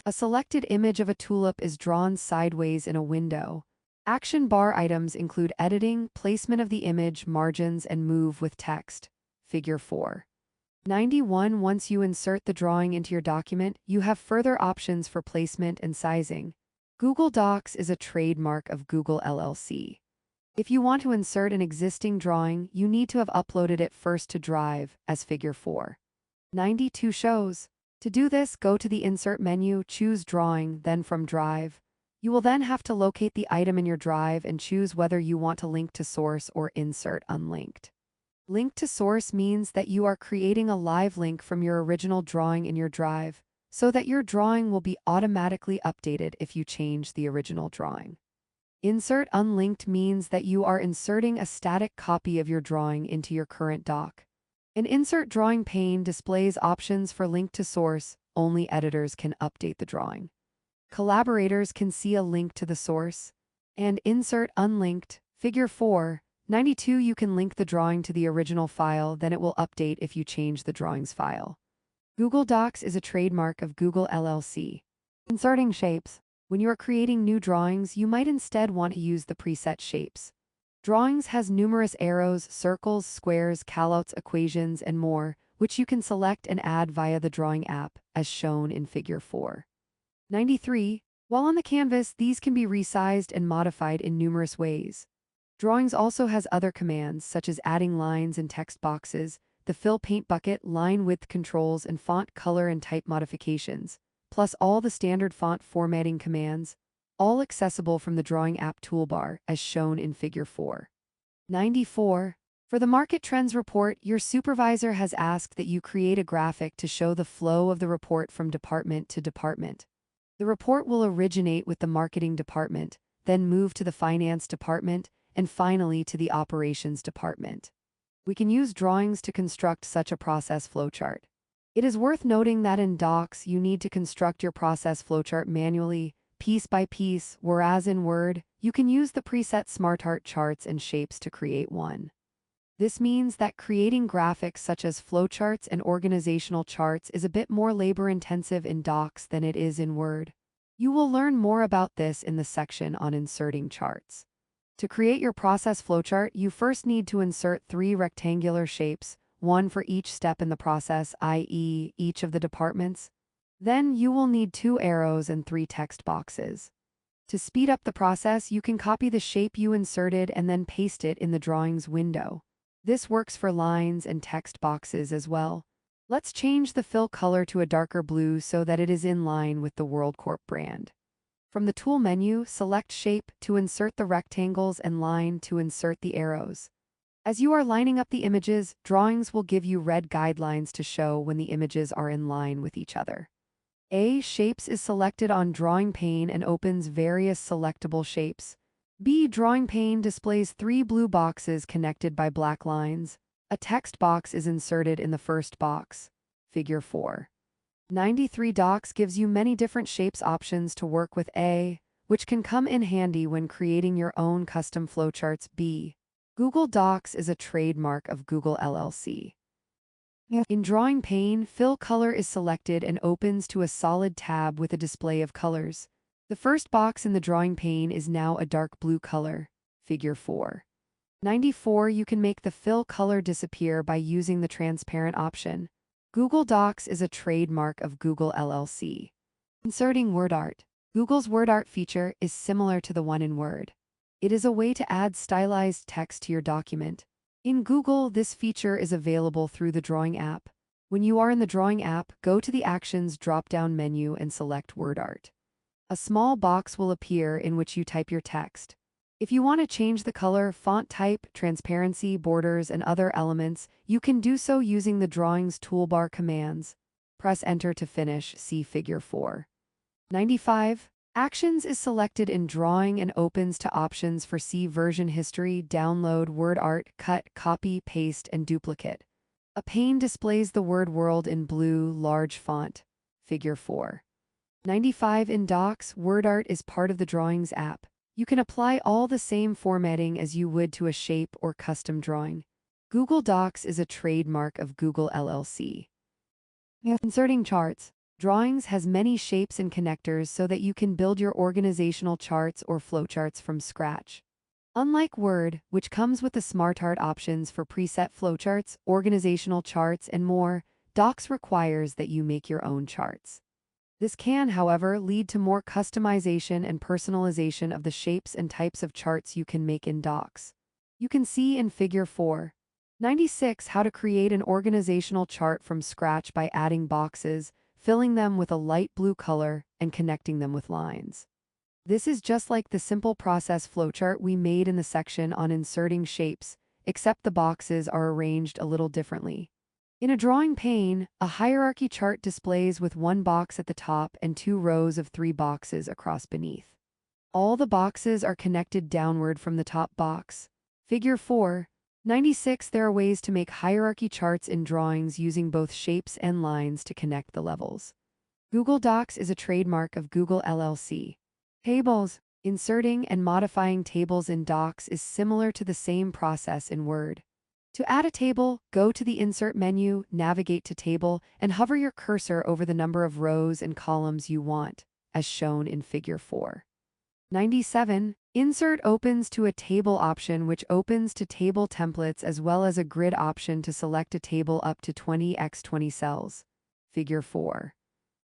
A selected image of a tulip is drawn sideways in a window. Action bar items include editing, placement of the image, margins, and move with text. Figure 491. Once you insert the drawing into your document, you have further options for placement and sizing. Google Docs is a trademark of Google LLC. If you want to insert an existing drawing, you need to have uploaded it first to Drive, as Figure 492 shows. To do this, go to the Insert menu, choose Drawing, then from Drive. You will then have to locate the item in your drive and choose whether you want to link to source or insert unlinked. Link to source means that you are creating a live link from your original drawing in your drive, so that your drawing will be automatically updated if you change the original drawing. Insert unlinked means that you are inserting a static copy of your drawing into your current doc. An insert drawing pane displays options for link to source. Only editors can update the drawing. Collaborators can see a link to the source. And insert unlinked. Figure 492 You can link the drawing to the original file, then it will update if you change the drawing's file. Google Docs is a trademark of Google LLC. Inserting shapes. When you are creating new drawings, you might instead want to use the preset shapes. Drawings has numerous arrows, circles, squares, callouts, equations, and more, which you can select and add via the Drawing app, as shown in Figure 493. While on the canvas, these can be resized and modified in numerous ways. Drawings also has other commands, such as adding lines and text boxes, the fill paint bucket, line width controls, and font color and type modifications, plus all the standard font formatting commands, all accessible from the Drawing app toolbar, as shown in Figure 494. For the Market Trends Report, your supervisor has asked that you create a graphic to show the flow of the report from department to department. The report will originate with the marketing department, then move to the finance department, and finally to the operations department. We can use drawings to construct such a process flowchart. It is worth noting that in Docs, you need to construct your process flowchart manually, piece by piece, whereas in Word, you can use the preset SmartArt charts and shapes to create one. This means that creating graphics such as flowcharts and organizational charts is a bit more labor-intensive in Docs than it is in Word. You will learn more about this in the section on inserting charts. To create your process flowchart, you first need to insert 3 rectangular shapes, one for each step in the process, i.e., each of the departments. Then you will need 2 arrows and 3 text boxes. To speed up the process, you can copy the shape you inserted and then paste it in the Drawings window. This works for lines and text boxes as well. Let's change the fill color to a darker blue so that it is in line with the WorldCorp brand. From the Tool menu, select Shape to insert the rectangles and Line to insert the arrows. As you are lining up the images, Drawings will give you red guidelines to show when the images are in line with each other. A. Shapes is selected on Drawing pane and opens various selectable shapes. B. Drawing pane displays 3 blue boxes connected by black lines. A text box is inserted in the first box. Figure 493 Docs gives you many different shapes options to work with. A, which can come in handy when creating your own custom flowcharts. B. Google Docs is a trademark of Google LLC. In Drawing pane, Fill Color is selected and opens to a solid tab with a display of colors. The first box in the drawing pane is now a dark blue color. Figure 4. 94. You can make the fill color disappear by using the transparent option. Google Docs is a trademark of Google LLC. Inserting word art. Google's word art feature is similar to the one in Word. It is a way to add stylized text to your document. In Google, this feature is available through the Drawing app. When you are in the Drawing app, go to the Actions drop-down menu and select Word Art. A small box will appear in which you type your text. If you want to change the color, font type, transparency, borders, and other elements, you can do so using the Drawings toolbar commands. Press Enter to finish. See Figure 4. 95. Actions is selected in Drawing and opens to options for see version history, download, word art, cut, copy, paste, and duplicate. A pane displays the word world in blue, large font. Figure 4. 95. In Docs, word art is part of the Drawings app. You can apply all the same formatting as you would to a shape or custom drawing. Google Docs is a trademark of Google LLC. Inserting charts. Drawings has many shapes and connectors so that you can build your organizational charts or flowcharts from scratch. Unlike Word, which comes with the SmartArt options for preset flowcharts, organizational charts, and more, Docs requires that you make your own charts. This can, however, lead to more customization and personalization of the shapes and types of charts you can make in Docs. You can see in Figure 4. 96 how to create an organizational chart from scratch by adding boxes, filling them with a light blue color, and connecting them with lines. This is just like the simple process flowchart we made in the section on inserting shapes, except the boxes are arranged a little differently. In a drawing pane, a hierarchy chart displays with one box at the top and 2 rows of 3 boxes across beneath. All the boxes are connected downward from the top box. Figure 4. 96 There are ways to make hierarchy charts in drawings using both shapes and lines to connect the levels. Google Docs is a trademark of Google LLC. Tables. Inserting and modifying tables in Docs is similar to the same process in Word. To add a table, go to the Insert menu, navigate to Table, and hover your cursor over the number of rows and columns you want, as shown in Figure 4. 97. Insert opens to a table option which opens to table templates as well as a grid option to select a table up to 20x20 cells. Figure 4.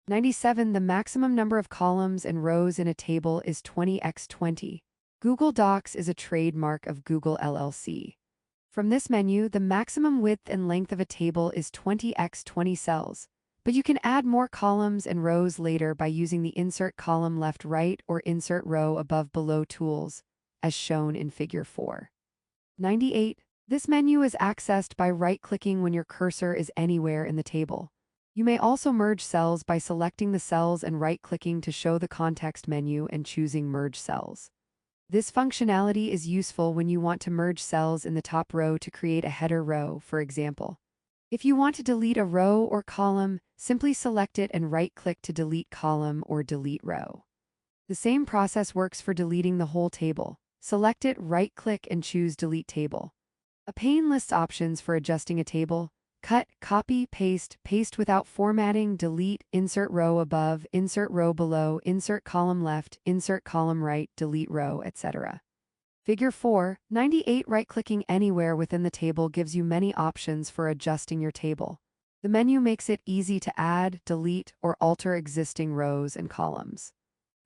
97. The maximum number of columns and rows in a table is 20x20. Google Docs is a trademark of Google LLC. From this menu, the maximum width and length of a table is 20x20 cells, but you can add more columns and rows later by using the Insert Column Left-Right or Insert Row Above-Below tools, as shown in Figure 4. 98. This menu is accessed by right-clicking when your cursor is anywhere in the table. You may also merge cells by selecting the cells and right-clicking to show the context menu and choosing Merge Cells. This functionality is useful when you want to merge cells in the top row to create a header row, for example. If you want to delete a row or column, simply select it and right-click to delete column or delete row. The same process works for deleting the whole table. Select it, right-click, and choose Delete Table. A pane lists options for adjusting a table: cut, copy, paste, paste without formatting, delete, insert row above, insert row below, insert column left, insert column right, delete row, etc. Figure 4. 98 Right-clicking anywhere within the table gives you many options for adjusting your table. The menu makes it easy to add, delete, or alter existing rows and columns.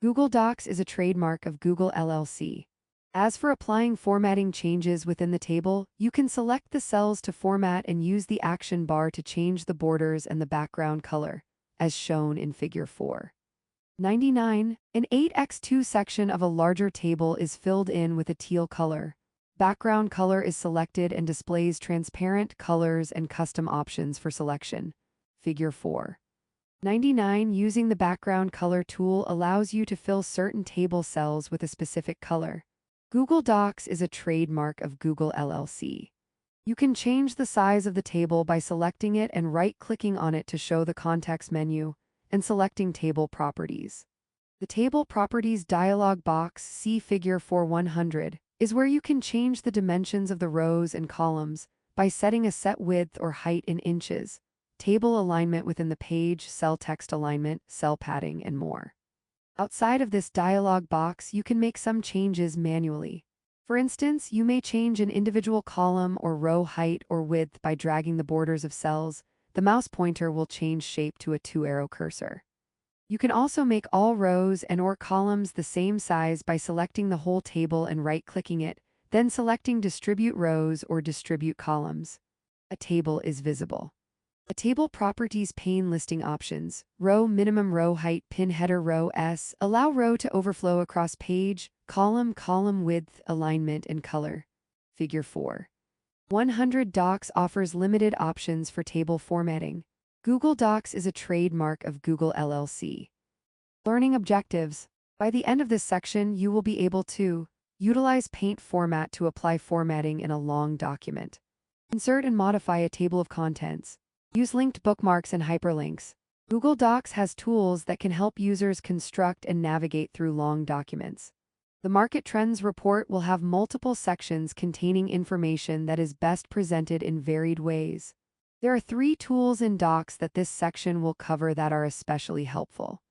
Google Docs is a trademark of Google LLC. As for applying formatting changes within the table, you can select the cells to format and use the action bar to change the borders and the background color, as shown in Figure 4. 99. An 8x2 section of a larger table is filled in with a teal color. Background color is selected and displays transparent colors and custom options for selection. Figure 4. 99. Using the background color tool allows you to fill certain table cells with a specific color. Google Docs is a trademark of Google LLC. You can change the size of the table by selecting it and right-clicking on it to show the context menu, and selecting Table Properties. The Table Properties dialog box, see Figure 4 is where you can change the dimensions of the rows and columns by setting a set width or height in inches, table alignment within the page, cell text alignment, cell padding, and more. Outside of this dialog box, you can make some changes manually. For instance, you may change an individual column or row height or width by dragging the borders of cells. The mouse pointer will change shape to a two-arrow cursor. You can also make all rows and/or columns the same size by selecting the whole table and right-clicking it, then selecting Distribute Rows or Distribute Columns. A table is visible. A table properties pane listing options. Row minimum row height pin header row S. Allow row to overflow across page, column width, alignment, and color. Figure 4. 100 Docs offers limited options for table formatting. Google Docs is a trademark of Google LLC. Learning objectives. By the end of this section, you will be able to utilize Paint format to apply formatting in a long document. Insert and modify a table of contents. Use linked bookmarks and hyperlinks. Google Docs has tools that can help users construct and navigate through long documents. The Market Trends report will have multiple sections containing information that is best presented in varied ways. There are 3 tools in Docs that this section will cover that are especially helpful.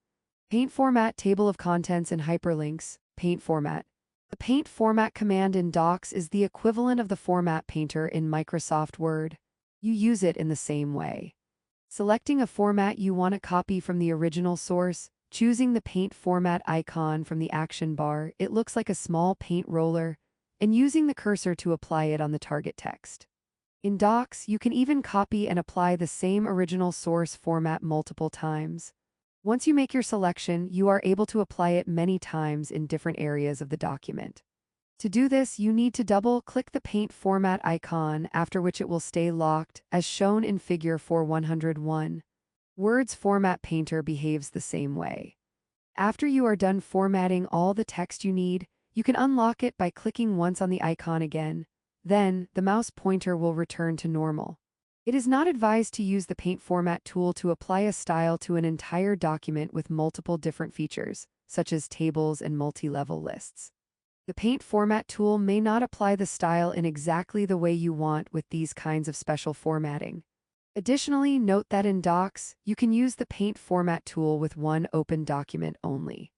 Paint format, table of contents, and hyperlinks. Paint format. The Paint format command in Docs is the equivalent of the Format Painter in Microsoft Word. You use it in the same way. Selecting a format you want to copy from the original source, choosing the Paint format icon from the action bar, it looks like a small paint roller, and using the cursor to apply it on the target text. In Docs, you can even copy and apply the same original source format multiple times. Once you make your selection, you are able to apply it many times in different areas of the document. To do this, you need to double-click the Paint format icon, after which it will stay locked, as shown in Figure 401. Word's Format Painter behaves the same way. After you are done formatting all the text you need, you can unlock it by clicking once on the icon again. Then, the mouse pointer will return to normal. It is not advised to use the Paint format tool to apply a style to an entire document with multiple different features, such as tables and multi-level lists. The Paint format tool may not apply the style in exactly the way you want with these kinds of special formatting. Additionally, note that in Docs, you can use the Paint format tool with one open document only.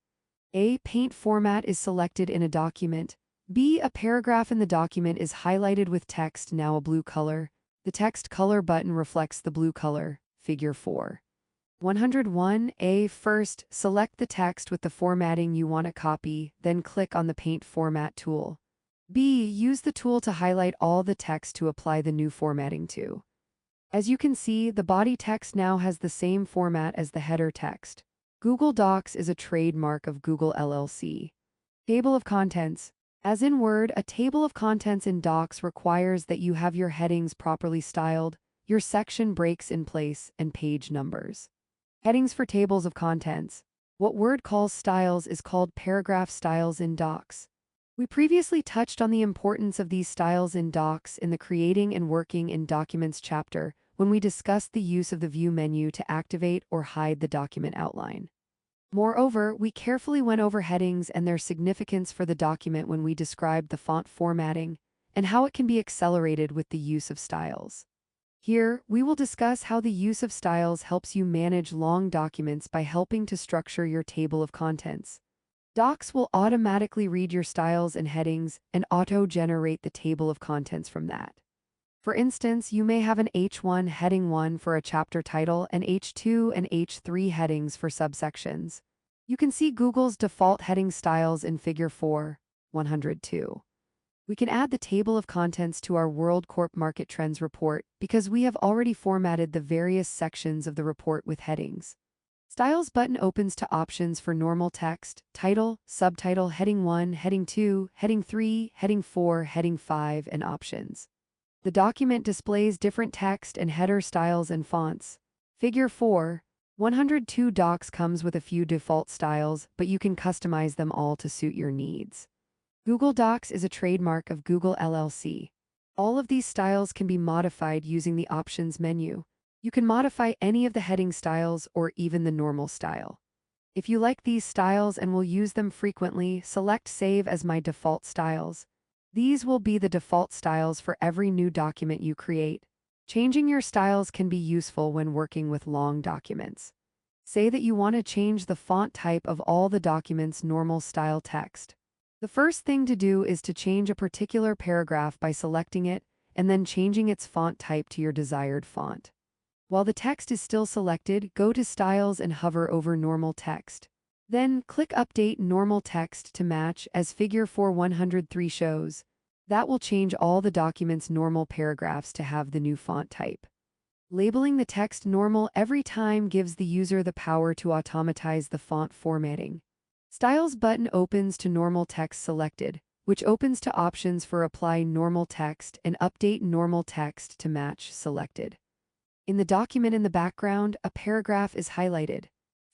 A. Paint format is selected in a document. B. A paragraph in the document is highlighted with text, now a blue color. The text color button reflects the blue color. Figure 4. 101. A. First, select the text with the formatting you want to copy, then click on the Paint format tool. B. Use the tool to highlight all the text to apply the new formatting to. As you can see, the body text now has the same format as the header text. Google Docs is a trademark of Google LLC. Table of contents. As in Word, a table of contents in Docs requires that you have your headings properly styled, your section breaks in place, and page numbers. Headings for tables of contents. What Word calls styles is called paragraph styles in Docs. We previously touched on the importance of these styles in Docs in the Creating and Working in Documents chapter when we discussed the use of the View menu to activate or hide the document outline. Moreover, we carefully went over headings and their significance for the document when we described the font formatting and how it can be accelerated with the use of styles. Here, we will discuss how the use of styles helps you manage long documents by helping to structure your table of contents. Docs will automatically read your styles and headings and auto-generate the table of contents from that. For instance, you may have an H1 heading 1 for a chapter title and H2 and H3 headings for subsections. You can see Google's default heading styles in Figure 4, 102. We can add the table of contents to our World Corp Market Trends report because we have already formatted the various sections of the report with headings. Styles button opens to options for normal text, title, subtitle, heading 1, heading 2, heading 3, heading 4, heading 5, and options. The document displays different text and header styles and fonts. Figure 4, 102 Docs comes with a few default styles, but you can customize them all to suit your needs. Google Docs is a trademark of Google LLC. All of these styles can be modified using the Options menu. You can modify any of the heading styles or even the normal style. If you like these styles and will use them frequently, select Save as My Default Styles. These will be the default styles for every new document you create. Changing your styles can be useful when working with long documents. Say that you want to change the font type of all the document's normal style text. The first thing to do is to change a particular paragraph by selecting it and then changing its font type to your desired font. While the text is still selected, go to Styles and hover over Normal Text. Then click Update Normal Text to match as Figure 4-103 shows. That will change all the document's normal paragraphs to have the new font type. Labeling the text normal every time gives the user the power to automatize the font formatting. Styles button opens to Normal Text selected, which opens to options for Apply Normal Text and Update Normal Text to match selected. In the document in the background, a paragraph is highlighted.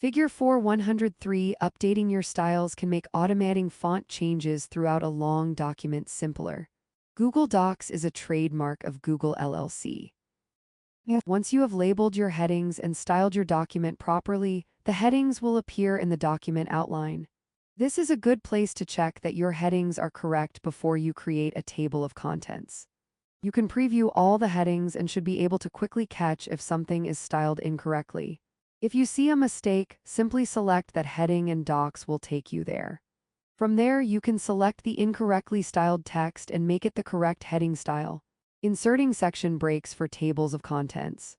Figure 4-103 Updating your styles can make automating font changes throughout a long document simpler. Google Docs is a trademark of Google LLC. Once you have labeled your headings and styled your document properly, the headings will appear in the document outline. This is a good place to check that your headings are correct before you create a table of contents. You can preview all the headings and should be able to quickly catch if something is styled incorrectly. If you see a mistake, simply select that heading and Docs will take you there. From there, you can select the incorrectly styled text and make it the correct heading style. Inserting section breaks for tables of contents.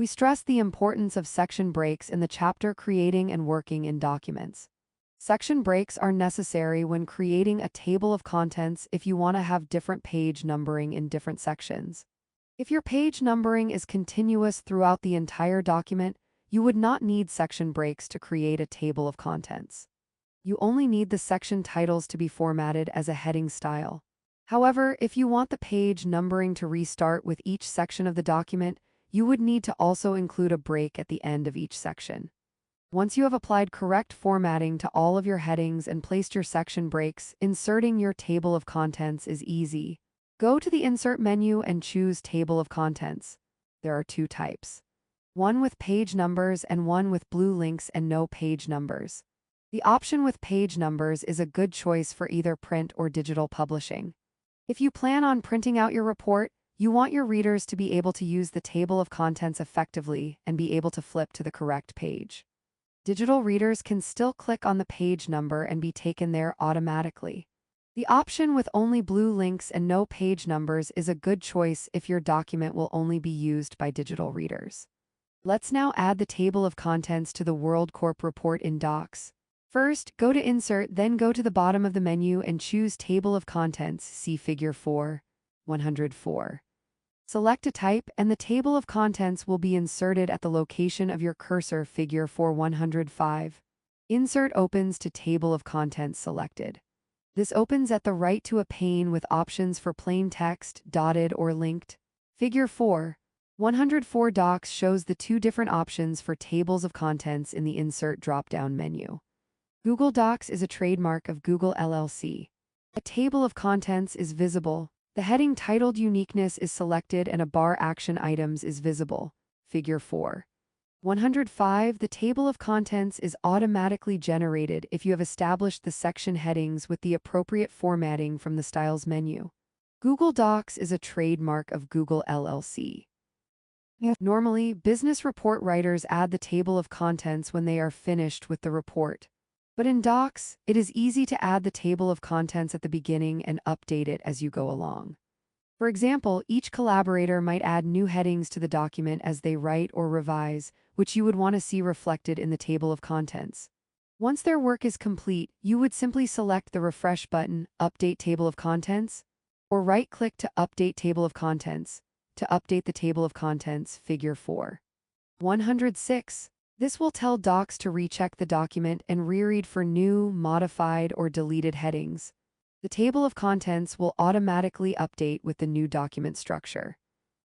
We stress the importance of section breaks in the chapter Creating and Working in Documents. Section breaks are necessary when creating a table of contents if you want to have different page numbering in different sections. If your page numbering is continuous throughout the entire document, you would not need section breaks to create a table of contents. You only need the section titles to be formatted as a heading style. However, if you want the page numbering to restart with each section of the document, you would need to also include a break at the end of each section. Once you have applied correct formatting to all of your headings and placed your section breaks, inserting your table of contents is easy. Go to the Insert menu and choose Table of Contents. There are two types. One with page numbers and one with blue links and no page numbers. The option with page numbers is a good choice for either print or digital publishing. If you plan on printing out your report, you want your readers to be able to use the table of contents effectively and be able to flip to the correct page. Digital readers can still click on the page number and be taken there automatically. The option with only blue links and no page numbers is a good choice if your document will only be used by digital readers. Let's now add the table of contents to the WorldCorp report in Docs. First, go to Insert, then go to the bottom of the menu and choose Table of Contents, see Figure 4-104. Select a type and the table of contents will be inserted at the location of your cursor, Figure 4-105. Insert opens to Table of Contents selected. This opens at the right to a pane with options for plain text, dotted, or linked. Figure 4-104 Docs shows the two different options for tables of contents in the Insert drop-down menu. Google Docs is a trademark of Google LLC. A table of contents is visible. The heading titled Uniqueness is selected and a bar Action Items is visible. Figure 4-105 The table of contents is automatically generated if you have established the section headings with the appropriate formatting from the Styles menu. Google Docs is a trademark of Google LLC. Normally, business report writers add the table of contents when they are finished with the report. But in Docs, it is easy to add the table of contents at the beginning and update it as you go along. For example, each collaborator might add new headings to the document as they write or revise, which you would want to see reflected in the table of contents. Once their work is complete, you would simply select the Refresh button, Update Table of Contents, or right-click to Update Table of Contents, to update the table of contents, Figure 4-106. This will tell Docs to recheck the document and reread for new, modified, or deleted headings. The table of contents will automatically update with the new document structure.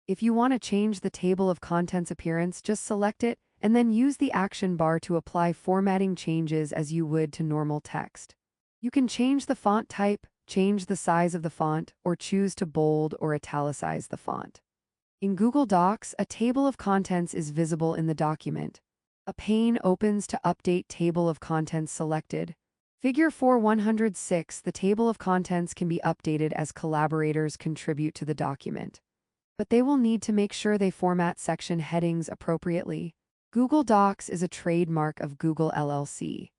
If you want to change the table of contents appearance, just select it and then use the action bar to apply formatting changes as you would to normal text. You can change the font type, change the size of the font, or choose to bold or italicize the font. In Google Docs, a table of contents is visible in the document. A pane opens to Update Table of Contents selected. Figure 4-106 The table of contents can be updated as collaborators contribute to the document. But they will need to make sure they format section headings appropriately. Google Docs is a trademark of Google LLC.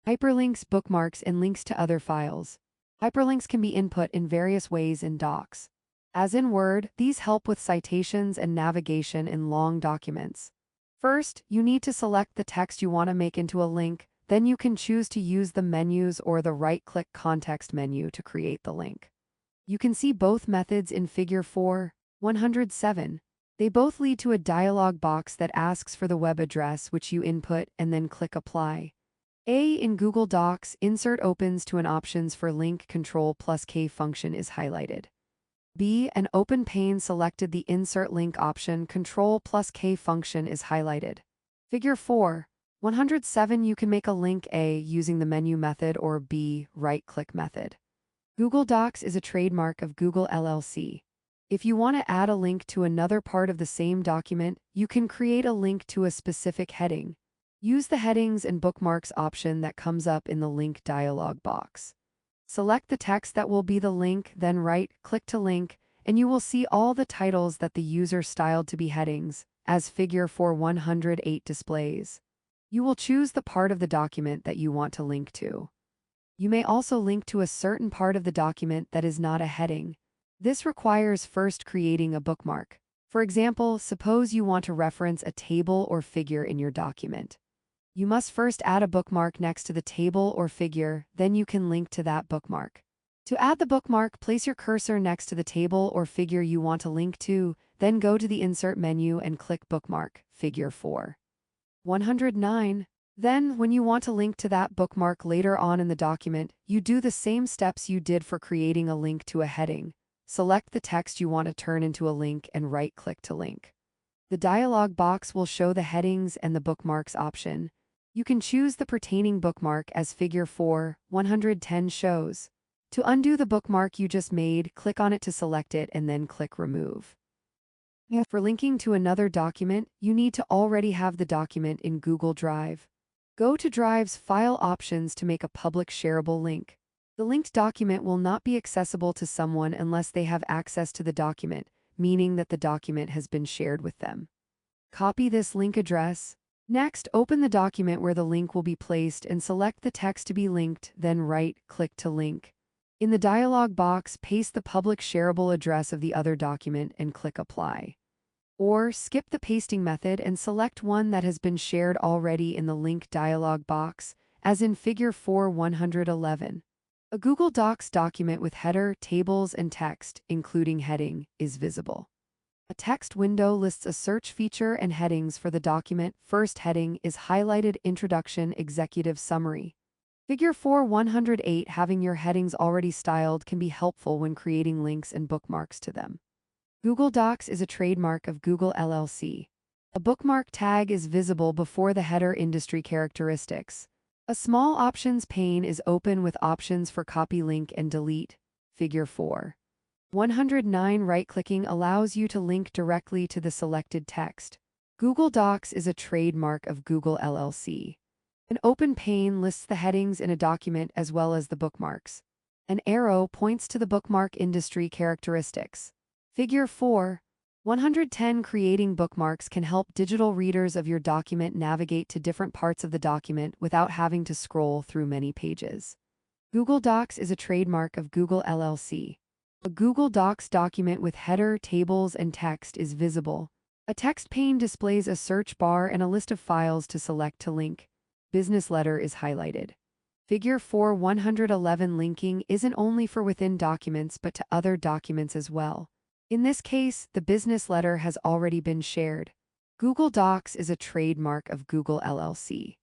Hyperlinks, bookmarks, and links to other files. Hyperlinks can be input in various ways in Docs. As in Word, these help with citations and navigation in long documents. First, you need to select the text you want to make into a link, then you can choose to use the menus or the right-click context menu to create the link. You can see both methods in Figure 4:107. They both lead to a dialog box that asks for the web address which you input and then click Apply. In Google Docs, Insert opens to an options for link Ctrl+K function is highlighted. An open pane selected the Insert Link option Ctrl+K function is highlighted. Figure 4:107 you can make a link A using the menu method or B right-click method. Google Docs is a trademark of Google LLC. If you want to add a link to another part of the same document, you can create a link to a specific heading. Use the Headings and Bookmarks option that comes up in the link dialog box. Select the text that will be the link, then right-click to link, and you will see all the titles that the user styled to be headings, as Figure 4:108 displays. You will choose the part of the document that you want to link to. You may also link to a certain part of the document that is not a heading. This requires first creating a bookmark. For example, suppose you want to reference a table or figure in your document. You must first add a bookmark next to the table or figure, then you can link to that bookmark. To add the bookmark, place your cursor next to the table or figure you want to link to, then go to the Insert menu and click Bookmark, Figure 4:109. Then, when you want to link to that bookmark later on in the document, you do the same steps you did for creating a link to a heading. Select the text you want to turn into a link and right-click to link. The dialog box will show the headings and the bookmarks option. You can choose the pertaining bookmark as Figure 4:110 shows. To undo the bookmark you just made, click on it to select it and then click Remove. For linking to another document, you need to already have the document in Google Drive. Go to Drive's File options to make a public shareable link. The linked document will not be accessible to someone unless they have access to the document, meaning that the document has been shared with them. Copy this link address. Next, open the document where the link will be placed and select the text to be linked, then right-click to link. In the dialog box, paste the public shareable address of the other document and click Apply. Or skip the pasting method and select one that has been shared already in the link dialog box, as in Figure 4:111. A Google Docs document with header, tables, and text, including heading, is visible. A text window lists a search feature and headings for the document. First heading is highlighted Introduction Executive Summary. Figure 4:108 having your headings already styled can be helpful when creating links and bookmarks to them. Google Docs is a trademark of Google LLC. A bookmark tag is visible before the header industry characteristics. A small options pane is open with options for copy link and delete. Figure 4:109 right-clicking allows you to link directly to the selected text. Google Docs is a trademark of Google LLC. An open pane lists the headings in a document as well as the bookmarks. An arrow points to the bookmark industry characteristics. Figure 4:110 creating bookmarks can help digital readers of your document navigate to different parts of the document without having to scroll through many pages. Google Docs is a trademark of Google LLC. A Google Docs document with header, tables, and text is visible. A text pane displays a search bar and a list of files to select to link. Business letter is highlighted. Figure 4:111 linking isn't only for within documents but to other documents as well. In this case, the business letter has already been shared. Google Docs is a trademark of Google LLC.